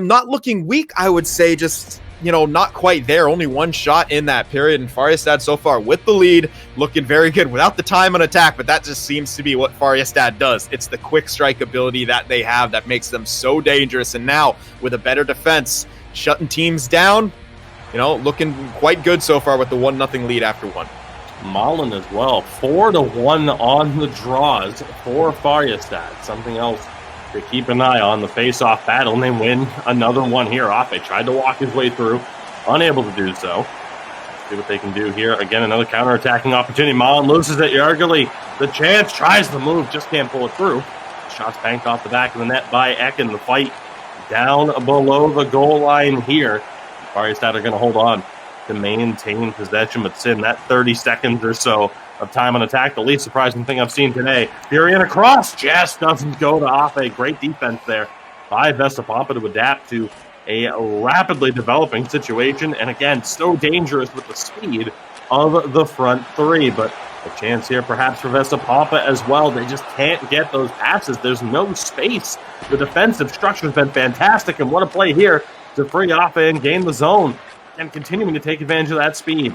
not looking weak, I would say, just, not quite there. Only one shot in that period, and Färjestad so far with the lead, looking very good without the time on attack, but that just seems to be what Färjestad does. It's the quick strike ability that they have that makes them so dangerous, and now with a better defense, shutting teams down, looking quite good so far with the 1-0 lead after one. Malin as well, 4-1 on the draws for Färjestad. Something else to keep an eye on, the face-off battle, and they win another one here. Afe tried to walk his way through, unable to do so. Let's see what they can do here. Again, another counter-attacking opportunity. Malin loses it. Yargeli, the chance, tries the move, just can't pull it through. Shots banked off the back of the net by Ekin. The fight down below the goal line here. Färjestad are going to hold on to maintain possession, but Sim, that 30 seconds or so of time on attack, the least surprising thing I've seen today. Furian across, just doesn't go to Afe. Great defense there by Vesa Pompa to adapt to a rapidly developing situation, and again, so dangerous with the speed of the front three. But a chance here perhaps for Vesa Pompa as well. They just can't get those passes. There's no space. The defensive structure has been fantastic, and what a play here to free Afe and gain the zone, and continuing to take advantage of that speed.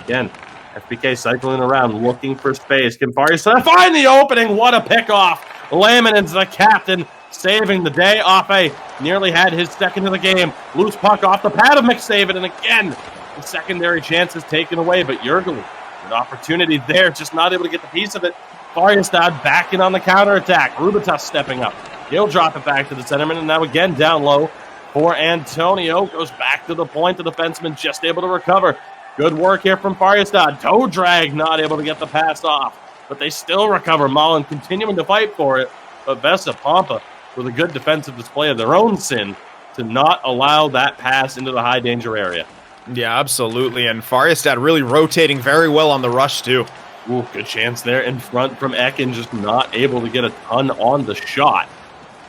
Again, FPK cycling around, looking for space. Can Färjestad find the opening? What a pickoff. Laminen's the captain, saving the day. Afe nearly had his second of the game. Loose puck off the pad of McSaven, and again, the secondary chance is taken away, but Jurgeli, an opportunity there, just not able to get the piece of it. Färjestad backing on the counterattack. Rubitas stepping up. He'll drop it back to the centerman, and now again down low for Antonio. Goes back to the point. The defenseman just able to recover. Good work here from Färjestad. Toe drag, not able to get the pass off, but they still recover. Malin continuing to fight for it, but Vesa Pompa with a good defensive display of their own sin to not allow that pass into the high danger area. Yeah, absolutely. And Färjestad really rotating very well on the rush too. Ooh, good chance there in front from Ekin, just not able to get a ton on the shot.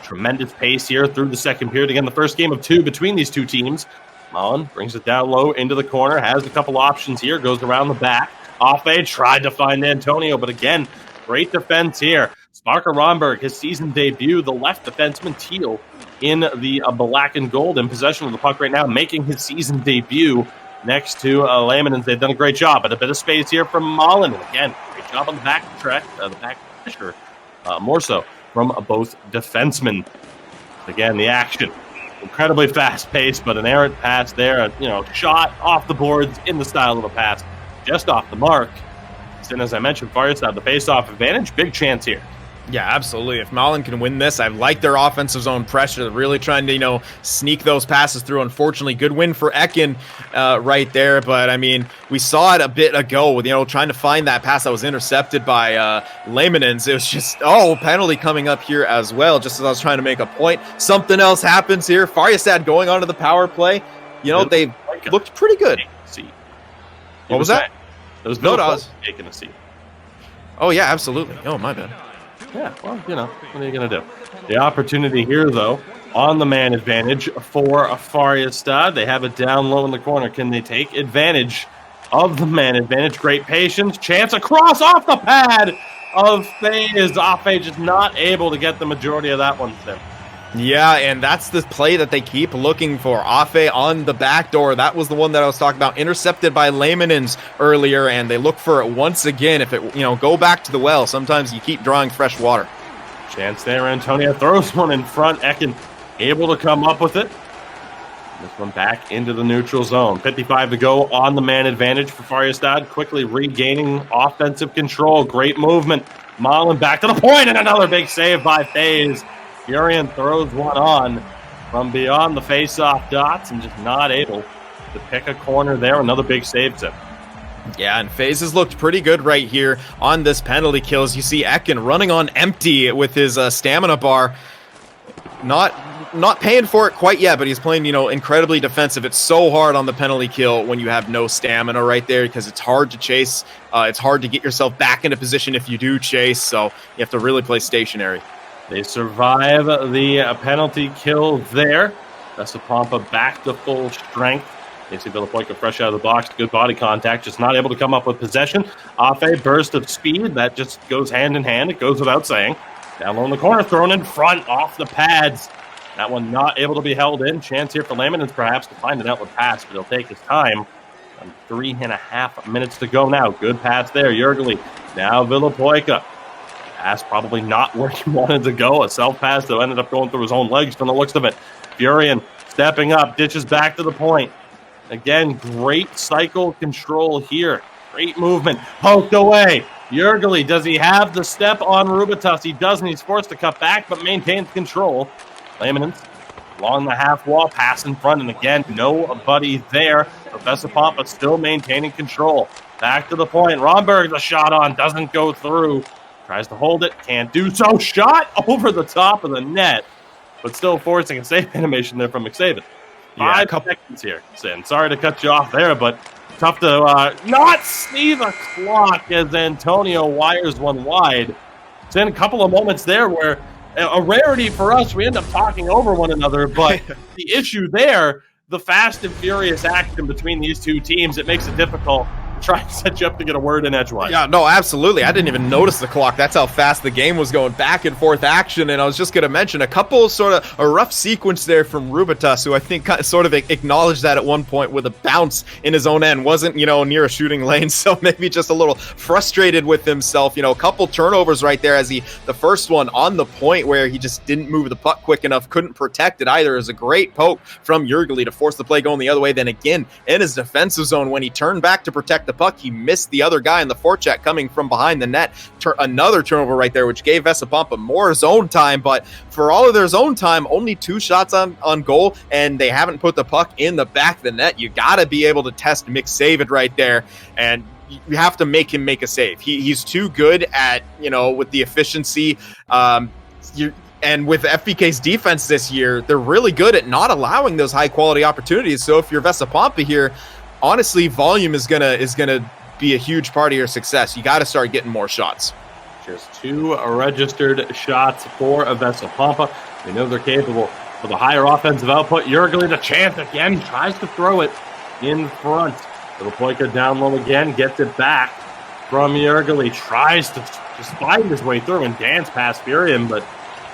Tremendous pace here through the second period. Again, the first game of two between these two teams. Malin brings it down low into the corner, has a couple options here, goes around the back. Afe tried to find Antonio, but again, great defense here. Sparker Romberg, his season debut, the left defenseman Teal in the black and gold, in possession of the puck right now, making his season debut next to Laminens. They've done a great job, but a bit of space here from Malin. Again, great job on the back track, the back pressure, more so from both defensemen. Again, the action, incredibly fast-paced, but an errant pass there. Shot off the boards in the style of a pass, just off the mark. And as I mentioned, Färjestad, the face-off advantage, big chance here. Yeah, absolutely. If Malin can win this, I like their offensive zone pressure. They're really trying to, sneak those passes through. Unfortunately, good win for Ekin right there. But, I mean, we saw it a bit ago with, trying to find that pass that was intercepted by Laminens. It was just, penalty coming up here as well, just as I was trying to make a point. Something else happens here. Färjestad going onto the power play. They looked pretty good. What was that? It was Villas taking a seat. Oh, yeah, absolutely. Oh, my bad. Yeah, well, what are you going to do? The opportunity here, though, on the man advantage for Färjestad. They have it down low in the corner. Can they take advantage of the man advantage? Great patience. Chance across off the pad of Färjestad. Afe just not able to get the majority of that one. Yeah, and that's the play that they keep looking for. Afe on the back door. That was the one that I was talking about. Intercepted by Laminens earlier, and they look for it once again. If it, go back to the well. Sometimes you keep drawing fresh water. Chance there. Antonio throws one in front. Ekin able to come up with it. This one back into the neutral zone. 55 to go on the man advantage for Färjestad. Quickly regaining offensive control. Great movement. Malin back to the point, and another big save by FaZe. Furian throws one on from beyond the face-off dots and just not able to pick a corner there. Another big save tip. Yeah, and FaZe has looked pretty good right here on this penalty kill. As you see Ekin running on empty with his stamina bar. Not paying for it quite yet, but he's playing, incredibly defensive. It's so hard on the penalty kill when you have no stamina right there because it's hard to chase. It's hard to get yourself back into position if you do chase, so you have to really play stationary. They survive the penalty kill there. Vesa Pompa back to full strength. Casey Villapoica fresh out of the box, good body contact, just not able to come up with possession. Off a burst of speed, that just goes hand in hand. It goes without saying. Down low in the corner, thrown in front, off the pads. That one not able to be held in. Chance here for Laminens perhaps to find an outlet pass, but he'll take his time. 3.5 minutes to go now. Good pass there, Jurgeli. Now Villapoica. Pass probably not where he wanted to go. A self-pass that ended up going through his own legs from the looks of it. Furion stepping up, dishes back to the point. Again, great cycle control here. Great movement. Poked away. Jurgeli, does he have the step on Rubitus? He doesn't. He's forced to cut back, but maintains control. Laminens along the half wall, pass in front, and again, nobody there. But Vesa Pompa still maintaining control. Back to the point. Romberg, the shot on, doesn't go through. Tries to hold it, can't do so. Shot over the top of the net, but still forcing a save animation there from McSaven. 5 seconds here, Sin. Sorry to cut you off there, but tough to not see the clock as Antonio wires one wide. Sin, a couple of moments there where a rarity for us, we end up talking over one another, but the issue there, the fast and furious action between these two teams, it makes it difficult to try and set you up to get a word in edgewise. Yeah, no, absolutely. I didn't even notice the clock. That's how fast the game was going, back and forth action. And I was just going to mention a couple sort of a rough sequence there from Rubitus, who I think sort of acknowledged that at one point with a bounce in his own end. Wasn't, near a shooting lane, so maybe just a little frustrated with himself. A couple turnovers right there as the first one on the point where he just didn't move the puck quick enough, couldn't protect it either. It was a great poke from Jurgeli to force the play going the other way. Then again, in his defensive zone, when he turned back to protect the puck, he missed the other guy in the forecheck coming from behind the net. Another turnover right there, which gave Vesa Pompa more zone time, but for all of their zone time, only 2 shots on goal, and they haven't put the puck in the back of the net. You got to be able to test McSaven right there, and you have to make him make a save. He's too good at, with the efficiency, and with FBK's defense this year, they're really good at not allowing those high-quality opportunities. So if you're Vesa Pompa here, honestly, volume is gonna be a huge part of your success. You got to start getting more shots. Just 2 registered shots for Vesa Pompa. They know they're capable of a higher offensive output. Jurgeli, the chance again, tries to throw it in front. Villapoica down low again, gets it back from Jurgeli. Tries to just find his way through and dance past Furion, but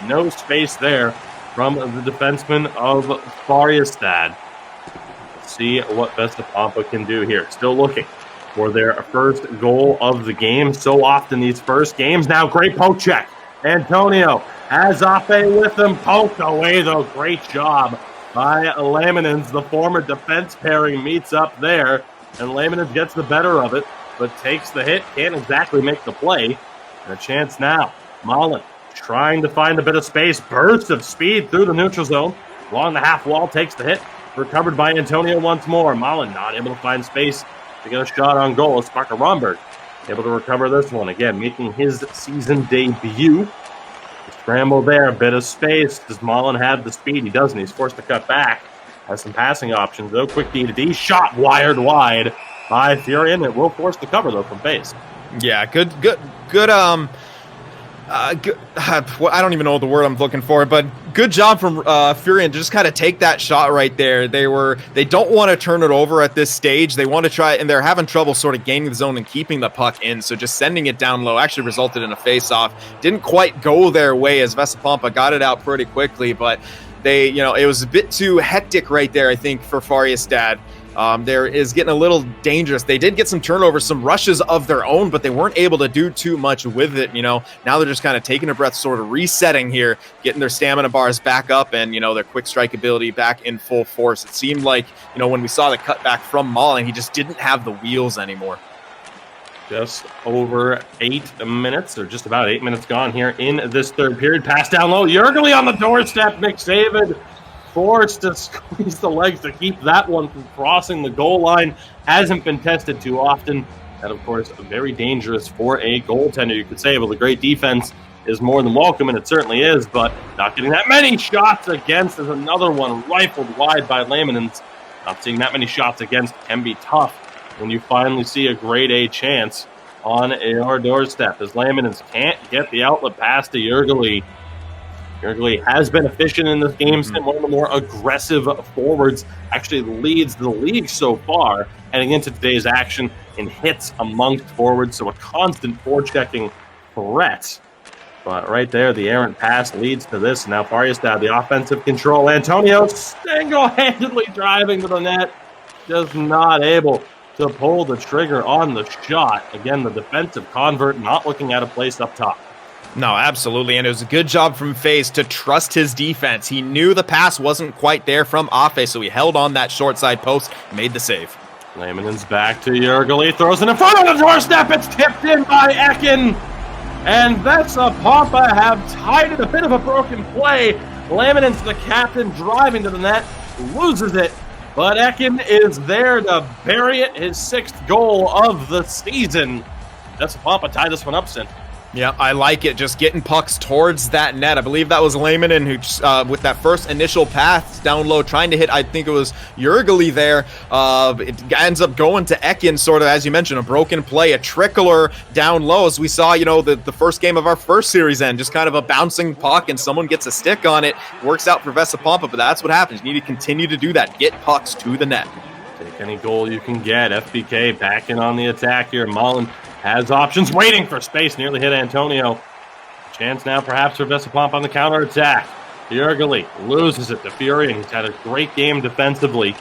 no space there from the defenseman of Färjestad. See what Vesa Pompa can do here. Still looking for their first goal of the game. So often these first games. Now great poke check. Antonio has Afe with him. Poked away though. Great job by Laminens. The former defense pairing meets up there. And Laminens gets the better of it, but takes the hit. Can't exactly make the play. And a chance now. Mullen trying to find a bit of space. Burst of speed through the neutral zone. Along the half wall. Takes the hit. Recovered by Antonio once more. Mullen not able to find space to get a shot on goal. It's Parker Romberg able to recover this one. Again, making his season debut. Scramble there, a bit of space. Does Mullen have the speed? He doesn't. He's forced to cut back. Has some passing options, though. Quick D-to-D. Shot wired wide by Furion. It will force the cover, though, from base. Yeah, good, I don't even know the word I'm looking for, but good job from Furion to just kind of take that shot right there. They don't want to turn it over at this stage. They want to try, and they're having trouble sort of gaining the zone and keeping the puck in. So just sending it down low actually resulted in a face-off. Didn't quite go their way as Vesa Pompa got it out pretty quickly, but it was a bit too hectic right there, I think, for Färjestad. There is getting a little dangerous. They did get some turnovers, some rushes of their own, but they weren't able to do too much with it. Now they're just kind of taking a breath, sort of resetting here, getting their stamina bars back up and, their quick strike ability back in full force. It seemed like, when we saw the cutback from Mullen, he just didn't have the wheels anymore. Just over 8 minutes, or just about 8 minutes gone here in this third period. Pass down low. Jurgeli on the doorstep. McSaven forced to squeeze the legs to keep that one from crossing the goal line. Hasn't been tested too often. And, of course, very dangerous for a goaltender, you could say. Well, the great defense is more than welcome, and it certainly is, but not getting that many shots against is another one rifled wide by Laminens. Not seeing that many shots against can be tough when you finally see a grade A chance on your doorstep, as Laminens can't get the outlet pass to GOALIE. GOALIE has been efficient in this game, one of the more aggressive forwards, actually leads the league so far heading into today's action in hits amongst forwards, so a constant forechecking threat. But right there, the errant pass leads to this. Now Färjestad, the offensive control. Antonio single-handedly driving to the net, just not able to pull the trigger on the shot. Again, the defensive convert not looking out of place up top. No, absolutely, and it was a good job from FaZe to trust his defense. He knew the pass wasn't quite there from Afe, so he held on that short side post, made the save. Laminen's back to GOALIE, throws it in front of the doorstep. It's tipped in by Ekin, and Vesa Pompa have tied it. A bit of a broken play. Laminen's the captain, driving to the net, loses it, but Ekin is there to bury it. His 6th goal of the season. Vesa Pompa tied this one up, Sin. Yeah, I like it. Just getting pucks towards that net. I believe that was Laminen who, with that first initial pass down low, trying to hit, I think it was GOALIE there. It ends up going to Ekin, sort of, as you mentioned, a broken play, a trickler down low, as we saw, the first game of our first series end, just kind of a bouncing puck, and someone gets a stick on it. Works out for Vesa Pompa, but that's what happens. You need to continue to do that. Get pucks to the net. Take any goal you can get. FBK back in on the attack here. Mullen has options, waiting for space, nearly hit Antonio. Chance now perhaps for Vesa Pompa on the counter-attack. GOALIE loses it to Fury, and he's had a great game defensively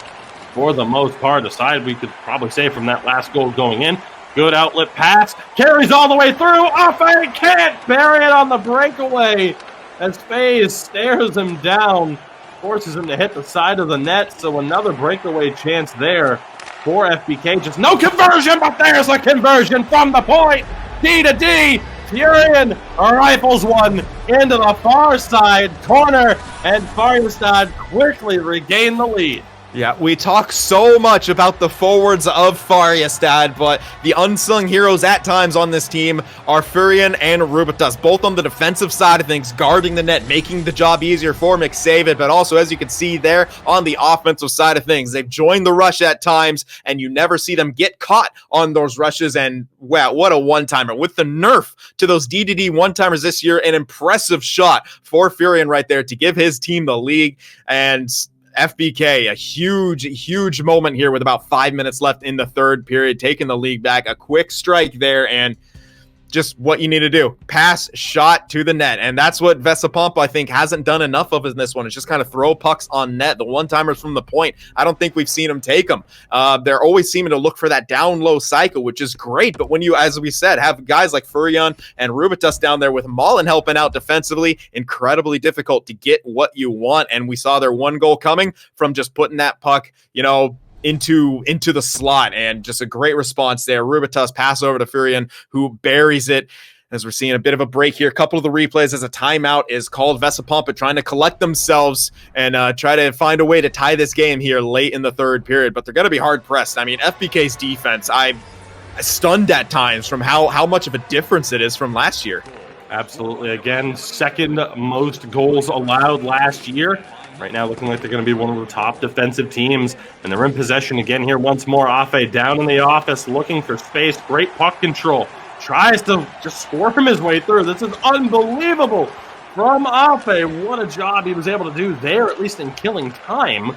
for the most part, aside we could probably say from that last goal going in. Good outlet pass, carries all the way through, Afe can't bury it on the breakaway as FaZe stares him down, forces him to hit the side of the net, so another breakaway chance there for FBK. Just no conversion, but there's a conversion from the point. D to D. Furion rifles one into the far side corner, and Färjestad quickly regain the lead. Yeah, we talk so much about the forwards of Färjestad, but the unsung heroes at times on this team are Furion and Rubitas, both on the defensive side of things, guarding the net, making the job easier for McSavid, but also, as you can see there, on the offensive side of things, they've joined the rush at times, and you never see them get caught on those rushes, and wow, what a one-timer. With the nerf to those D-to-D one-timers this year, an impressive shot for Furion right there to give his team the league, and FBK, a huge moment here with about 5 minutes left in the third period, taking the league back. A quick strike there, and just what you need to do. Pass, shot to the net. And that's what Vesa Pompa, I think, hasn't done enough of in this one. It's just kind of throw pucks on net. The one-timers from the point, I don't think we've seen him take them. They're always seeming to look for that down-low cycle, which is great. But when you, as we said, have guys like Furion and Rubitas down there with Mullen helping out defensively, incredibly difficult to get what you want. And we saw their one goal coming from just putting that puck, into the slot, and just a great response there. Rubitas pass over to Furion, who buries it. As we're seeing a bit of a break here, a couple of the replays as a timeout is called. Vesa Pompa trying to collect themselves and try to find a way to tie this game here late in the third period, but they're going to be hard pressed. I mean, FBK's defense, I'm stunned at times from how much of a difference it is from last year. Absolutely. Again, second most goals allowed last year. Right now looking like they're going to be one of the top defensive teams, and they're in possession again here once more. Afe down in the office looking for space. Great puck control. Tries to just squirm his way through. This is unbelievable from Afe. What a job he was able to do there, at least in killing time.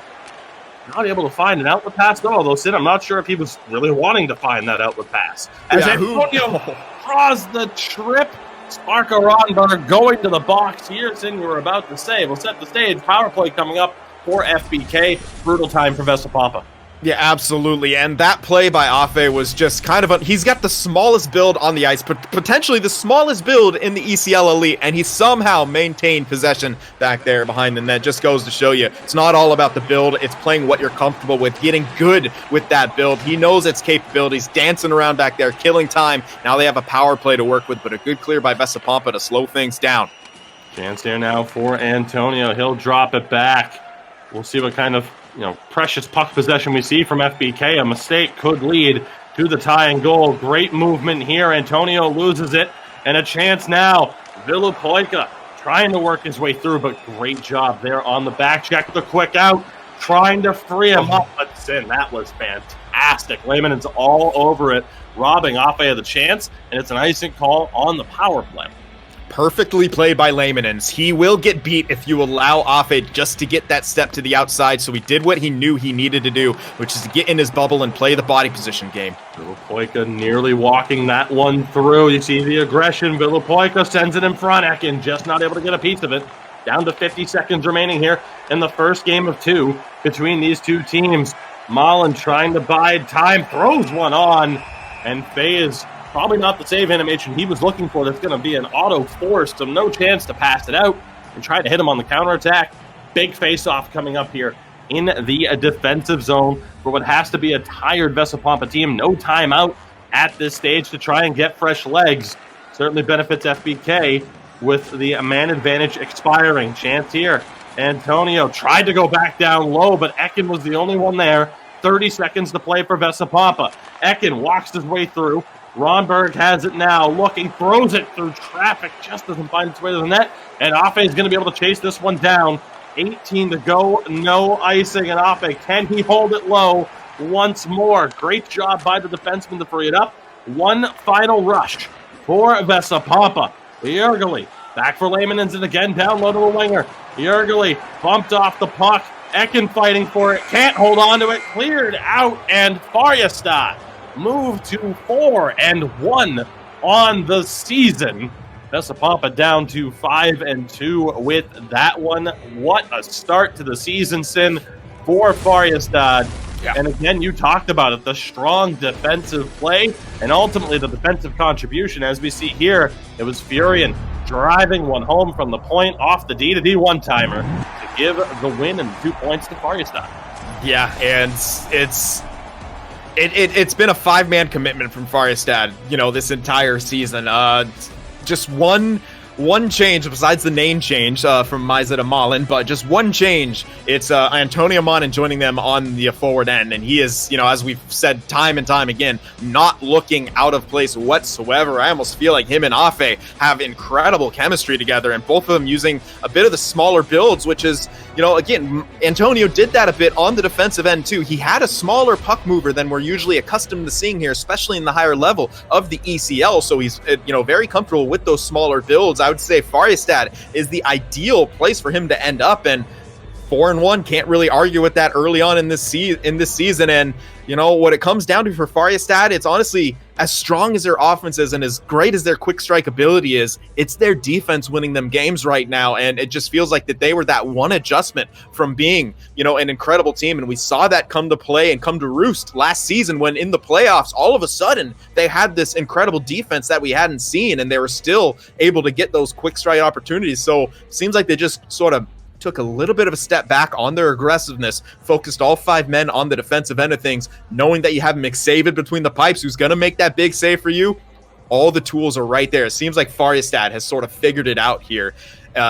Not able to find an outlet pass though, although Sid, I'm not sure if he was really wanting to find that outlet pass. As Antonio draws the trip. Sparka Ronberg going to the box here. Sin, you were about to say, we'll set the stage. Power play coming up for FBK. Brutal time for Vesa Pompa. Yeah, absolutely. And that play by Afe was just kind of he's got the smallest build on the ice, but potentially the smallest build in the ECL Elite, and he somehow maintained possession back there behind the net. Just goes to show you, it's not all about the build. It's playing what you're comfortable with, getting good with that build. He knows its capabilities, dancing around back there, killing time. Now they have a power play to work with, but a good clear by Vesa Pompa to slow things down. Chance here now for Antonio. He'll drop it back. We'll see what kind of precious puck possession we see from FBK. A mistake could lead to the tying goal. Great movement here. Antonio loses it, and a chance now. Vilupoika trying to work his way through, but great job there on the back check. The quick out, trying to free him up, but Sin, that was fantastic. Lehmanen's all over it, robbing Afe of the chance, and it's an icing call on the power play. Perfectly played by Lehmanens. He will get beat if you allow Afe just to get that step to the outside, so he did what he knew he needed to do, which is to get in his bubble and play the body position game. Vilupoika nearly walking that one through. You see the aggression. Vilupoika sends it in front. Ekin just not able to get a piece of it. Down to 50 seconds remaining here in the first game of two between these two teams. Mullen trying to bide time, throws one on, and Faye is probably not the save animation he was looking for. That's going to be an auto force, so no chance to pass it out and try to hit him on the counterattack. Big face-off coming up here in the defensive zone for what has to be a tired Vesa Pompa team. No timeout at this stage to try and get fresh legs. Certainly benefits FBK with the man advantage expiring. Chance here. Antonio tried to go back down low, but Ekin was the only one there. 30 seconds to play for Vesa Pompa. Ekin walks his way through. Ronberg has it now, looking, throws it through traffic, just doesn't find its way to the net, and Afe is going to be able to chase this one down. 18 to go, no icing, and Afe, can he hold it low once more? Great job by the defenseman to free it up. One final rush for Vesa Pompa. Jurgeli back for Lehmanens, and again down low to the winger. Jurgeli bumped off the puck. Ekin fighting for it, can't hold on to it, cleared out, and Färjestad move to 4-1 on the season. Vesa Pompa down to 5-2 with that one. What a start to the season, Sin, for Färjestad. Yeah. And again, you talked about it, the strong defensive play and ultimately the defensive contribution. As we see here, it was Furion driving one home from the point off the D-to-D one-timer to give the win and 2 points to Färjestad. Yeah, and it's been a five-man commitment from Färjestad, this entire season. Just one change besides the name change from Maiza to Mullen, but just one change. It's Antonio Mullen joining them on the forward end, and he is, as we've said time and time again, not looking out of place whatsoever. I almost feel like him and Afe have incredible chemistry together, and both of them using a bit of the smaller builds, which is, again, Antonio did that a bit on the defensive end too. He had a smaller puck mover than we're usually accustomed to seeing here, especially in the higher level of the ECL, so he's, very comfortable with those smaller builds. I would say Färjestad is the ideal place for him to end up, and 4-1, can't really argue with that early on in this season. And what it comes down to for Färjestad, it's honestly, as strong as their offense is and as great as their quick strike ability is, it's their defense winning them games right now. And it just feels like that they were that one adjustment from being, an incredible team. And we saw that come to play and come to roost last season when in the playoffs, all of a sudden they had this incredible defense that we hadn't seen, and they were still able to get those quick strike opportunities. So it seems like they just sort of took a little bit of a step back on their aggressiveness, focused all five men on the defensive end of things, knowing that you have McSavid between the pipes who's going to make that big save for you. All the tools are right there. It seems like Färjestad has sort of figured it out here, in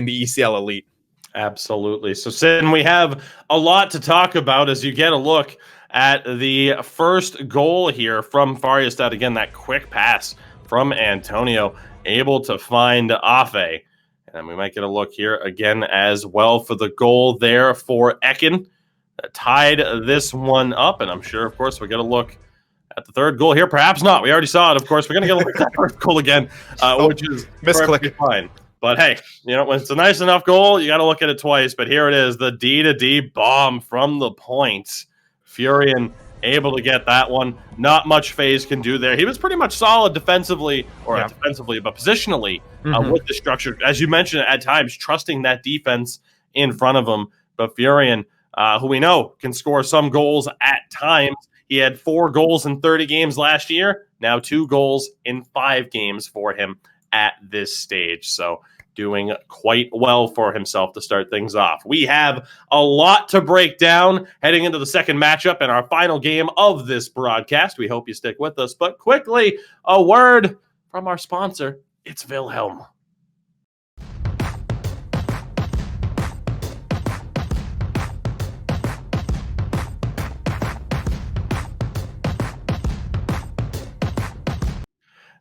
the ECL Elite. Absolutely. So, Sin, we have a lot to talk about as you get a look at the first goal here from Färjestad. Again, that quick pass from Antonio, able to find Afe. And we might get a look here again as well for the goal there for Ekin. Tied this one up, and I'm sure, of course, we're going to look at the third goal here. Perhaps not. We already saw it, of course. We're going to get a look at that first goal again, which is perfectly fine. But hey, when it's a nice enough goal, you got to look at it twice. But here it is, the D-to-D bomb from the point. Furion able to get that one. Not much FaZe can do there. He was pretty much solid defensively, or not defensively, but positionally with the structure. As you mentioned, at times, trusting that defense in front of him. But Furion, who we know can score some goals at times. He had 4 goals in 30 games last year. Now 2 goals in 5 games for him at this stage. So doing quite well for himself to start things off. We have a lot to break down heading into the second matchup and our final game of this broadcast. We hope you stick with us. But quickly, a word from our sponsor. It's Wilhelm.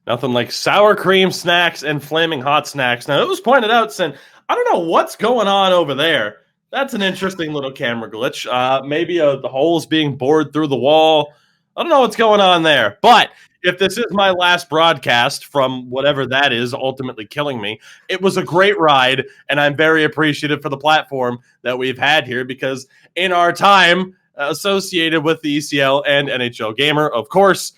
Nothing like sour cream snacks and flaming hot snacks. Now, it was pointed out, saying, I don't know what's going on over there. That's an interesting little camera glitch. Maybe the hole is being bored through the wall. I don't know what's going on there. But if this is my last broadcast from whatever that is ultimately killing me, it was a great ride, and I'm very appreciative for the platform that we've had here, because in our time associated with the ECL and NHL Gamer, of course,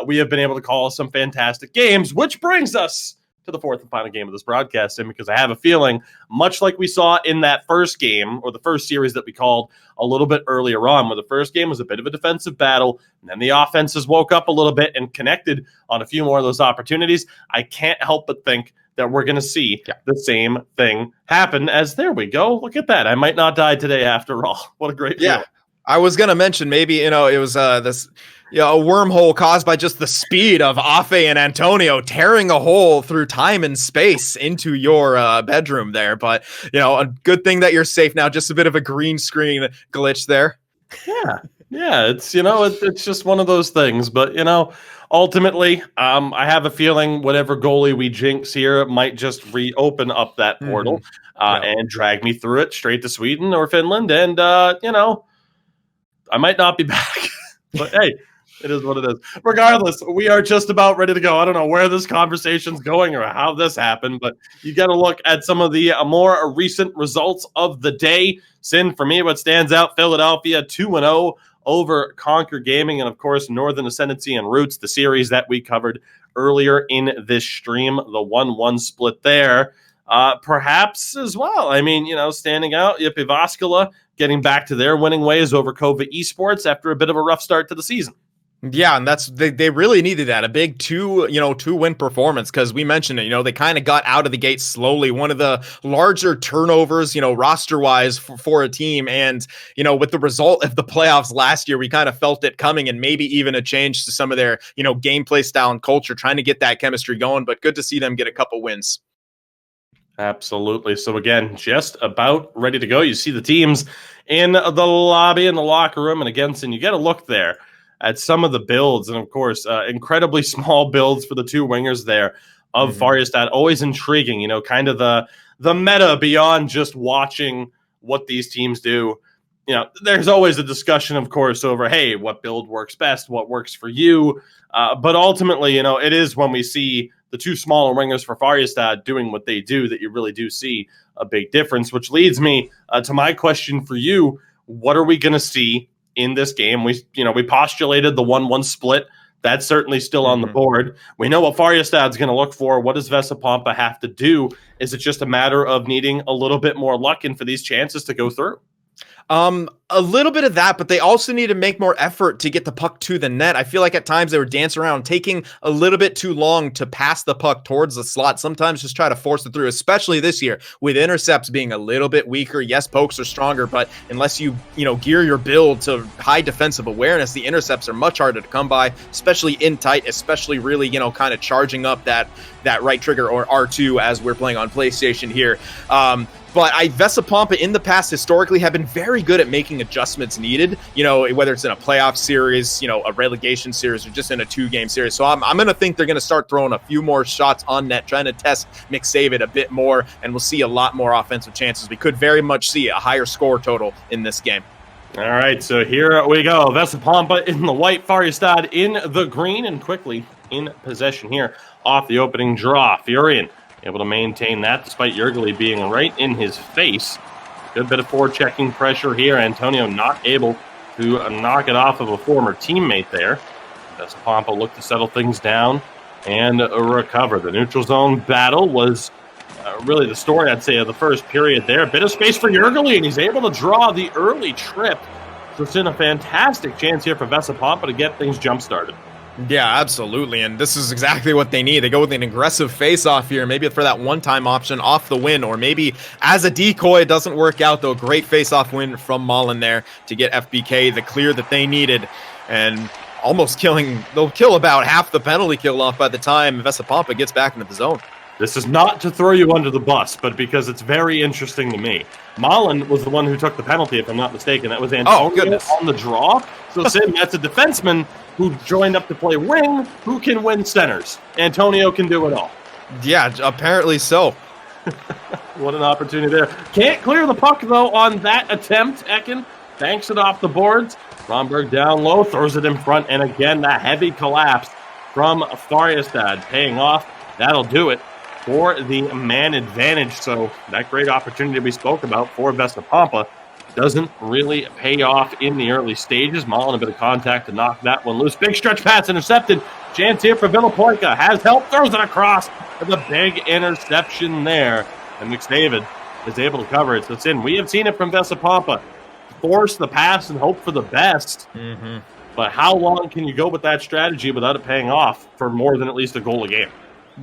we have been able to call some fantastic games, which brings us to the fourth and final game of this broadcasting, because I have a feeling, much like we saw in that first game, or the first series that we called a little bit earlier on, where the first game was a bit of a defensive battle, and then the offenses woke up a little bit and connected on a few more of those opportunities, I can't help but think that we're going to see the same thing happen. As there we go. Look at that. I might not die today after all. What a great feeling. I was going to mention maybe, it was this, a wormhole caused by just the speed of Afe and Antonio tearing a hole through time and space into your bedroom there. But, a good thing that you're safe now. Just a bit of a green screen glitch there. Yeah. It's, it's just one of those things. But, ultimately, I have a feeling whatever goalie we jinx here might just reopen up that portal and drag me through it straight to Sweden or Finland. And, I might not be back, but hey, it is what it is. Regardless, we are just about ready to go. I don't know where this conversation's going or how this happened, but you got to look at some of the more recent results of the day. Sin, for me, what stands out, Philadelphia 2-0 over Conquer Gaming, and of course, Northern Ascendancy and Roots, the series that we covered earlier in this stream, the 1-1 split there. Perhaps as well. I mean, standing out, Jyväskylä getting back to their winning ways over Kova Esports after a bit of a rough start to the season. Yeah, and they really needed that, a big two-win performance, because we mentioned it, they kind of got out of the gate slowly. One of the larger turnovers, roster-wise for a team, and, with the result of the playoffs last year, we kind of felt it coming, and maybe even a change to some of their, gameplay style and culture, trying to get that chemistry going, but good to see them get a couple wins. Absolutely. So again, just about ready to go. You see the teams in the lobby, in the locker room, and again, and you get a look there at some of the builds, and of course, incredibly small builds for the two wingers there of Färjestad. Always intriguing, kind of the meta beyond just watching what these teams do. There's always a discussion, of course, over, hey, what build works best, what works for you. But ultimately, it is when we see the two smaller wingers for Färjestad doing what they do that you really do see a big difference, which leads me to my question for you. What are we going to see in this game? We postulated the 1-1 split. That's certainly still on the board. We know what Färjestad's going to look for. What does Vesa Pompa have to do? Is it just a matter of needing a little bit more luck and for these chances to go through? A little bit of that, but they also need to make more effort to get the puck to the net. I feel like at times they were dancing around, taking a little bit too long to pass the puck towards the slot. Sometimes just try to force it through, especially this year with intercepts being a little bit weaker. Yes, pokes are stronger, but unless you gear your build to high defensive awareness, the intercepts are much harder to come by, especially in tight, especially really, kind of charging up that right trigger, or R2 as we're playing on PlayStation here. But Vesa Pompa in the past historically have been very good at making adjustments needed, whether it's in a playoff series, a relegation series, or just in a 2-game series. So I'm going to think they're going to start throwing a few more shots on net, trying to test McSavid a bit more, and we'll see a lot more offensive chances. We could very much see a higher score total in this game. All right, so here we go. Vesa Pompa in the white, Färjestad in the green, and quickly in possession here off the opening draw. Furion able to maintain that despite Jürgeli being right in his face. Good bit of forechecking pressure here. Antonio not able to knock it off of a former teammate there. Vesa Pompa looked to settle things down and recover. The neutral zone battle was really the story, I'd say, of the first period there. A bit of space for Jürgeli, and he's able to draw the early trip. So it's in a fantastic chance here for Vesa Pompa to get things jump-started. Yeah, absolutely, and this is exactly what they need. They go with an aggressive face-off here, maybe for that one-time option off the win, or maybe as a decoy. It doesn't work out, though. Great face-off win from Mullen there to get FBK the clear that they needed, and almost they'll kill about half the penalty kill off by the time Vesa Pompa gets back into the zone. This is not to throw you under the bus, but because it's very interesting to me. Malin was the one who took the penalty, if I'm not mistaken. That was Antonio on the draw. So, Sim, that's a defenseman who joined up to play wing, who can win centers. Antonio can do it all. Yeah, apparently so. What an opportunity there. Can't clear the puck, though, on that attempt. Ekin banks it off the boards. Romberg down low, throws it in front, and again, that heavy collapse from Färjestad paying off. That'll do it for the man advantage. So that great opportunity we spoke about for Vesa Pompa doesn't really pay off in the early stages. Malin a bit of contact to knock that one loose. Big stretch pass intercepted. Chance here for Villapoika. Has help, throws it across with a big interception there. And McDavid is able to cover it. So it's in. We have seen it from Vesa Pompa. Force the pass and hope for the best. Mm-hmm. But how long can you go with that strategy without it paying off for more than at least a goal a game?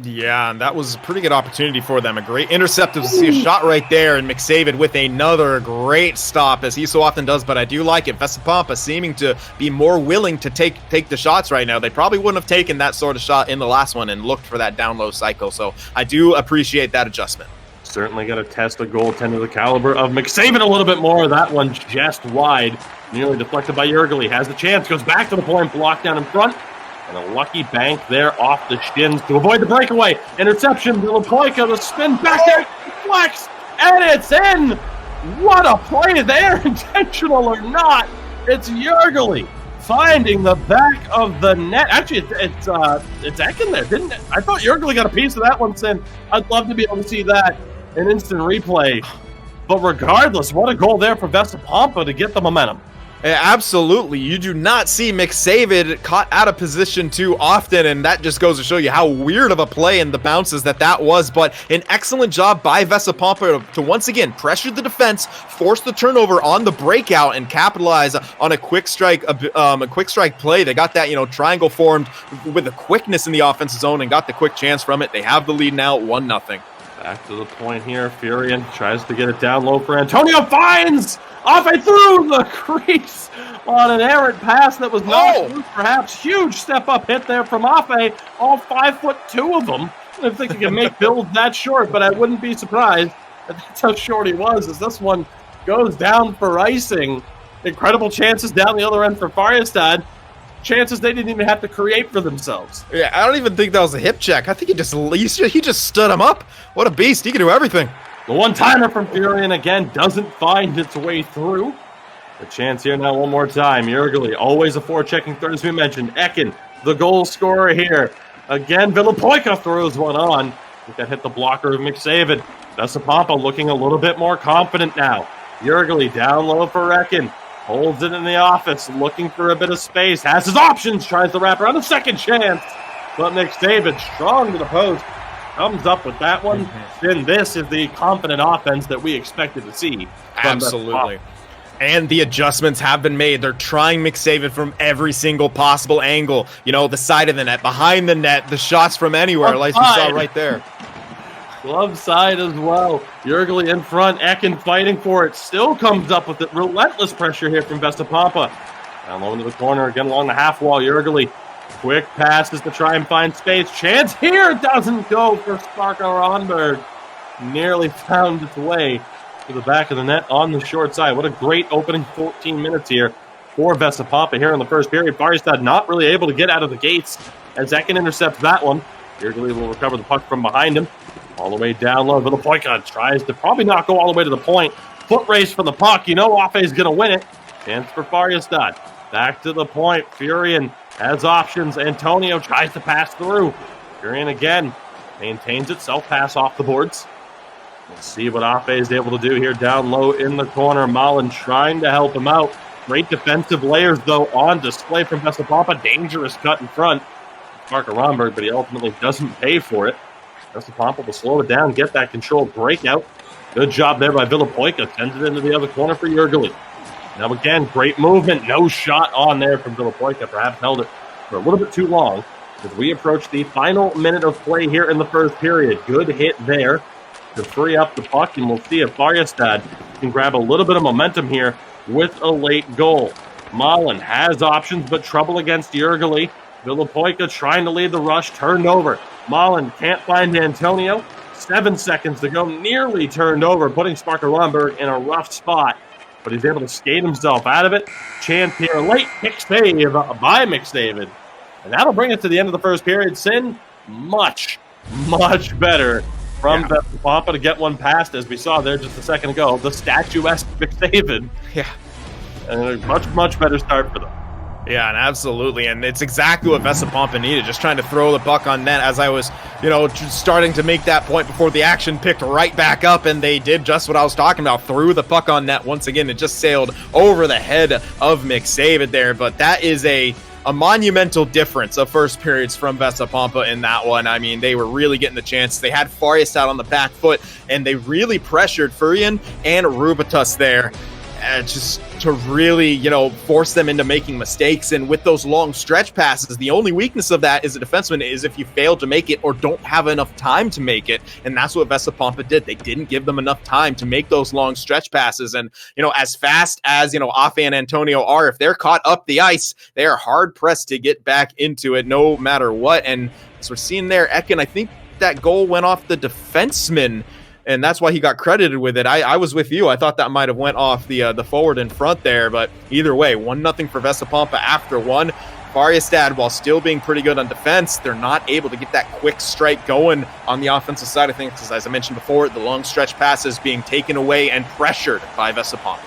Yeah, and that was a pretty good opportunity for them. A great intercept to see a shot right there, and McDavid with another great stop, as he so often does, but I do like it. Vesa Pompa seeming to be more willing to take the shots right now. They probably wouldn't have taken that sort of shot in the last one and looked for that down-low cycle, so I do appreciate that adjustment. Certainly got to test a goaltender the caliber of McDavid a little bit more. That one just wide, nearly deflected by Jurgeli. Has the chance, goes back to the point, blocked down in front. And a lucky bank there off the shins to avoid the breakaway. Interception, Villapoika, the spin back there, flex, and it's in! What a play there, intentional or not. It's Jurgeli finding the back of the net. Actually, it's Ekin there, didn't it? I thought Jurgeli got a piece of that one, Sin. I'd love to be able to see that in instant replay. But regardless, what a goal there for Vesa Pompa to get the momentum. Yeah, absolutely. You do not see McDavid caught out of position too often, and that just goes to show you how weird of a play and the bounces that was. But an excellent job by Vesa Pompa to once again pressure the defense, force the turnover on the breakout, and capitalize on a quick strike play. They got that triangle formed with the quickness in the offensive zone and got the quick chance from it. They have the lead now, 1-0. Back to the point here. Furian tries to get it down low for Antonio. Finds Afe through the crease on an errant pass that was knocked loose, perhaps. Huge step-up hit there from Afe. All 5'2" of them. I don't think he can make builds that short, but I wouldn't be surprised if that's how short he was, as this one goes down for icing. Incredible chances down the other end for Färjestad. Chances they didn't even have to create for themselves. Yeah, I don't even think that was a hip check. I think he just stood him up. What a beast. He can do everything. The one-timer from Furian again doesn't find its way through. The chance here now one more time. Jurgeli, always a forechecking third, as we mentioned. Ekin, the goal scorer here. Again, Villapoika throws one on. I think that hit the blocker of McDavid. Vesa Pompa looking a little bit more confident now. Jurgeli down low for Ekin. Holds it in the office, looking for a bit of space. Has his options, tries to wrap around a second chance. But McDavid, strong to the post, comes up with that one. Then this is the confident offense that we expected to see. Absolutely. And the adjustments have been made. They're trying McDavid from every single possible angle. The side of the net, behind the net, the shots from anywhere, like you saw right there. Glove side as well. Jurgeli in front. Ekin fighting for it. Still comes up with it. Relentless pressure here from Vesa Pompa. Down low into the corner. Again along the half wall. Jurgeli. Quick passes to try and find space. Chance here. Doesn't go for Sparka Ronberg. Nearly found its way to the back of the net on the short side. What a great opening 14 minutes here for Vesa Pompa here in the first period. Färjestad not really able to get out of the gates as Ekin intercepts that one. Jurgeli will recover the puck from behind him. All the way down low. Villapoika tries to probably not go all the way to the point. Foot race for the puck. Afe is going to win it. Chance for Färjestad. Back to the point. Furian has options. Antonio tries to pass through. Furian again maintains it. Self-pass off the boards. Let's see what Afe is able to do here down low in the corner. Malin trying to help him out. Great defensive layers, though, on display from Vesa Pompa. Dangerous cut in front. Mark Romberg, but he ultimately doesn't pay for it. Vesa Pompa will slow it down, get that controlled breakout. Good job there by Villapoika. Sends it into the other corner for Jurgeli. Now again, great movement. No shot on there from Villapoika. Perhaps held it for a little bit too long as we approach the final minute of play here in the first period. Good hit there to free up the puck, and we'll see if Färjestad can grab a little bit of momentum here with a late goal. Malin has options, but trouble against Jurgeli. Villapoica trying to lead the rush, turned over. Mullen can't find Antonio. 7 seconds to go, nearly turned over, putting Sparker Romberg in a rough spot, but he's able to skate himself out of it. Chance here, late pick save by McDavid. And that'll bring us to the end of the first period. Sin, much better from Vesa Pompa to get one past, as we saw there just a second ago, the statuesque McDavid. Yeah. And a much better start for them. Yeah, and absolutely, and it's exactly what Vesa Pompa needed, just trying to throw the puck on net as I was, just starting to make that point before the action picked right back up, and they did just what I was talking about, threw the puck on net once again. It just sailed over the head of McDavid there, but that is a monumental difference of first periods from Vesa Pompa in that one. I mean, they were really getting the chance. They had Färjestad on the back foot, and they really pressured Furian and Rubitus there. Just to really, force them into making mistakes. And with those long stretch passes, the only weakness of that as a defenseman is if you fail to make it or don't have enough time to make it. And that's what Vesa Pompa did. They didn't give them enough time to make those long stretch passes. And, as fast as, Afe and Antonio are, if they're caught up the ice, they are hard pressed to get back into it no matter what. And as we're seeing there, Ekin, I think that goal went off the defenseman, and that's why he got credited with it. I was with you. I thought that might have went off the forward in front there, but either way, 1-0 for Vesa Pompa after one. Färjestad, while still being pretty good on defense, they're not able to get that quick strike going on the offensive side of things, because as I mentioned before, the long stretch passes being taken away and pressured by Vesa Pompa.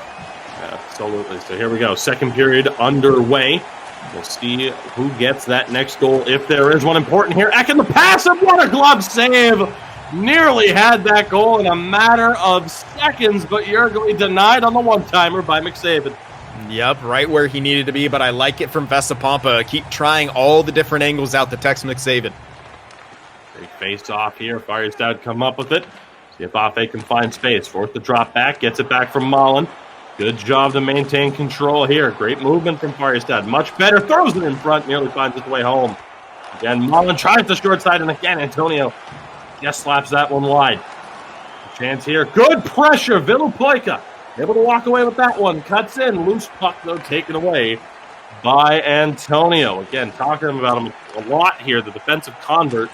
Absolutely. So here we go. Second period underway. We'll see who gets that next goal, if there is one important here. Ekin, the pass, and what a glove save! Nearly had that goal in a matter of seconds, but Jurgeli denied on the one-timer by McDavid. Yep, right where he needed to be, but I like it from Vesa Pompa. Keep trying all the different angles out to text McDavid. They face off here. Färjestad come up with it. See if Afe can find space. Forced the drop back, gets it back from Mullen. Good job to maintain control here. Great movement from Färjestad. Much better. Throws it in front, nearly finds its way home. Again, Mullen tries the short side, and again, Antonio just slaps that one wide. Chance here. Good pressure. Villapoica able to walk away with that one. Cuts in. Loose puck, though, taken away by Antonio. Again, talking about him a lot here. The defensive convert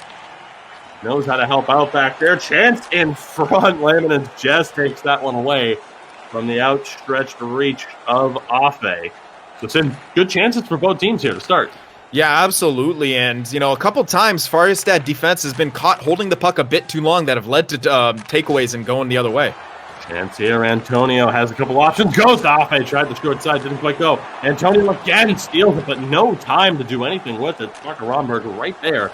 knows how to help out back there. Chance in front. Laminens just takes that one away from the outstretched reach of Afe. So it's in good chances for both teams here to start. Yeah, absolutely. And, a couple times Färjestad defense has been caught holding the puck a bit too long that have led to takeaways and going the other way. Chance here. Antonio has a couple options. Goes to Afe. Tried the short side. Didn't quite go. Antonio again steals it, but no time to do anything with it. Sparker Romberg right there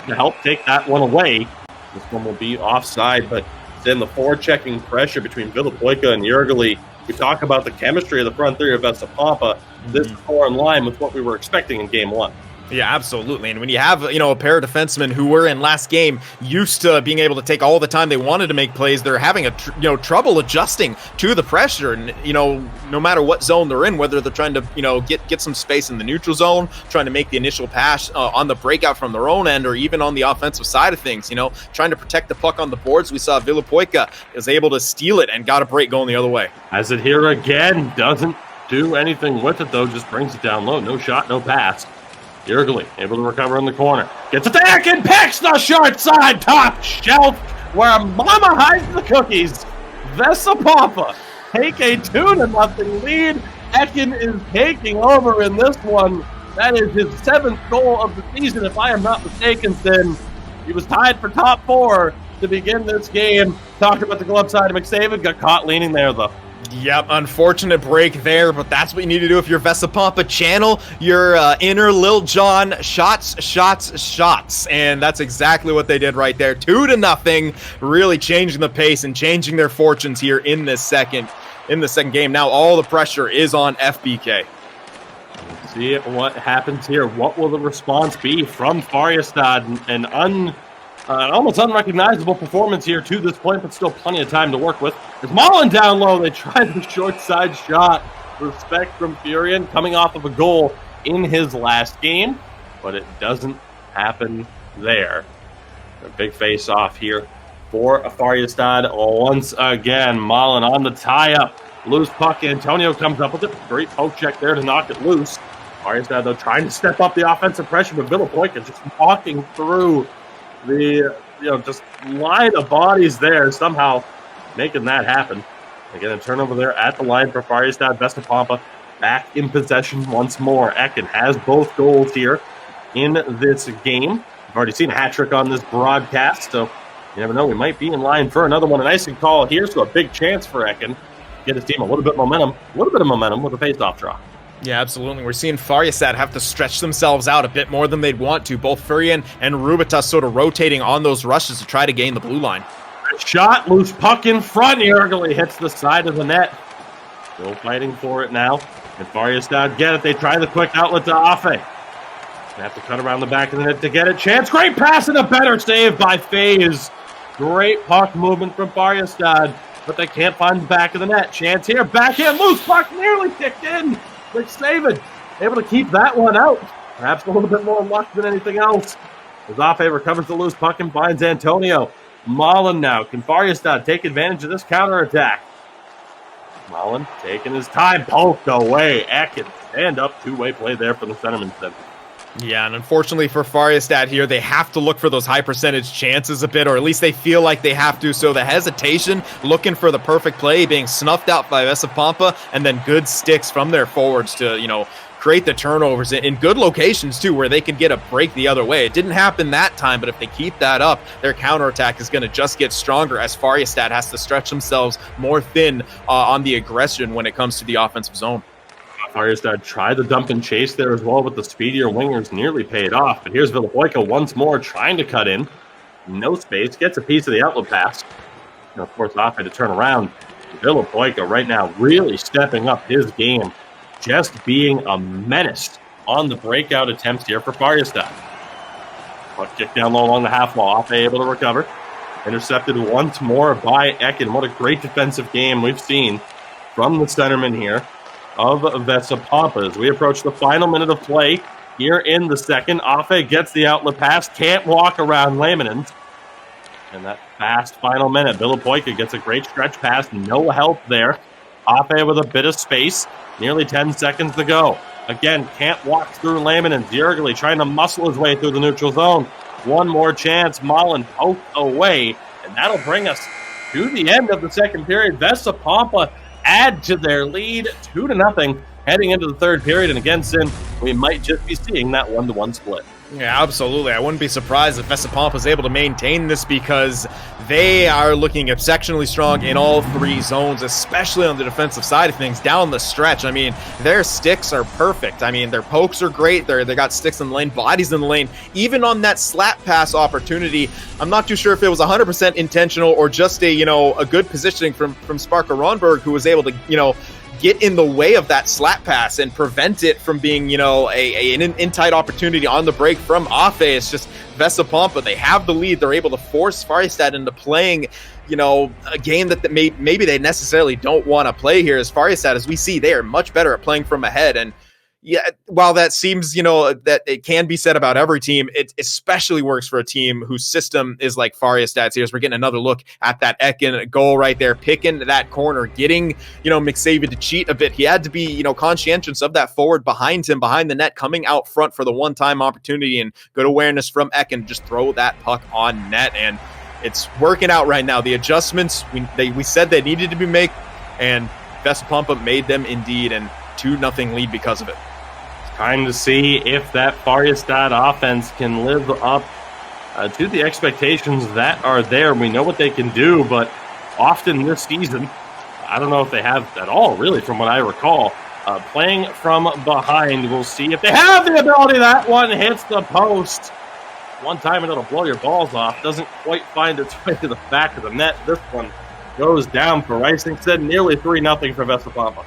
to help take that one away. This one will be offside, but then the forechecking pressure between Villapoica and Jurgeli. We talk about the chemistry of the front three of Vesa Pompa. This is more in line with what we were expecting in game one. Yeah, absolutely. And when you have, a pair of defensemen who were in last game used to being able to take all the time they wanted to make plays, they're having trouble adjusting to the pressure. And, no matter what zone they're in, whether they're trying to, get some space in the neutral zone, trying to make the initial pass on the breakout from their own end, or even on the offensive side of things, trying to protect the puck on the boards. We saw Villapoica is able to steal it and got a break going the other way. Has it here again. Doesn't do anything with it, though. Just brings it down low. No shot, no pass. Jurgeli able to recover in the corner. Gets it to Ekin, picks the short side, top shelf, where Mama hides the cookies. Vesa Pompa take a 2-0 lead. Ekin is taking over in this one. That is his 7th goal of the season, if I am not mistaken. Then he was tied for top 4 to begin this game. Talked about the glove side of McDavid, got caught leaning there, though. Yep, unfortunate break there, but that's what you need to do if you're Vesa Pompa. Channel your inner Lil Jon, shots, and that's exactly what they did right there. 2-0, really changing the pace and changing their fortunes here in the second game. Now all the pressure is on FBK. Let's see what happens here. What will the response be from Färjestad? An almost unrecognizable performance here to this point, but still plenty of time to work with. It's Mullen down low. They tried the short side shot. Respect from Furian coming off of a goal in his last game, but it doesn't happen there. A big face off here for Färjestad once again. Mullen on the tie-up. Loose puck. Antonio comes up with it. Great poke check there to knock it loose. Färjestad, though, trying to step up the offensive pressure, but Villapoika just walking through the, just line of bodies there, somehow making that happen. Again, a turnover there at the line for Färjestad. Vesa Pompa back in possession once more. Ekin has both goals here in this game. We've already seen a hat trick on this broadcast, so you never know. We might be in line for another one. A nice call here, so a big chance for Ekin. Get his team a little bit of momentum with a face-off draw. Yeah, absolutely. We're seeing Färjestad have to stretch themselves out a bit more than they'd want to. Both Furrian and Rubitas sort of rotating on those rushes to try to gain the blue line. Shot, loose puck in front. Yergely hits the side of the net. Still fighting for it now. And Färjestad get it. They try the quick outlet to Afe. They have to cut around the back of the net to get it. Chance. Great pass and a better save by FaZe. Great puck movement from Färjestad, but they can't find the back of the net. Chance here. Backhand. Loose puck nearly kicked in. Quick saving. Able to keep that one out. Perhaps a little bit more luck than anything else. As Afe recovers the loose puck and finds Antonio. Mullen now. Can Färjestad take advantage of this counterattack? Mullen taking his time. Poked away. Ekin. Stand-up two-way play there for the centerman. Yeah, and unfortunately for Färjestad here, they have to look for those high percentage chances a bit, or at least they feel like they have to. So the hesitation, looking for the perfect play, being snuffed out by Vesa Pompa, and then good sticks from their forwards to, create the turnovers in good locations too, where they can get a break the other way. It didn't happen that time, but if they keep that up, their counterattack is going to just get stronger as Färjestad has to stretch themselves more thin on the aggression when it comes to the offensive zone. Färjestad tried the dump and chase there as well, but the speedier wingers nearly paid off. But here's Villapoika once more trying to cut in. No space, gets a piece of the outlet pass. And of course, Afe to turn around. Villapoika right now really stepping up his game, just being a menace on the breakout attempts here for Färjestad. Puck kicked down low along the half wall. Afe able to recover. Intercepted once more by Ekin. What a great defensive game we've seen from the centerman here of Vesa Pompa. As we approach the final minute of play here in the second, Afe gets the outlet pass, can't walk around Lehmanens. And that fast final minute, Villapoika gets a great stretch pass, no help there. Afe with a bit of space, nearly 10 seconds to go. Again, can't walk through Lehmanens. Yergely trying to muscle his way through the neutral zone. One more chance, Mullen poked away, and that'll bring us to the end of the second period. Vesa Pompa add to their lead 2-0 heading into the third period. And again, Sin, we might just be seeing that 1-1 split. Yeah, absolutely. I wouldn't be surprised if Vesa Pompa is able to maintain this because they are looking exceptionally strong in all three zones, especially on the defensive side of things down the stretch. I mean, their sticks are perfect. I mean, their pokes are great. They got sticks in the lane, bodies in the lane. Even on that slap pass opportunity, I'm not too sure if it was 100% intentional or just a good positioning from Sparker Ronberg, who was able to, get in the way of that slap pass and prevent it from being, an in-tight opportunity on the break from Afe. It's just Vesa Pompa. They have the lead. They're able to force Färjestad into playing, a game that maybe they necessarily don't want to play here. As Färjestad, as we see, they are much better at playing from ahead. And yeah, while that seems, that it can be said about every team, it especially works for a team whose system is like Färjestad's here. As we're getting another look at that Ekin goal right there, picking that corner, getting, McSavian to cheat a bit. He had to be, conscientious of that forward behind him, behind the net, coming out front for the one-time opportunity, and good awareness from Ekin, just throw that puck on net. And it's working out right now. The adjustments, we said they needed to be made, and Vesa Pompa made them indeed, and 2-0 lead because of it. Trying to see if that Färjestad offense can live up to the expectations that are there. We know what they can do, but often this season, I don't know if they have at all, really, from what I recall. Playing from behind, we'll see if they have the ability. That one hits the post. One time and it'll blow your balls off. Doesn't quite find its way to the back of the net. This one goes down for Isingstead. Nearly 3-0 for Vesa Pompa.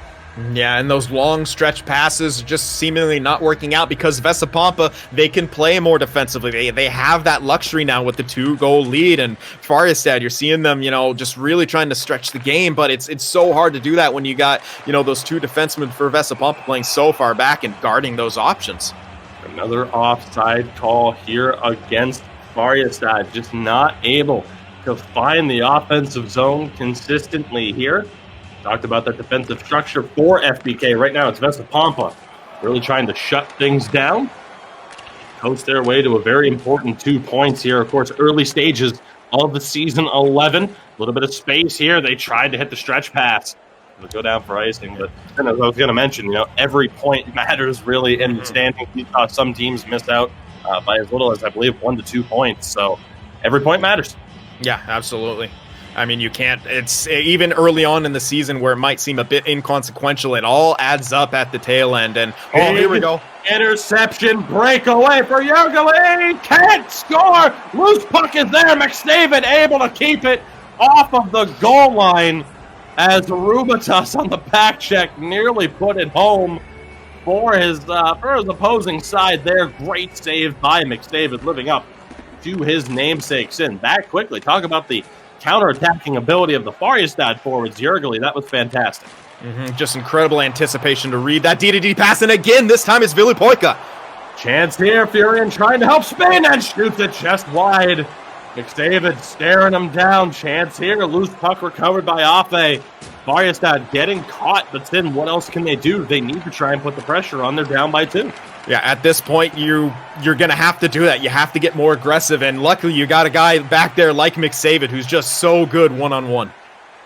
Yeah, and those long stretch passes just seemingly not working out because Vesa Pompa, they can play more defensively. They have that luxury now with the 2-goal lead, and Färjestad, you're seeing them, just really trying to stretch the game, but it's so hard to do that when you got, those two defensemen for Vesa Pompa playing so far back and guarding those options. Another offside call here against Färjestad, just not able to find the offensive zone consistently here. Talked about that defensive structure for FBK. Right now, it's Vesa Pompa really trying to shut things down. Coast their way to a very important 2 points here. Of course, early stages of the season 11. A little bit of space here. They tried to hit the stretch pass. It'll go down for icing. But as I was going to mention, every point matters really in the standings. We saw some teams miss out by as little as, I believe, 1 to 2 points. So every point matters. Yeah, absolutely. I mean, you can't, it's even early on in the season where it might seem a bit inconsequential. It all adds up at the tail end. And here we go. Interception breakaway for GOALIE. Can't score. Loose puck is there. McDavid able to keep it off of the goal line as Rubitus on the back check nearly put it home for his opposing side there. Great save by McDavid, living up to his namesake sin that quickly. Talk about the counter-attacking ability of the Färjestad forwards. GOALIE, that was fantastic. Just incredible anticipation to read that D-to-D pass, and again, this time it's Vesa Pompa. Chance here, Furion trying to help Spain and shoots it chest wide. McDavid staring him down. Chance here, loose puck recovered by Afe. Färjestad getting caught, but then what else can they do? They need to try and put the pressure on. They're down by 2. Yeah, at this point, you're going to have to do that. You have to get more aggressive, and luckily you got a guy back there like McDavid who's just so good one-on-one.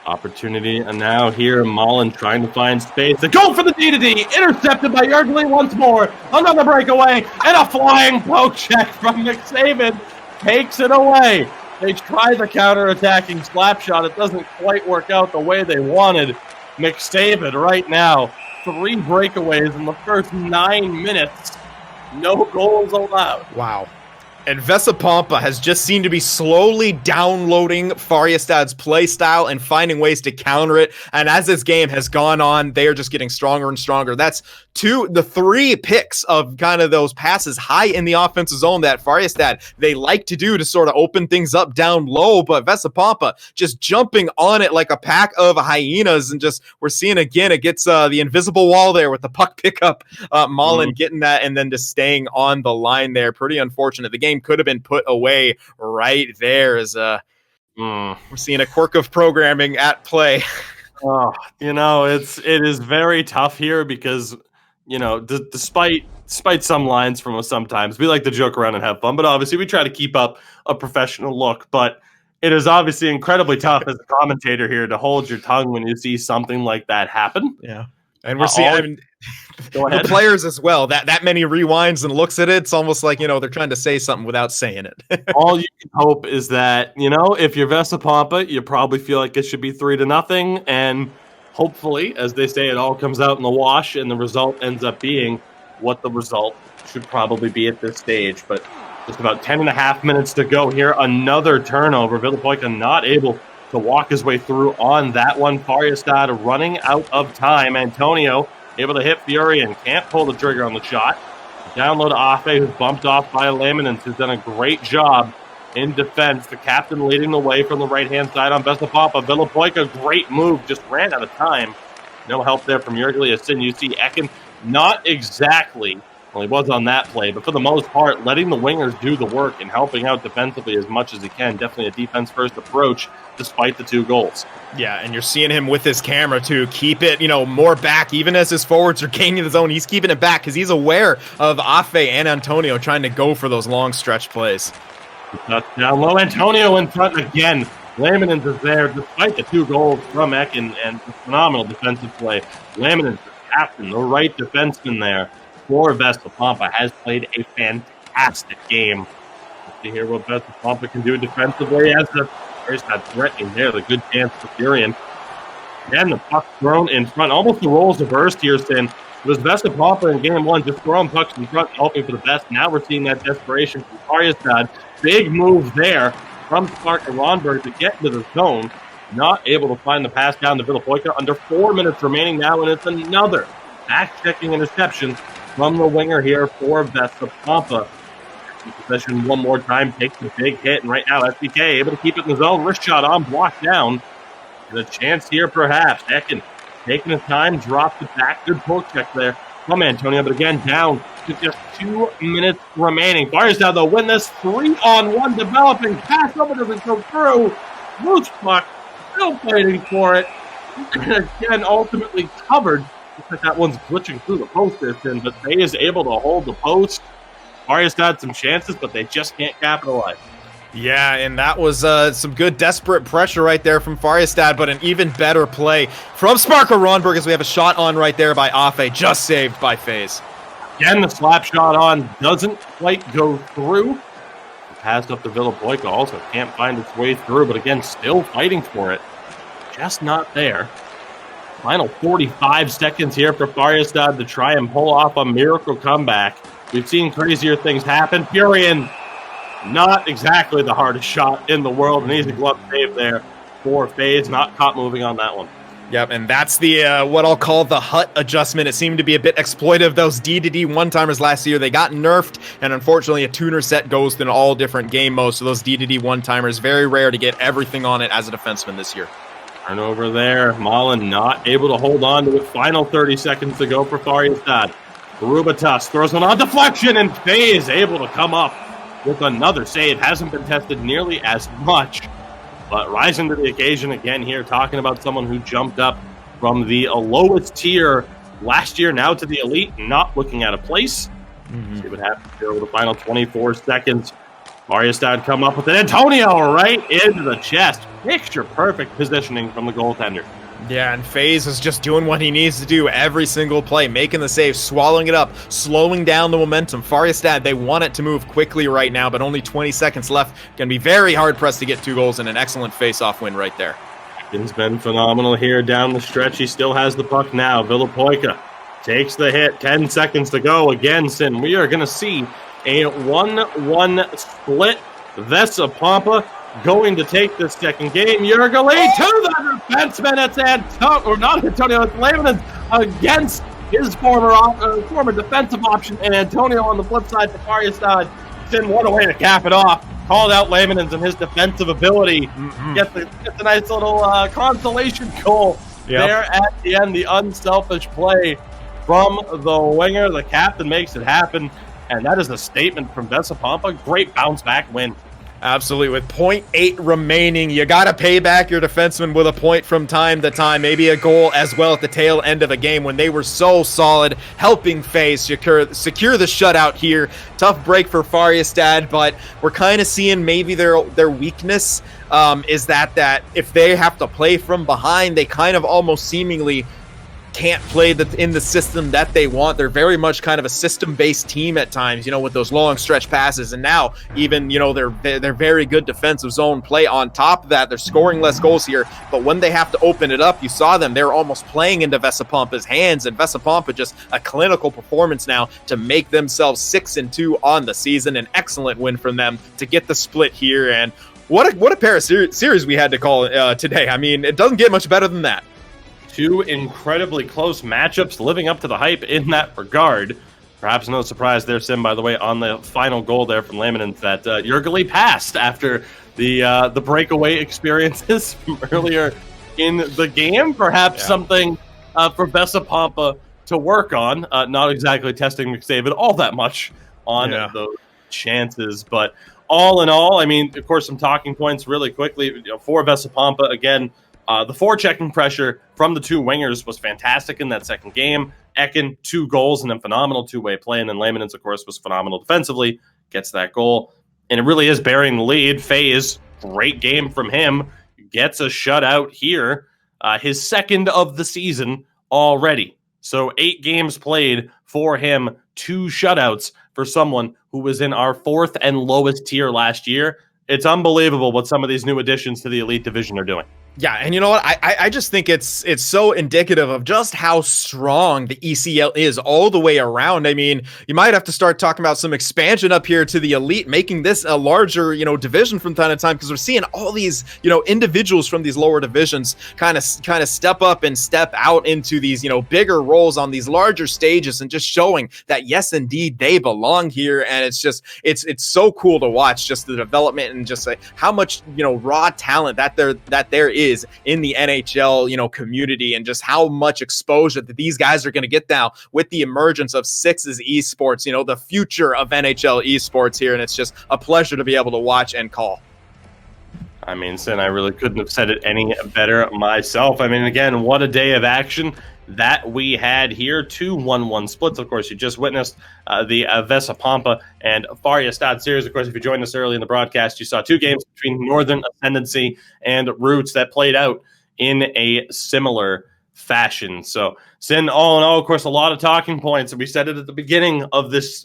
Opportunity, and now here, Mullen trying to find space. The goal for the D-to-D, intercepted by GOALIE once more. Another breakaway, and a flying poke check from McDavid takes it away. They try the counter-attacking slap shot. It doesn't quite work out the way they wanted. McDavid right now, 3 breakaways in the first 9 minutes. No goals allowed. Wow. And Vesa Pompa has just seemed to be slowly downloading Färjestad's play style and finding ways to counter it. And as this game has gone on, they are just getting stronger and stronger. That's the 3 picks of kind of those passes high in the offensive zone that Färjestad, they like to do to sort of open things up down low. But Vesa Pompa just jumping on it like a pack of hyenas. And just, we're seeing again, it gets the invisible wall there with the puck pickup. Mullen getting that and then just staying on the line there. Pretty unfortunate. The game could have been put away right there as we're seeing a quirk of programming at play. It is very tough here because despite some lines from us sometimes, we like to joke around and have fun, but obviously we try to keep up a professional look. But it is obviously incredibly tough as a commentator here to hold your tongue when you see something like that happen. Yeah. And we're seeing the players as well. That many rewinds and looks at it, it's almost like, they're trying to say something without saying it. All you can hope is that, if you're Vesa Pompa, you probably feel like it should be 3-0. And hopefully, as they say, it all comes out in the wash and the result ends up being what the result should probably be at this stage. But just about 10.5 minutes to go here. Another turnover. Vesa Pompa not able to walk his way through on that one. Färjestad running out of time. Antonio able to hit Fury and can't pull the trigger on the shot. Down low to Afe, who's bumped off by Laminens, who's done a great job in defense. The captain leading the way from the right-hand side on Vesa Pompa. Vesa Pompa, great move, just ran out of time. No help there from GOALIE. You see Ekin not exactly, well, he was on that play, but for the most part, letting the wingers do the work and helping out defensively as much as he can. Definitely a defense-first approach, despite the 2 goals. Yeah, and you're seeing him with his camera, too. Keep it, more back. Even as his forwards are gaining the zone, he's keeping it back because he's aware of Afe and Antonio trying to go for those long stretch plays. Down low, Antonio in front again. Laminens is there, despite the 2 goals from Ekin and the phenomenal defensive play. Laminens, the captain, the right defenseman there for Vesa Pompa, has played a fantastic game. Let's see here what Vesa Pompa can do defensively as the first not threatening there. The good chance for Furion. Again, the puck thrown in front. Almost the roles reversed here, Sin. It was Vesa Pompa in game 1, just throwing pucks in front and hoping for the best. Now we're seeing that desperation from Färjestad. Big move there from Clark and Ronberg to get into the zone. Not able to find the pass down to Vesa Pompa. Under 4 minutes remaining now, and it's another back-checking interception from the winger here for Vesa Pompa. Possession one more time, takes a big hit, and right now SBK able to keep it in the zone. Wrist shot on, blocked down. And a chance here perhaps. Ekin taking his time, drops it back. Good poke check there from Antonio, but again down to just 2 minutes remaining. Färjestad though win this 3-on-1 developing. Pass over doesn't go through. Loose puck, still fighting for it. And again, ultimately covered Looks like that one's glitching through the post there, but Faye is able to hold the post. Färjestad had some chances, but they just can't capitalize. Yeah, and that was some good desperate pressure right there from Färjestad, but an even better play from Sparko Ronberg as we have a shot on right there by Afe, just saved by FaZe. Again, the slap shot on doesn't quite go through. Passed up to Villapoika, also can't find its way through, but again, still fighting for it. Just not there. Final 45 seconds here for Färjestad to try and pull off a miracle comeback. We've seen crazier things happen. Furion, not exactly the hardest shot in the world. An easy glove save there for FaZe. Not caught moving on that one. Yep, and that's the what I'll call the hut adjustment. It seemed to be a bit exploitive. Those D-to-D one-timers last year, they got nerfed, and unfortunately a tuner set goes in all different game modes, so those D-to-D one-timers, very rare to get everything on it as a defenseman this year. Turnover there. Mullen not able to hold on to it. Final 30 seconds to go for Färjestad. Rubatas throws one on deflection, and FaZe able to come up with another save. Hasn't been tested nearly as much, but rising to the occasion again here, talking about someone who jumped up from the lowest tier last year now to the elite, not looking at a place. See what happens here over the final 24 seconds. Färjestad come up with it. Antonio right into the chest. Picture perfect positioning from the goaltender. Yeah, and FaZe is just doing what he needs to do every single play, making the save, swallowing it up, slowing down the momentum. Färjestad, they want it to move quickly right now, but only 20 seconds left. Going to be very hard-pressed to get 2 goals and an excellent face-off win right there. He's been phenomenal here down the stretch. He still has the puck now. Villapoika takes the hit. 10 seconds to go. Again, Sin, we are going to see a 1-1 split. Vesa Pompa going to take this second game. GOALIE to the defenseman. It's Antonio, it's Laminens against his former defensive option, and Antonio on the flip side for Färjestad. Sin, what a way to cap it off. Called out Laminens and his defensive ability. Gets a nice little consolation goal there at the end. The unselfish play from the winger. The captain makes it happen, and that is a statement from Vesa Pompa. Great bounce back win. Absolutely. With 0.8 remaining, you got to pay back your defenseman with a point from time to time. Maybe a goal as well at the tail end of a game when they were so solid, helping FaZe secure the shutout here. Tough break for Färjestad, but we're kind of seeing maybe their weakness is that if they have to play from behind, they kind of almost seemingly can't play in the system that they want. They're very much kind of a system-based team at times, with those long stretch passes. And now even, they're very good defensive zone play. On top of that, they're scoring less goals here. But when they have to open it up, you saw them. They're almost playing into Vesa Pompa's hands. And Vesa Pompa just a clinical performance now to make themselves 6-2 on the season. An excellent win from them to get the split here. And what a pair of series we had to call today. I mean, it doesn't get much better than that. 2 incredibly close matchups, living up to the hype in that regard. Perhaps no surprise there, Sim, by the way, on the final goal there from Laminens that GOALIE passed after the breakaway experiences from earlier in the game. Perhaps something for Vesa Pompa to work on. Not exactly testing McDavid all that much on those chances, but all in all, I mean, of course, some talking points really quickly for Vesa Pompa. Again, the forechecking pressure from the 2 wingers was fantastic in that second game. Ekin, 2 goals and then phenomenal two-way play. And then Laminens, of course, was phenomenal defensively, gets that goal. And it really is burying the lead. FaZe, great game from him, gets a shutout here. His second of the season already. So 8 games played for him, 2 shutouts for someone who was in our 4th and lowest tier last year. It's unbelievable what some of these new additions to the Elite Division are doing. Yeah, and you know what? I just think it's so indicative of just how strong the ECL is all the way around. I mean, you might have to start talking about some expansion up here to the Elite, making this a larger, division from time to time, because we're seeing all these, individuals from these lower divisions kind of step up and step out into these, bigger roles on these larger stages, and just showing that yes, indeed, they belong here. And it's just it's so cool to watch just the development and just how much raw talent that there is in the NHL, community, and just how much exposure that these guys are going to get now with the emergence of Six's Esports, the future of NHL Esports here. And it's just a pleasure to be able to watch and call. I mean, Sin, I really couldn't have said it any better myself. I mean, again, what a day of action. that we had here. 2 1-1 splits. Of course, you just witnessed the Vesa Pompa and Färjestad series. Of course, if you joined us early in the broadcast, you saw 2 games between Northern Ascendancy and Roots that played out in a similar fashion. So, Sin, all in all, of course, a lot of talking points, and we said it at the beginning of this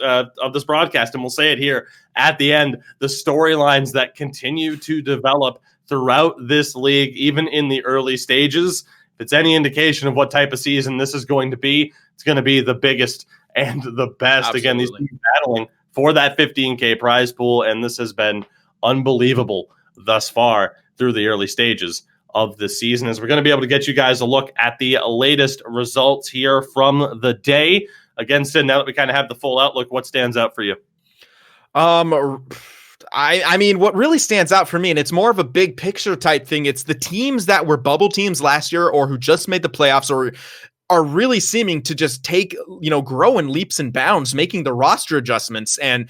broadcast, and we'll say it here at the end. The storylines that continue to develop throughout this league, even in the early stages. If it's any indication of what type of season this is going to be, it's going to be the biggest and the best. Absolutely. Again, these teams battling for that $15K prize pool, and this has been unbelievable thus far through the early stages of the season. As we're going to be able to get you guys a look at the latest results here from the day. Again, Sid, now that we kind of have the full outlook, what stands out for you? I mean, what really stands out for me, and it's more of a big picture type thing, it's the teams that were bubble teams last year or who just made the playoffs or are really seeming to just take, grow in leaps and bounds, making the roster adjustments and,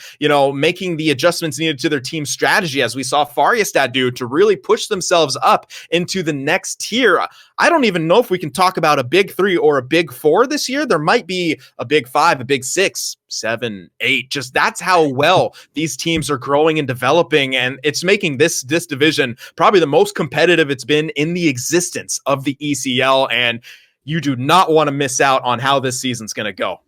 making the adjustments needed to their team strategy, as we saw Färjestad do, to really push themselves up into the next tier. I don't even know if we can talk about a big 3 or a big 4 this year. There might be a big 5, a big 6, 7, 8. Just that's how well these teams are growing and developing. And it's making this division probably the most competitive it's been in the existence of the ECL. And you do not want to miss out on how this season's going to go.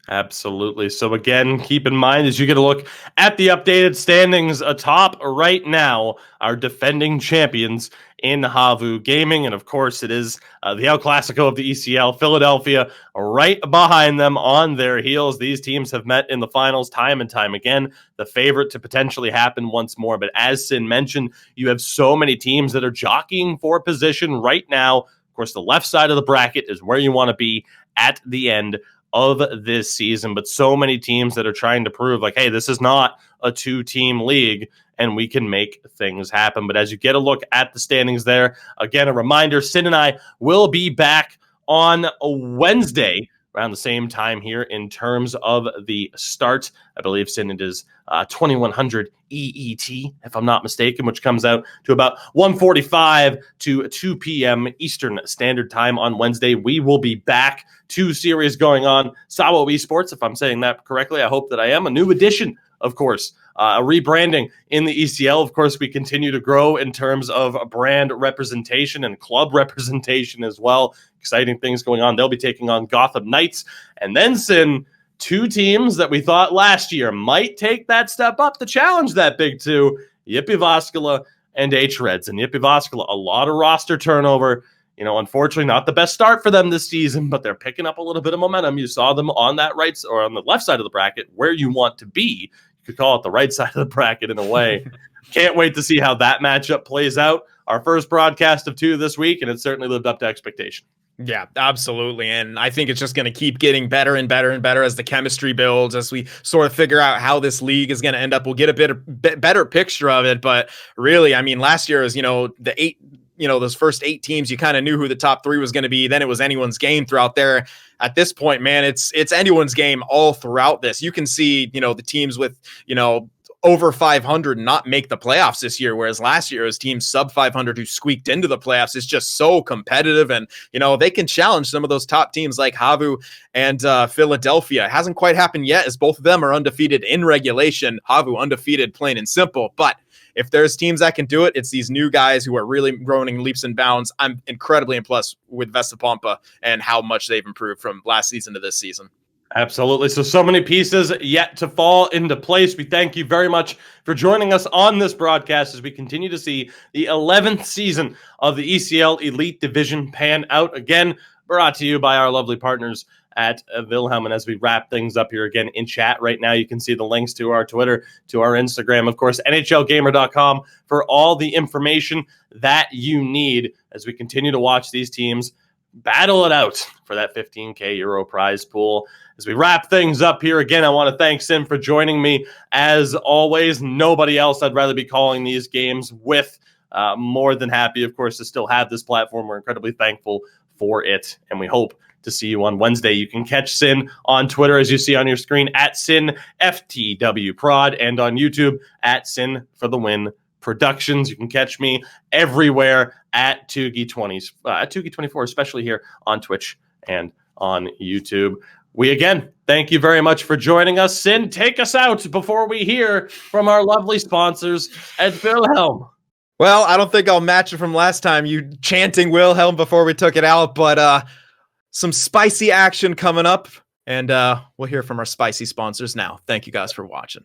Absolutely. So again, keep in mind as you get a look at the updated standings atop right now, our defending champions in Havu Gaming. And of course, it is the El Clasico of the ECL, Philadelphia, right behind them on their heels. These teams have met in the finals time and time again, the favorite to potentially happen once more. But as Sin mentioned, you have so many teams that are jockeying for position right now. Of course, the left side of the bracket is where you want to be at the end of this season, but so many teams that are trying to prove like, hey, this is not a 2-team league and we can make things happen. But as you get a look at the standings there, again, a reminder, Sin and I will be back on a Wednesday around the same time here in terms of the start. I believe, Sin, it is 2100 EET, if I'm not mistaken, which comes out to about 1:45 to 2 p.m. Eastern Standard Time on Wednesday. We will be back. 2 series going on. Sawo Esports, if I'm saying that correctly. I hope that I am. A new edition, of course. A rebranding in the ECL. Of course, we continue to grow in terms of brand representation and club representation as well. Exciting things going on. They'll be taking on Gotham Knights. And then, Sin, 2 teams that we thought last year might take that step up to challenge that big 2, Yippee Vaskala and H-Reds. And Yippee Vaskala, a lot of roster turnover. Unfortunately, not the best start for them this season, but they're picking up a little bit of momentum. You saw them on that right or on the left side of the bracket where you want to be. You could call it the right side of the bracket in a way. Can't wait to see how that matchup plays out. Our first broadcast of 2 this week, and it certainly lived up to expectation. Yeah, absolutely. And I think it's just going to keep getting better and better and better as the chemistry builds, as we sort of figure out how this league is going to end up. We'll get a better picture of it. But really, I mean, last year is, the 8, those first 8 teams, you kind of knew who the top 3 was going to be. Then it was anyone's game throughout there. At this point, man, it's anyone's game all throughout this. You can see, the teams with, over 500 not make the playoffs this year, whereas last year it was teams sub 500 who squeaked into the playoffs. It's just so competitive, and they can challenge some of those top teams like Havu and Philadelphia. It hasn't quite happened yet, as both of them are undefeated in regulation. Havu undefeated, plain and simple. But if there's teams that can do it, it's these new guys who are really growing in leaps and bounds. I'm incredibly impressed with Vesa Pompa and how much they've improved from last season to this season. Absolutely. So many pieces yet to fall into place. We thank you very much for joining us on this broadcast as we continue to see the 11th season of the ECL Elite Division pan out. Again, brought to you by our lovely partners at Wilhelm. And as we wrap things up here again in chat right now, you can see the links to our Twitter, to our Instagram, of course, NHLgamer.com for all the information that you need as we continue to watch these teams battle it out for that 15K Euro prize pool. As we wrap things up here again, I want to thank Sim for joining me. As always, nobody else I'd rather be calling these games with. More than happy, of course, to still have this platform. We're incredibly thankful for it, and we hope to see you on Wednesday. You can catch Sin on Twitter, as you see on your screen, at SinFTWProd, and on YouTube at Sin for the Win Productions. You can catch me everywhere at Toogie20s, at Toogie24, especially here on Twitch and on YouTube. We again thank you very much for joining us. Sin, take us out before we hear from our lovely sponsors at Wilhelm. Well, I don't think I'll match it from last time, you chanting Wilhelm before we took it out, but some spicy action coming up, and we'll hear from our spicy sponsors now. Thank you guys for watching.